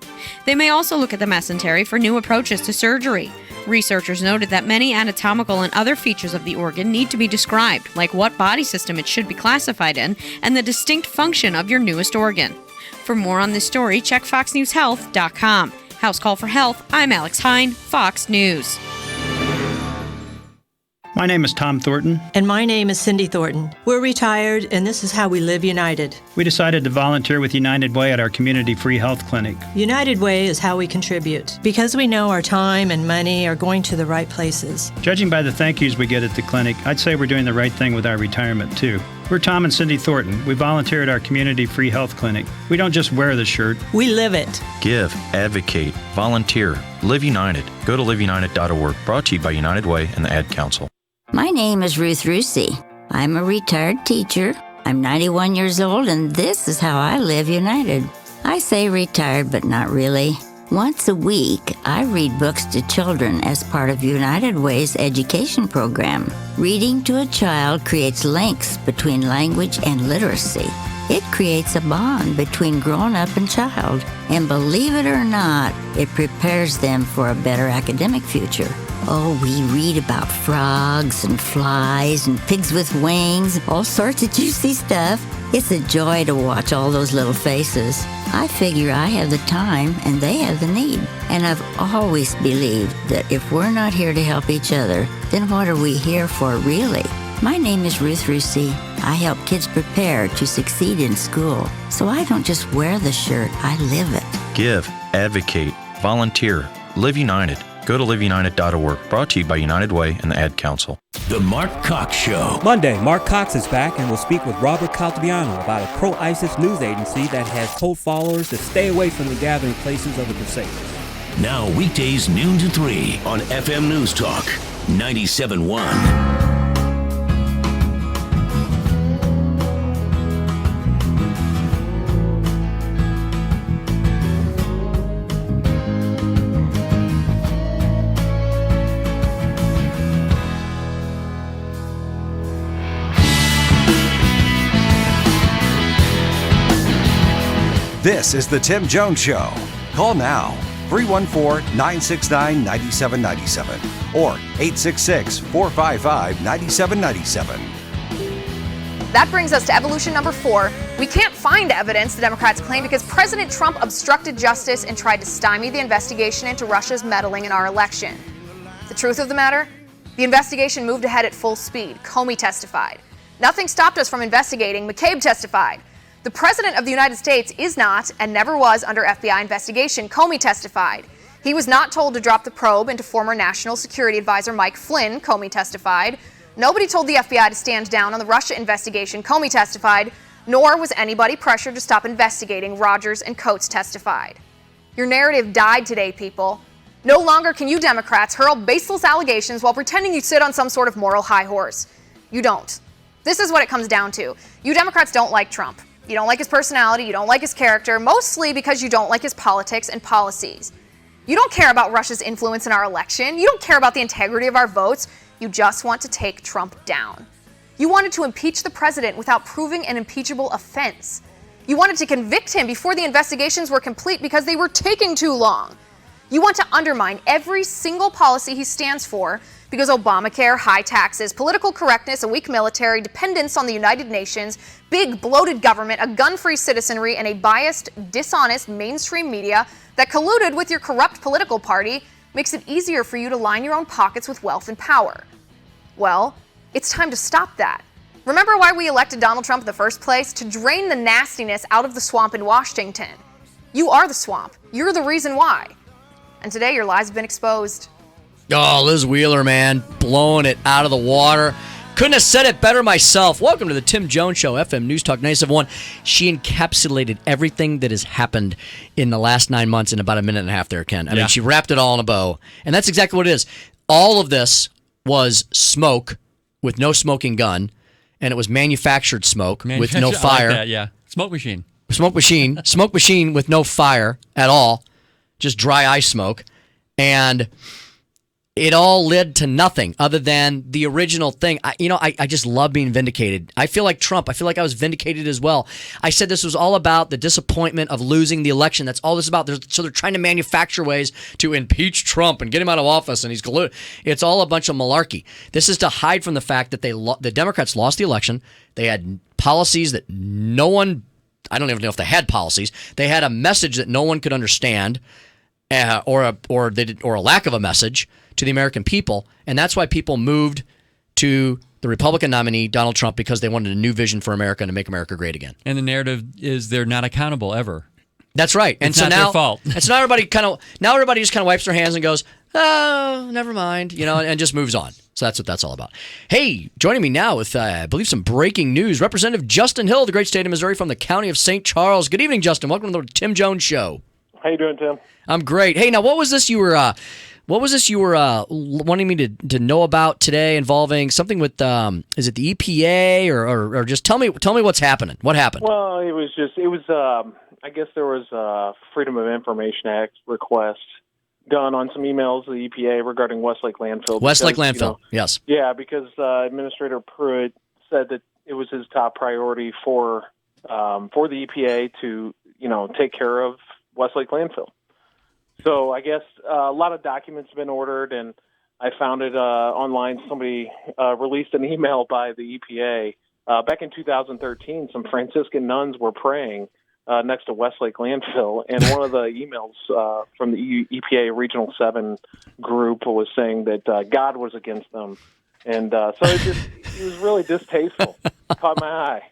They may also look at the mesentery for new approaches to surgery. Researchers noted that many anatomical and other features of the organ need to be described, like what body system it should be classified in and the distinct function of your newest organ. For more on this story, check foxnewshealth.com. House Call for Health, I'm Alex Hine, Fox News. My name is Tom Thornton. And my name is Cindy Thornton. We're retired, and this is how we live united. We decided to volunteer with United Way at our community free health clinic. United Way is how we contribute, because we know our time and money are going to the right places. Judging by the thank yous we get at the clinic, I'd say we're doing the right thing with our retirement, too. We're Tom and Cindy Thornton. We volunteer at our community free health clinic. We don't just wear the shirt. We live it. Give, advocate, volunteer, live united. Go to liveunited.org. Brought to you by United Way and the Ad Council. My name is Ruth Rusey. I'm a retired teacher. I'm 91 years old, and this is how I live united. I say retired, but not really. Once a week, I read books to children as part of United Way's education program. Reading to a child creates links between language and literacy. It creates a bond between grown-up and child, and believe it or not, it prepares them for a better academic future. Oh, we read about frogs and flies and pigs with wings, all sorts of juicy stuff. It's a joy to watch all those little faces. I figure I have the time and they have the need. And I've always believed that if we're not here to help each other, then what are we here for really? My name is Ruth Rusey. I help kids prepare to succeed in school. So I don't just wear the shirt, I live it. Give, advocate, volunteer, live united. Go to liveunited.org. Brought to you by United Way and the Ad Council. The Mark Cox Show. Monday, Mark Cox is back and will speak with Robert Caltabiano about a pro-ISIS news agency that has told followers to stay away from the gathering places of the Crusaders. Now weekdays noon to 3 on FM News Talk 97.1. This is the Tim Jones Show. Call now, 314-969-9797 or 866-455-9797. That brings us to evolution number 4. We can't find evidence, the Democrats claim, because President Trump obstructed justice and tried to stymie the investigation into Russia's meddling in our election. The truth of the matter? The investigation moved ahead at full speed. Comey testified. Nothing stopped us from investigating. McCabe testified. The President of the United States is not and never was under FBI investigation. Comey testified. He was not told to drop the probe into former National Security Advisor Mike Flynn. Comey testified. Nobody told the FBI to stand down on the Russia investigation. Comey testified. Nor was anybody pressured to stop investigating. Rogers and Coates testified. Your narrative died today, people. No longer can you Democrats hurl baseless allegations while pretending you sit on some sort of moral high horse. You don't. This is what it comes down to. You Democrats don't like Trump. You don't like his personality, you don't like his character, mostly because you don't like his politics and policies. You don't care about Russia's influence in our election. You don't care about the integrity of our votes. You just want to take Trump down. You wanted to impeach the president without proving an impeachable offense. You wanted to convict him before the investigations were complete because they were taking too long. You want to undermine every single policy he stands for because Obamacare, high taxes, political correctness, a weak military, dependence on the United Nations, big bloated government, a gun-free citizenry, and a biased, dishonest mainstream media that colluded with your corrupt political party makes it easier for you to line your own pockets with wealth and power. Well, it's time to stop that. Remember why we elected Donald Trump in the first place? To drain the nastiness out of the swamp in Washington. You are the swamp. You're the reason why. And today your lies have been exposed. Oh, Liz Wheeler, man, blowing it out of the water. Couldn't have said it better myself. Welcome to the Tim Jones Show, FM News Talk 97.1. She encapsulated everything that has happened in the last 9 months in about a minute and a half there, Ken. I mean, she wrapped it all in a bow. And that's exactly what it is. All of this was smoke with no smoking gun, and it was manufactured smoke with no fire. I like that, yeah. Smoke machine. Smoke machine with no fire at all. Just dry ice smoke. And it all led to nothing other than the original thing. I just love being vindicated. I feel like Trump. I feel like I was vindicated as well. I said this was all about the disappointment of losing the election. That's all this is about. So they're trying to manufacture ways to impeach Trump and get him out of office, and he's colluded. It's all a bunch of malarkey. This is to hide from the fact that the Democrats lost the election. They had policies that no one, I don't even know if they had policies. They had a message that no one could understand, or a lack of a message to the American people, and that's why people moved to the Republican nominee, Donald Trump, because they wanted a new vision for America and to make America great again. And the narrative is they're not accountable ever. That's right. It's not their fault. And so now everybody just kind of wipes their hands and goes, oh, never mind, and just moves on. So that's what that's all about. Hey, joining me now with, I believe, some breaking news, Representative Justin Hill of the great state of Missouri from the county of St. Charles. Good evening, Justin. Welcome to the Tim Jones Show. How you doing, Tim? I'm great. Hey, now what was this you were wanting me to know about today, involving something with is it the EPA or just tell me what's happening? What happened? Well, it was I guess there was a Freedom of Information Act request done on some emails to the EPA regarding Westlake Landfill. Westlake Landfill, yes. Yeah, because Administrator Pruitt said that it was his top priority for the EPA to take care of Westlake Landfill. So I guess a lot of documents have been ordered, and I found it online. Somebody released an email by the EPA. Back in 2013, some Franciscan nuns were praying next to Westlake Landfill, and one of the emails from the EPA Regional 7 group was saying that God was against them. And so it was really distasteful. Caught my eye.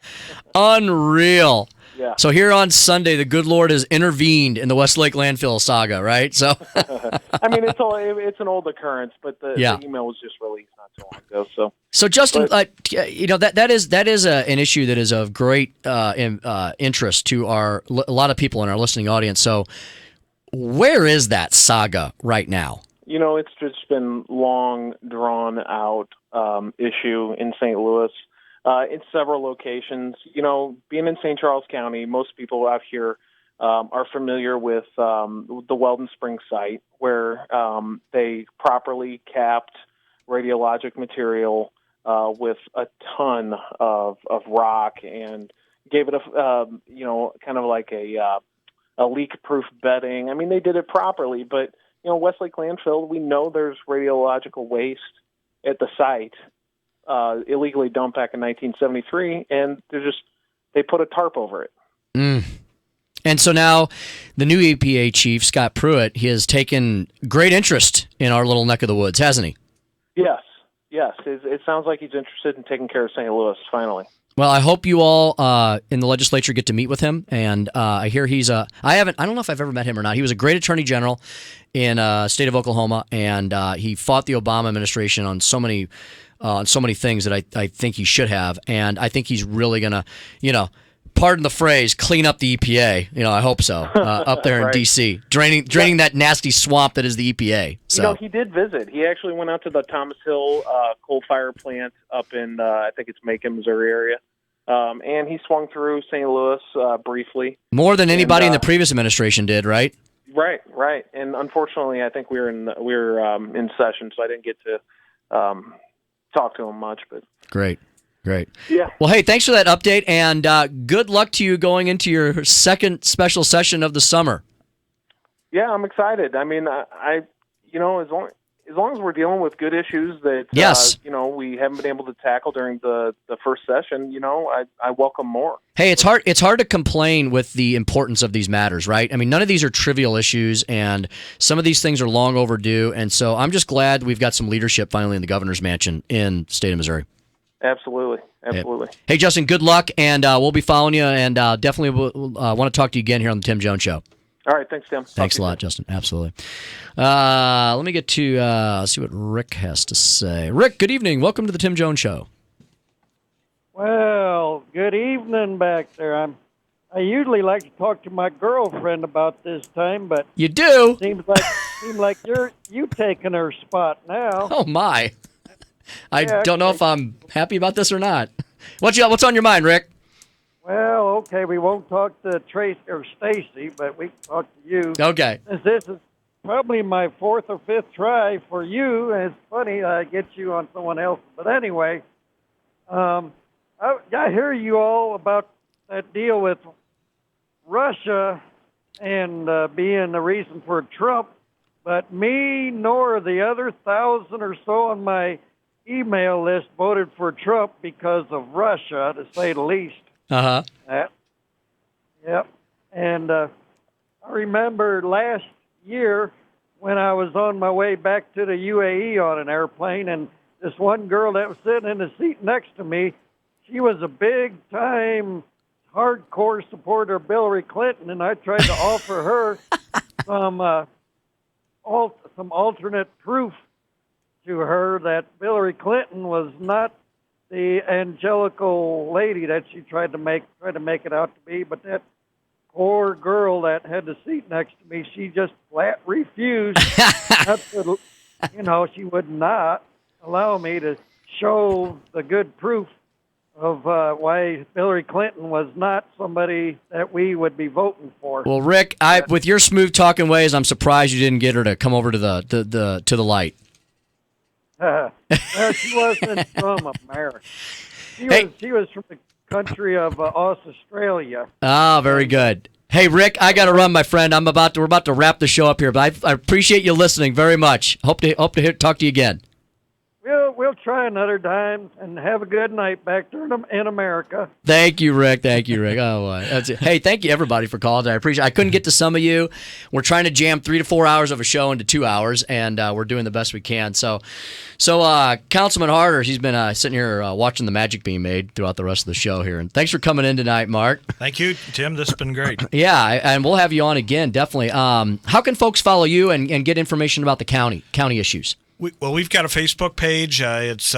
Unreal. Yeah. So here on Sunday, the good Lord has intervened in the Westlake landfill saga, right? So I mean, it's an old occurrence, but the email was just released not too long ago. So Justin, that is an issue that is of great interest to a lot of people in our listening audience. So where is that saga right now? It's just been long drawn out issue in St. Louis. In several locations. Being in St. Charles County, most people out here are familiar with the Weldon Springs site, where they properly capped radiologic material with a ton of rock and gave it a kind of like a leak-proof bedding. I mean, they did it properly, but Westlake landfill, we know there's radiological waste at the site. Illegally dumped back in 1973, and they put a tarp over it. And so now the new EPA chief, Scott Pruitt, he has taken great interest in our little neck of the woods, hasn't he? Yes. It sounds like he's interested in taking care of St. Louis, finally. Well, I hope you all in the legislature get to meet with him. And I hear he's I don't know if I've ever met him or not. He was a great attorney general in state of Oklahoma, and he fought the Obama administration on so many things that I think he should have. And I think he's really going to, pardon the phrase, clean up the EPA. I hope so. Up there in Right. D.C., draining that nasty swamp that is the EPA. So he did visit. He actually went out to the Thomas Hill coal fire plant up in, I think it's Macon, Missouri area. And he swung through St. Louis briefly. more than anybody in the previous administration did, right? Right. And unfortunately, I think we were in session, so I didn't get to talk to him much. But Great. Yeah. Well, hey, thanks for that update, and good luck to you going into your second special session of the summer. Yeah, I'm excited. I mean, I as long as we're dealing with good issues that Yes. we haven't been able to tackle during the first session, I welcome more. Hey, it's hard to complain with the importance of these matters, right? I mean, none of these are trivial issues, and some of these things are long overdue, and so I'm just glad we've got some leadership finally in the governor's mansion in the state of Missouri. Absolutely. Hey, Justin, good luck, and we'll be following you, and definitely want to talk to you again here on the Tim Jones Show. All right, thanks, Tim. Thanks a lot, Justin. Absolutely. Let me get to see what Rick has to say. Rick, good evening. Welcome to the Tim Jones Show. Well, good evening back there. I usually like to talk to my girlfriend about this time, but you do. Seems like you taking her spot now. Oh my! I don't know if I'm happy about this or not. What's on your mind, Rick? Well, okay, we won't talk to Tracy or Stacy, but we can talk to you. Okay. Since this is probably my fourth or fifth try for you, and it's funny I get you on someone else. But anyway, I hear you all about that deal with Russia and being the reason for Trump, but me nor the other 1,000 or so on my email list voted for Trump because of Russia, to say the least. Uh-huh. Yep. And I remember last year when I was on my way back to the UAE on an airplane, and this one girl that was sitting in the seat next to me, she was a big-time, hardcore supporter of Hillary Clinton, and I tried to offer her some alternate proof to her that Hillary Clinton was not the angelical lady that she tried to make it out to be, but that poor girl that had the seat next to me, she just flat refused. She would not allow me to show the good proof of why Hillary Clinton was not somebody that we would be voting for. Well, Rick, with your smooth talking ways, I'm surprised you didn't get her to come over to the light. She wasn't from America. She was from the country of Australia. Ah, very good. Hey, Rick, I got to run, my friend. We're about to wrap the show up here, but I appreciate you listening very much. Hope to talk to you again. we'll try another time, and have a good night back there in America. Thank you, Rick. Oh, that's it. Hey, thank you everybody for calling. I appreciate. I couldn't get to some of you. We're trying to jam 3 to 4 hours of a show into 2 hours, and we're doing the best we can. So, Councilman Harder, he's been sitting here watching the magic being made throughout the rest of the show here. And thanks for coming in tonight, Mark. Thank you, Tim. This has been great. Yeah, and we'll have you on again, definitely. How can folks follow you and get information about the county issues? We've got a Facebook page. It's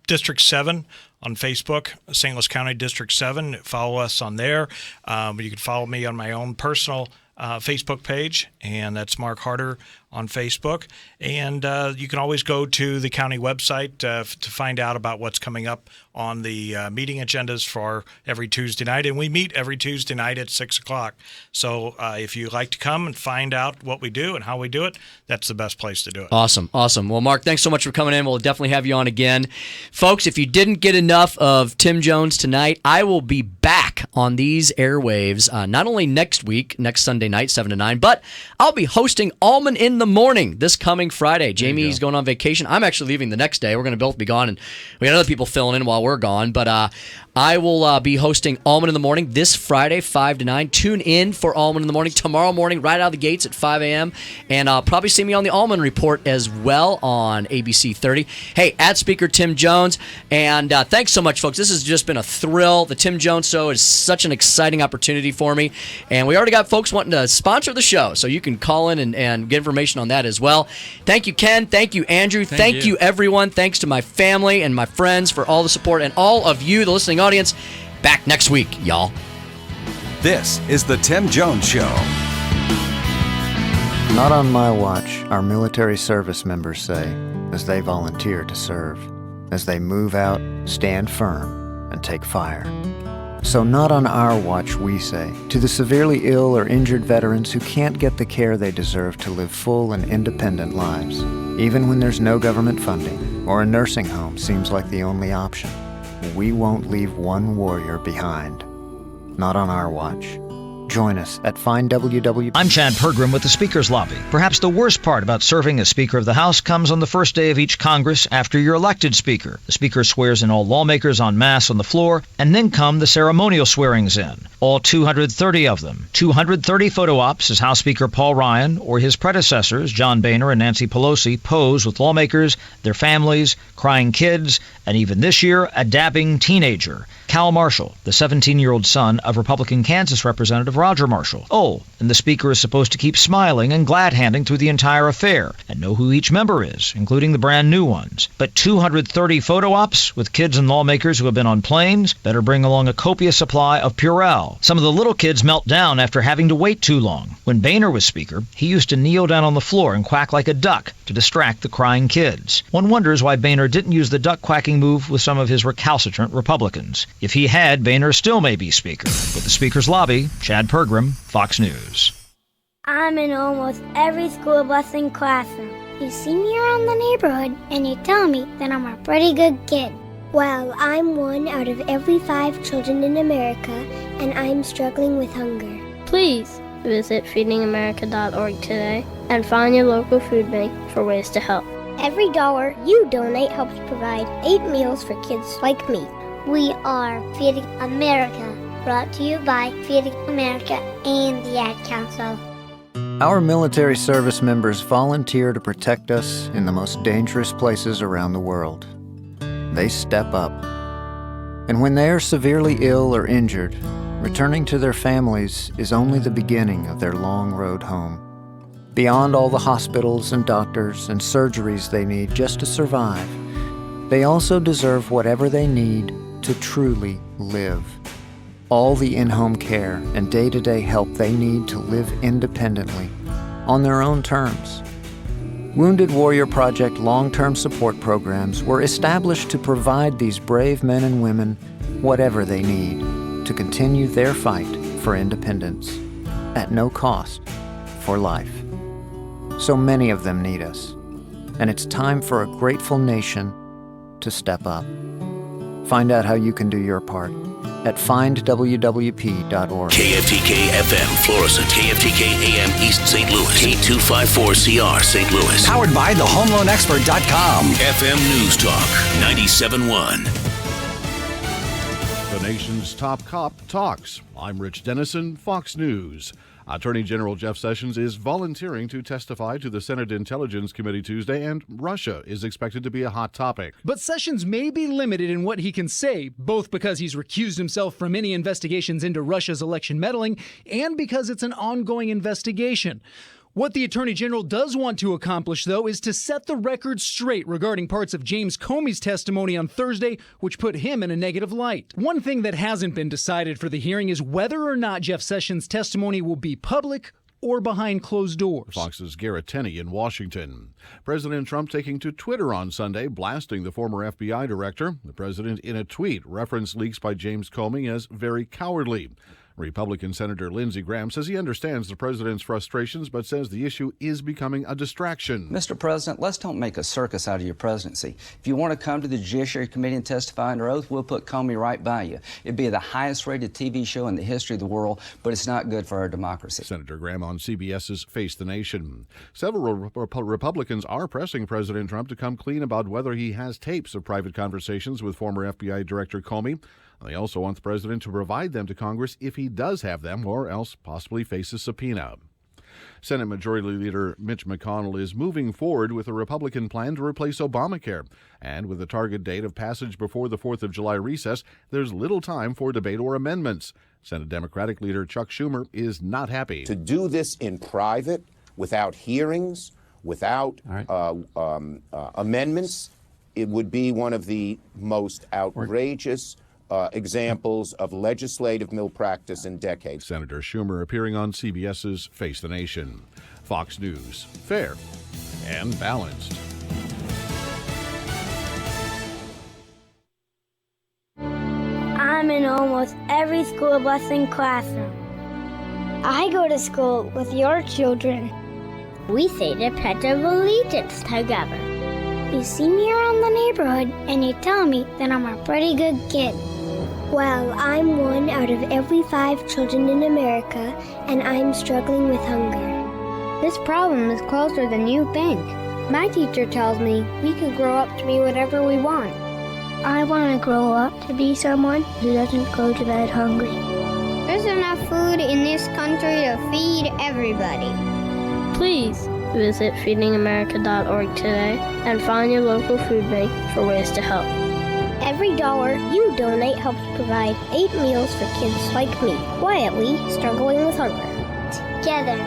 District 7 on Facebook, St. Louis County District 7. Follow us on there. You can follow me on my own personal Facebook page, and that's Mark Harder on Facebook. And you can always go to the county website to find out about what's coming up on the meeting agendas for every Tuesday night. And we meet every Tuesday night at 6 o'clock. So if you like to come and find out what we do and how we do it, that's the best place to do it. Awesome. Well, Mark, thanks so much for coming in. We'll definitely have you on again. Folks, if you didn't get enough of Tim Jones tonight, I will be back on these airwaves not only next week, next Sunday night, 7 to 9, but I'll be hosting Allman in the Morning this coming Friday. Jamie's going on vacation. I'm actually leaving the next day. We're going to both be gone, and we got other people filling in while we're gone. But I will be hosting Allman in the Morning this Friday, 5 to 9. Tune in for Allman in the Morning tomorrow morning, right out of the gates at 5 a.m. And probably see me on the Allman Report as well on ABC 30. Hey, at Speaker Tim Jones. And thanks so much, folks. This has just been a thrill. The Tim Jones Show is such an exciting opportunity for me. And we already got folks wanting to sponsor the show, so you can call in and get information on that as well. Thank you, Ken. Thank you, Andrew. Thank you, everyone. Thanks to my family and my friends for all the support, and all of you, the listening audience. Back next week, y'all. This is the Tim Jones Show. Not on my watch, our military service members say, as they volunteer to serve, as they move out, stand firm, and take fire. So not on our watch, we say, to the severely ill or injured veterans who can't get the care they deserve to live full and independent lives, even when there's no government funding or a nursing home seems like the only option. We won't leave one warrior behind. Not on our watch. Join us at FindWW. I'm Chad Pergram with the Speaker's Lobby. Perhaps the worst part about serving as Speaker of the House comes on the first day of each Congress after you're elected Speaker. The Speaker swears in all lawmakers en masse on the floor, and then come the ceremonial swearings in. All 230 of them. 230 photo ops as House Speaker Paul Ryan or his predecessors, John Boehner and Nancy Pelosi, pose with lawmakers, their families, crying kids, and even this year, a dabbing teenager. Cal Marshall, the 17-year-old son of Republican Kansas Representative Roger Marshall. Oh, and the Speaker is supposed to keep smiling and glad-handing through the entire affair and know who each member is, including the brand new ones. But 230 photo ops with kids and lawmakers who have been on planes better bring along a copious supply of Purell. Some of the little kids melt down after having to wait too long. When Boehner was Speaker, he used to kneel down on the floor and quack like a duck to distract the crying kids. One wonders why Boehner didn't use the duck quacking move with some of his recalcitrant Republicans. If he had, Boehner still may be Speaker. With the Speaker's Lobby, Chad Pergram, Fox News. I'm in almost every school bus and classroom. You see me around the neighborhood, and you tell me that I'm a pretty good kid. Well, I'm 1 out of every 5 children in America, and I'm struggling with hunger. Please visit feedingamerica.org today and find your local food bank for ways to help. Every dollar you donate helps provide 8 meals for kids like me. We are Feeding America, brought to you by Feeding America and the Ad Council. Our military service members volunteer to protect us in the most dangerous places around the world. They step up. And when they are severely ill or injured, returning to their families is only the beginning of their long road home. Beyond all the hospitals and doctors and surgeries they need just to survive, they also deserve whatever they need to truly live. All the in-home care and day-to-day help they need to live independently, on their own terms. Wounded Warrior Project long-term support programs were established to provide these brave men and women whatever they need to continue their fight for independence, at no cost, for life. So many of them need us, and it's time for a grateful nation to step up. Find out how you can do your part at findwwp.org. KFTK FM, Florissant. KFTK AM East St. Louis. K254CR St. Louis. Powered by thehomeloanexpert.com. FM News Talk 97.1. The nation's top cop talks. I'm Rich Dennison, Fox News. Attorney General Jeff Sessions is volunteering to testify to the Senate Intelligence Committee Tuesday, and Russia is expected to be a hot topic. But Sessions may be limited in what he can say, both because he's recused himself from any investigations into Russia's election meddling and because it's an ongoing investigation. What the Attorney General does want to accomplish, though, is to set the record straight regarding parts of James Comey's testimony on Thursday, which put him in a negative light. One thing that hasn't been decided for the hearing is whether or not Jeff Sessions' testimony will be public or behind closed doors. Fox's Garrett Tenney in Washington. President Trump taking to Twitter on Sunday, blasting the former FBI director. The president, in a tweet, referenced leaks by James Comey as very cowardly. Republican Senator Lindsey Graham says he understands the president's frustrations, but says the issue is becoming a distraction. Mr. President, let's don't make a circus out of your presidency. If you want to come to the Judiciary Committee and testify under oath, we'll put Comey right by you. It'd be the highest-rated TV show in the history of the world, but it's not good for our democracy. Senator Graham on CBS's Face the Nation. Several Republicans are pressing President Trump to come clean about whether he has tapes of private conversations with former FBI Director Comey. They also want the president to provide them to Congress if he does have them, or else possibly face a subpoena. Senate Majority Leader Mitch McConnell is moving forward with a Republican plan to replace Obamacare. And with a target date of passage before the 4th of July recess, there's little time for debate or amendments. Senate Democratic Leader Chuck Schumer is not happy. To do this in private, without hearings, without amendments, it would be one of the most outrageous examples of legislative malpractice in decades. Senator Schumer appearing on CBS's Face the Nation. Fox News, fair and balanced. I'm in almost every school bus and classroom. I go to school with your children. We say the Pledge of Allegiance together. You see me around the neighborhood and you tell me that I'm a pretty good kid. Well, I'm one out of every 5 children in America, and I'm struggling with hunger. This problem is closer than you think. My teacher tells me we can grow up to be whatever we want. I want to grow up to be someone who doesn't go to bed hungry. There's enough food in this country to feed everybody. Please visit feedingamerica.org today and find your local food bank for ways to help. Every dollar you donate helps provide 8 meals for kids like me, quietly struggling with hunger. Together,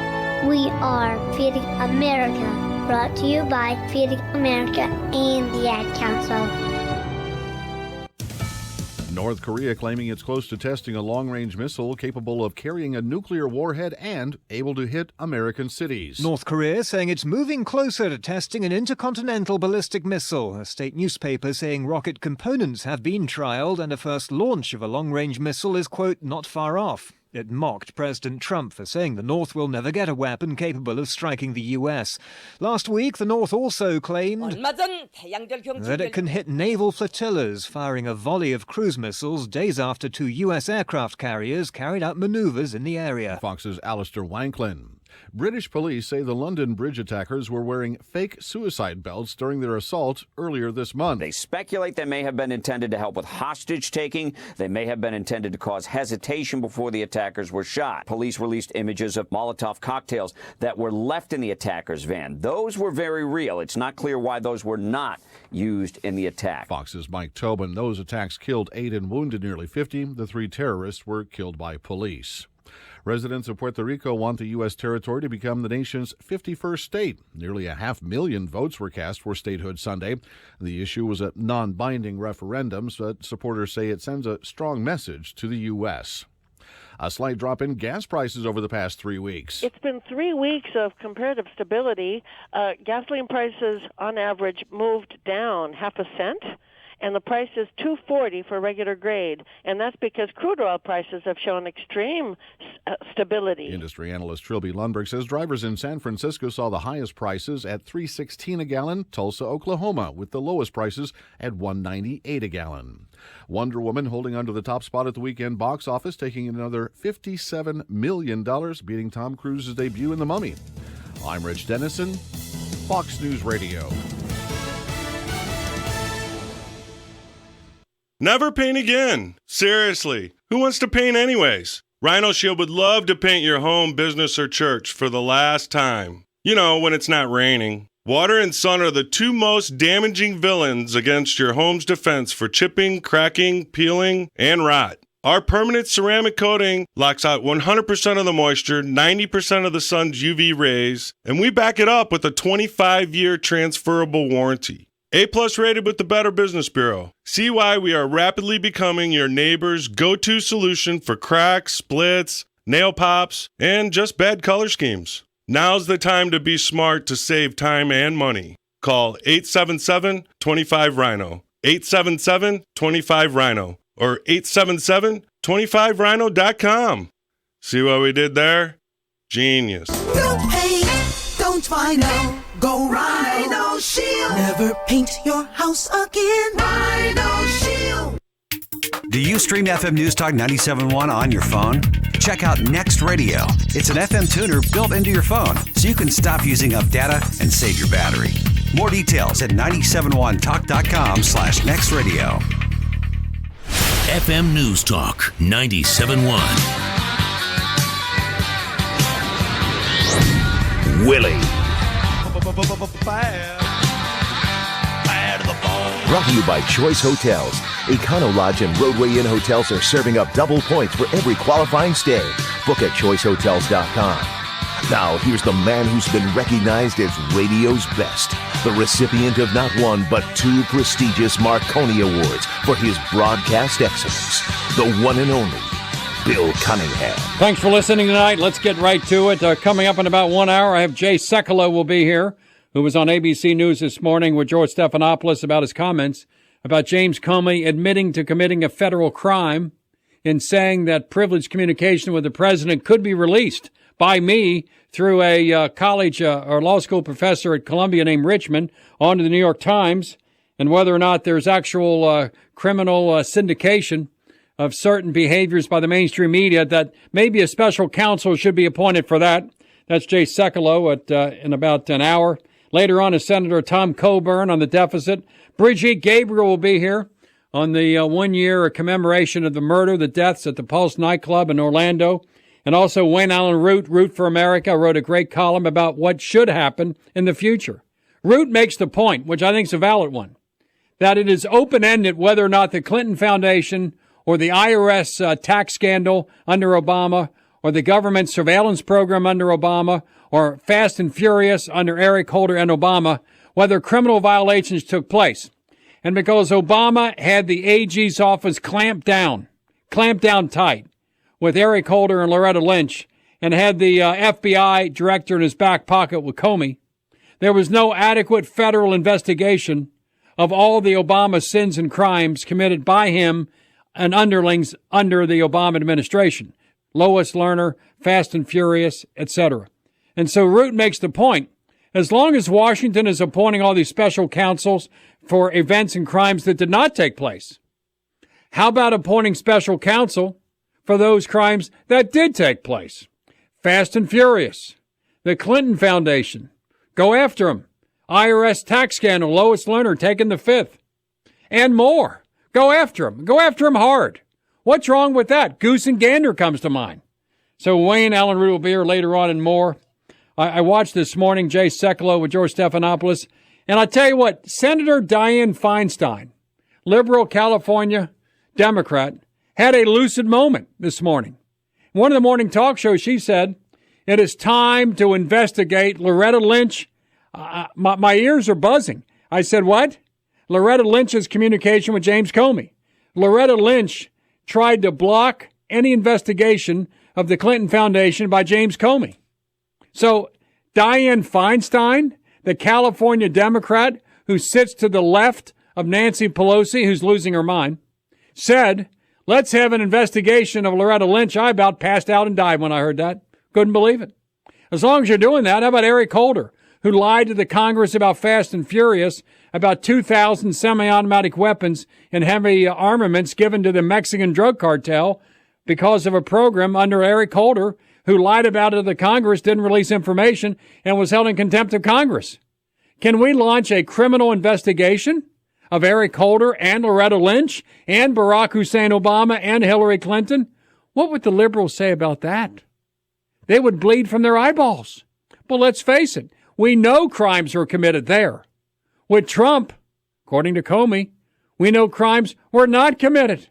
we are Feeding America, brought to you by Feeding America and the Ad Council. North Korea claiming it's close to testing a long-range missile capable of carrying a nuclear warhead and able to hit American cities. North Korea saying it's moving closer to testing an intercontinental ballistic missile. A state newspaper saying rocket components have been trialed and a first launch of a long-range missile is, quote, not far off. It mocked President Trump for saying the North will never get a weapon capable of striking the U.S. Last week, the North also claimed that it can hit naval flotillas, firing a volley of cruise missiles days after 2 U.S. aircraft carriers carried out maneuvers in the area. Fox's Alistair Wanklin. British police say the London Bridge attackers were wearing fake suicide belts during their assault earlier this month. They speculate they may have been intended to help with hostage-taking. They may have been intended to cause hesitation before the attackers were shot. Police released images of Molotov cocktails that were left in the attacker's van. Those were very real. It's not clear why those were not used in the attack. Fox's Mike Tobin. Those attacks killed 8 and wounded nearly 50. The 3 terrorists were killed by police. Residents of Puerto Rico want the U.S. territory to become the nation's 51st state. Nearly 500,000 votes were cast for statehood Sunday. The issue was a non-binding referendum, but supporters say it sends a strong message to the U.S. A slight drop in gas prices over the past 3 weeks. It's been 3 weeks of comparative stability. Gasoline prices, on average, moved down 0.5 cent. and the price is $2.40 for regular grade, and that's because crude oil prices have shown extreme stability. Industry analyst Trilby Lundberg says drivers in San Francisco saw the highest prices at $3.16 a gallon, Tulsa, Oklahoma, with the lowest prices at $1.98 a gallon. Wonder Woman holding on to the top spot at the weekend box office, taking another $57 million, beating Tom Cruise's debut in The Mummy. I'm Rich Dennison, Fox News Radio. Never paint again. Seriously. Who wants to paint anyways? Rhino Shield would love to paint your home, business, or church for the last time. You know, when it's not raining. Water and sun are the two most damaging villains against your home's defense for chipping, cracking, peeling, and rot. Our permanent ceramic coating locks out 100% of the moisture, 90% of the sun's UV rays, and we back it up with a 25-year transferable warranty. A-plus rated with the Better Business Bureau. See why we are rapidly becoming your neighbor's go-to solution for cracks, splits, nail pops, and just bad color schemes. Now's the time to be smart to save time and money. Call 877-25-RHINO, 877-25-RHINO, or 877-25rhino.com. See what we did there? Genius. Don't paint, don't Rhino. Go Rhino Shield. Never paint your house again. Rhino Shield. Do you stream FM NewsTalk 97.1 on your phone? Check out Next Radio. It's an FM tuner built into your phone, so you can stop using up data and save your battery. More details at 971talk.com/nextradio. FM NewsTalk 97.1. Willie. Brought to you by Choice Hotels. Econo Lodge and Roadway Inn hotels are serving up double points for every qualifying stay. Book at choicehotels.com. Now, here's the man who's been recognized as radio's best, the recipient of not one but two prestigious Marconi Awards for his broadcast excellence, the one and only Bill Cunningham. Thanks for listening tonight. Let's get right to it. Coming up in about 1 hour, I have Jay Sekulow will be here, who was on ABC News this morning with George Stephanopoulos about his comments about James Comey admitting to committing a federal crime in saying that privileged communication with the president could be released by me through a college or law school professor at Columbia named Richmond onto the New York Times, and whether or not there's actual criminal syndication of certain behaviors by the mainstream media, that maybe a special counsel should be appointed for that. That's Jay Sekulow in about an hour. Later on is Senator Tom Coburn on the deficit. Brigitte Gabriel will be here on the 1-year commemoration of the deaths at the Pulse nightclub in Orlando. And also Wayne Allen Root, Root for America, wrote a great column about what should happen in the future. Root makes the point, which I think is a valid one, that it is open-ended whether or not the Clinton Foundation or the IRS tax scandal under Obama or the government surveillance program under Obama or Fast and Furious under Eric Holder and Obama, whether criminal violations took place. And because Obama had the AG's office clamped down tight with Eric Holder and Loretta Lynch, and had the FBI director in his back pocket with Comey, there was no adequate federal investigation of all the Obama sins and crimes committed by him and underlings under the Obama administration. Lois Lerner, Fast and Furious, etc. And so Root makes the point, as long as Washington is appointing all these special counsels for events and crimes that did not take place, how about appointing special counsel for those crimes that did take place? Fast and Furious, the Clinton Foundation, go after them. IRS tax scandal, Lois Lerner taking the fifth, and more. Go after them. Go after them hard. What's wrong with that? Goose and Gander comes to mind. So Wayne Allen Root will be here later on and more. I watched this morning Jay Sekulow with George Stephanopoulos, and I tell you what, Senator Dianne Feinstein, liberal California Democrat, had a lucid moment this morning. In one of the morning talk shows, she said, it is time to investigate Loretta Lynch. My ears are buzzing. I said, what? Loretta Lynch's communication with James Comey. Loretta Lynch tried to block any investigation of the Clinton Foundation by James Comey. So Dianne Feinstein, the California Democrat who sits to the left of Nancy Pelosi, who's losing her mind, said, let's have an investigation of Loretta Lynch. I about passed out and died when I heard that. Couldn't believe it. As long as you're doing that, how about Eric Holder, who lied to the Congress about Fast and Furious, about 2,000 semi-automatic weapons and heavy armaments given to the Mexican drug cartel because of a program under Eric Holder, who lied about it to the Congress, didn't release information, and was held in contempt of Congress. Can we launch a criminal investigation of Eric Holder and Loretta Lynch and Barack Hussein Obama and Hillary Clinton? What would the liberals say about that? They would bleed from their eyeballs. But let's face it, we know crimes were committed there. With Trump, according to Comey, we know crimes were not committed.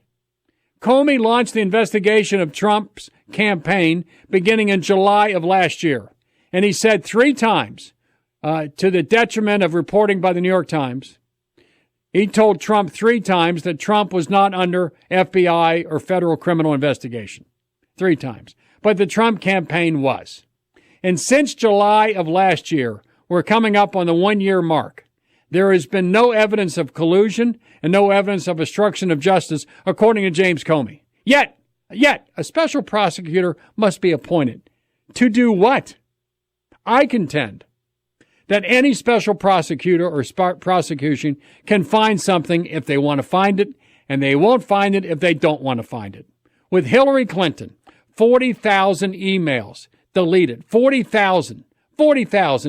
Comey launched the investigation of Trump's campaign beginning in July of last year. And he said 3 times, to the detriment of reporting by the New York Times, he told Trump 3 times that Trump was not under FBI or federal criminal investigation. 3 times. But the Trump campaign was. And since July of last year, we're coming up on the 1-year mark. There has been no evidence of collusion and no evidence of obstruction of justice, according to James Comey. Yet, a special prosecutor must be appointed. To do what? I contend that any special prosecutor or prosecution can find something if they want to find it, and they won't find it if they don't want to find it. With Hillary Clinton, 40,000 emails deleted. 40,000,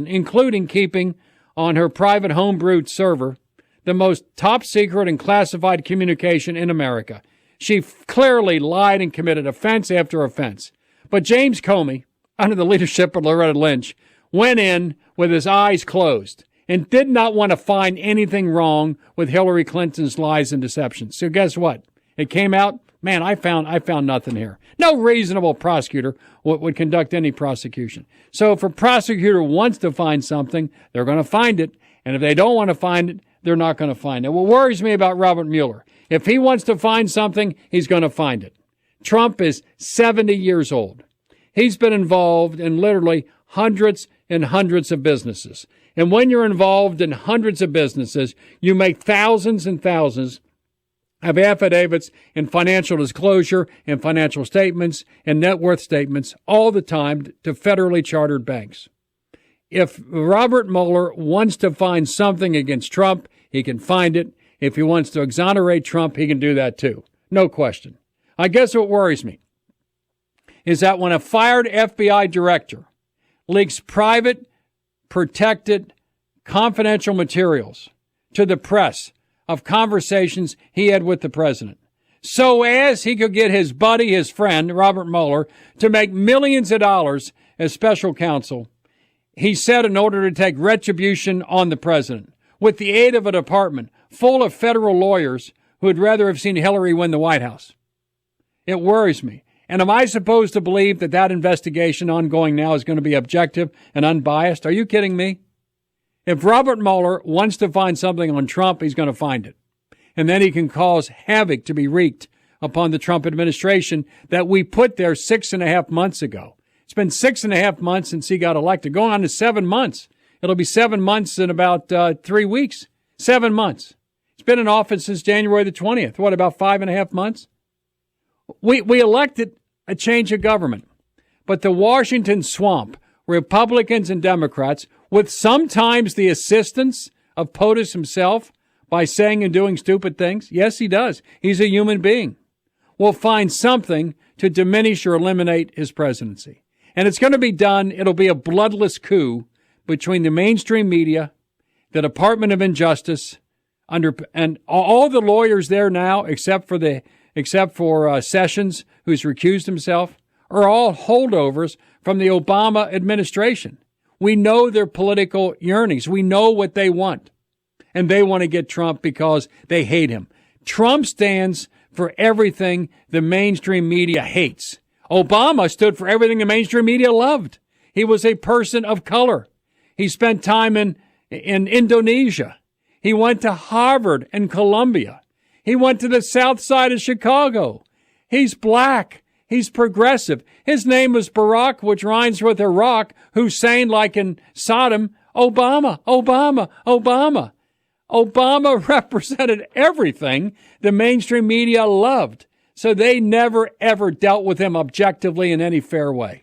including keeping on her private homebrewed server the most top secret and classified communication in America. She clearly lied and committed offense after offense. But James Comey, under the leadership of Loretta Lynch, went in with his eyes closed and did not want to find anything wrong with Hillary Clinton's lies and deceptions. So guess what? It came out, man, I found nothing here. No reasonable prosecutor would conduct any prosecution. So if a prosecutor wants to find something, they're going to find it. And if they don't want to find it, they're not going to find it. What worries me about Robert Mueller, if he wants to find something, he's going to find it. Trump is 70 years old. He's been involved in literally hundreds and hundreds of businesses. And when you're involved in hundreds of businesses, you make thousands and thousands of affidavits and financial disclosure and financial statements and net worth statements all the time to federally chartered banks. If Robert Mueller wants to find something against Trump, he can find it. If he wants to exonerate Trump, he can do that too. No question. I guess what worries me is that when a fired FBI director leaks private, protected, confidential materials to the press of conversations he had with the president, so as he could get his buddy, his friend, Robert Mueller, to make millions of dollars as special counsel, he said in order to take retribution on the president, with the aid of a department full of federal lawyers who would rather have seen Hillary win the White House. It worries me. And am I supposed to believe that that investigation ongoing now is going to be objective and unbiased? Are you kidding me? If Robert Mueller wants to find something on Trump, he's going to find it. And then he can cause havoc to be wreaked upon the Trump administration that we put there 6.5 months ago. It's been 6.5 months since he got elected, going on to 7 months. It'll be 7 months in about 3 weeks. 7 months. He's been in office since January the 20th. What, about 5.5 months? We elected a change of government. But the Washington swamp, Republicans and Democrats, with sometimes the assistance of POTUS himself by saying and doing stupid things, yes, he does. He's a human being. Will find something to diminish or eliminate his presidency. And it's going to be done. It'll be a bloodless coup between the mainstream media, the Department of Injustice, and all the lawyers there now, except for Sessions, who's recused himself, are all holdovers from the Obama administration. We know their political yearnings. We know what they want. And they want to get Trump because they hate him. Trump stands for everything the mainstream media hates. Obama stood for everything the mainstream media loved. He was a person of color. He spent time in Indonesia. He went to Harvard and Columbia. He went to the south side of Chicago. He's black. He's progressive. His name was Barack, which rhymes with Iraq, Hussein like in Sodom. Obama. Obama represented everything the mainstream media loved. So they never, ever dealt with him objectively in any fair way.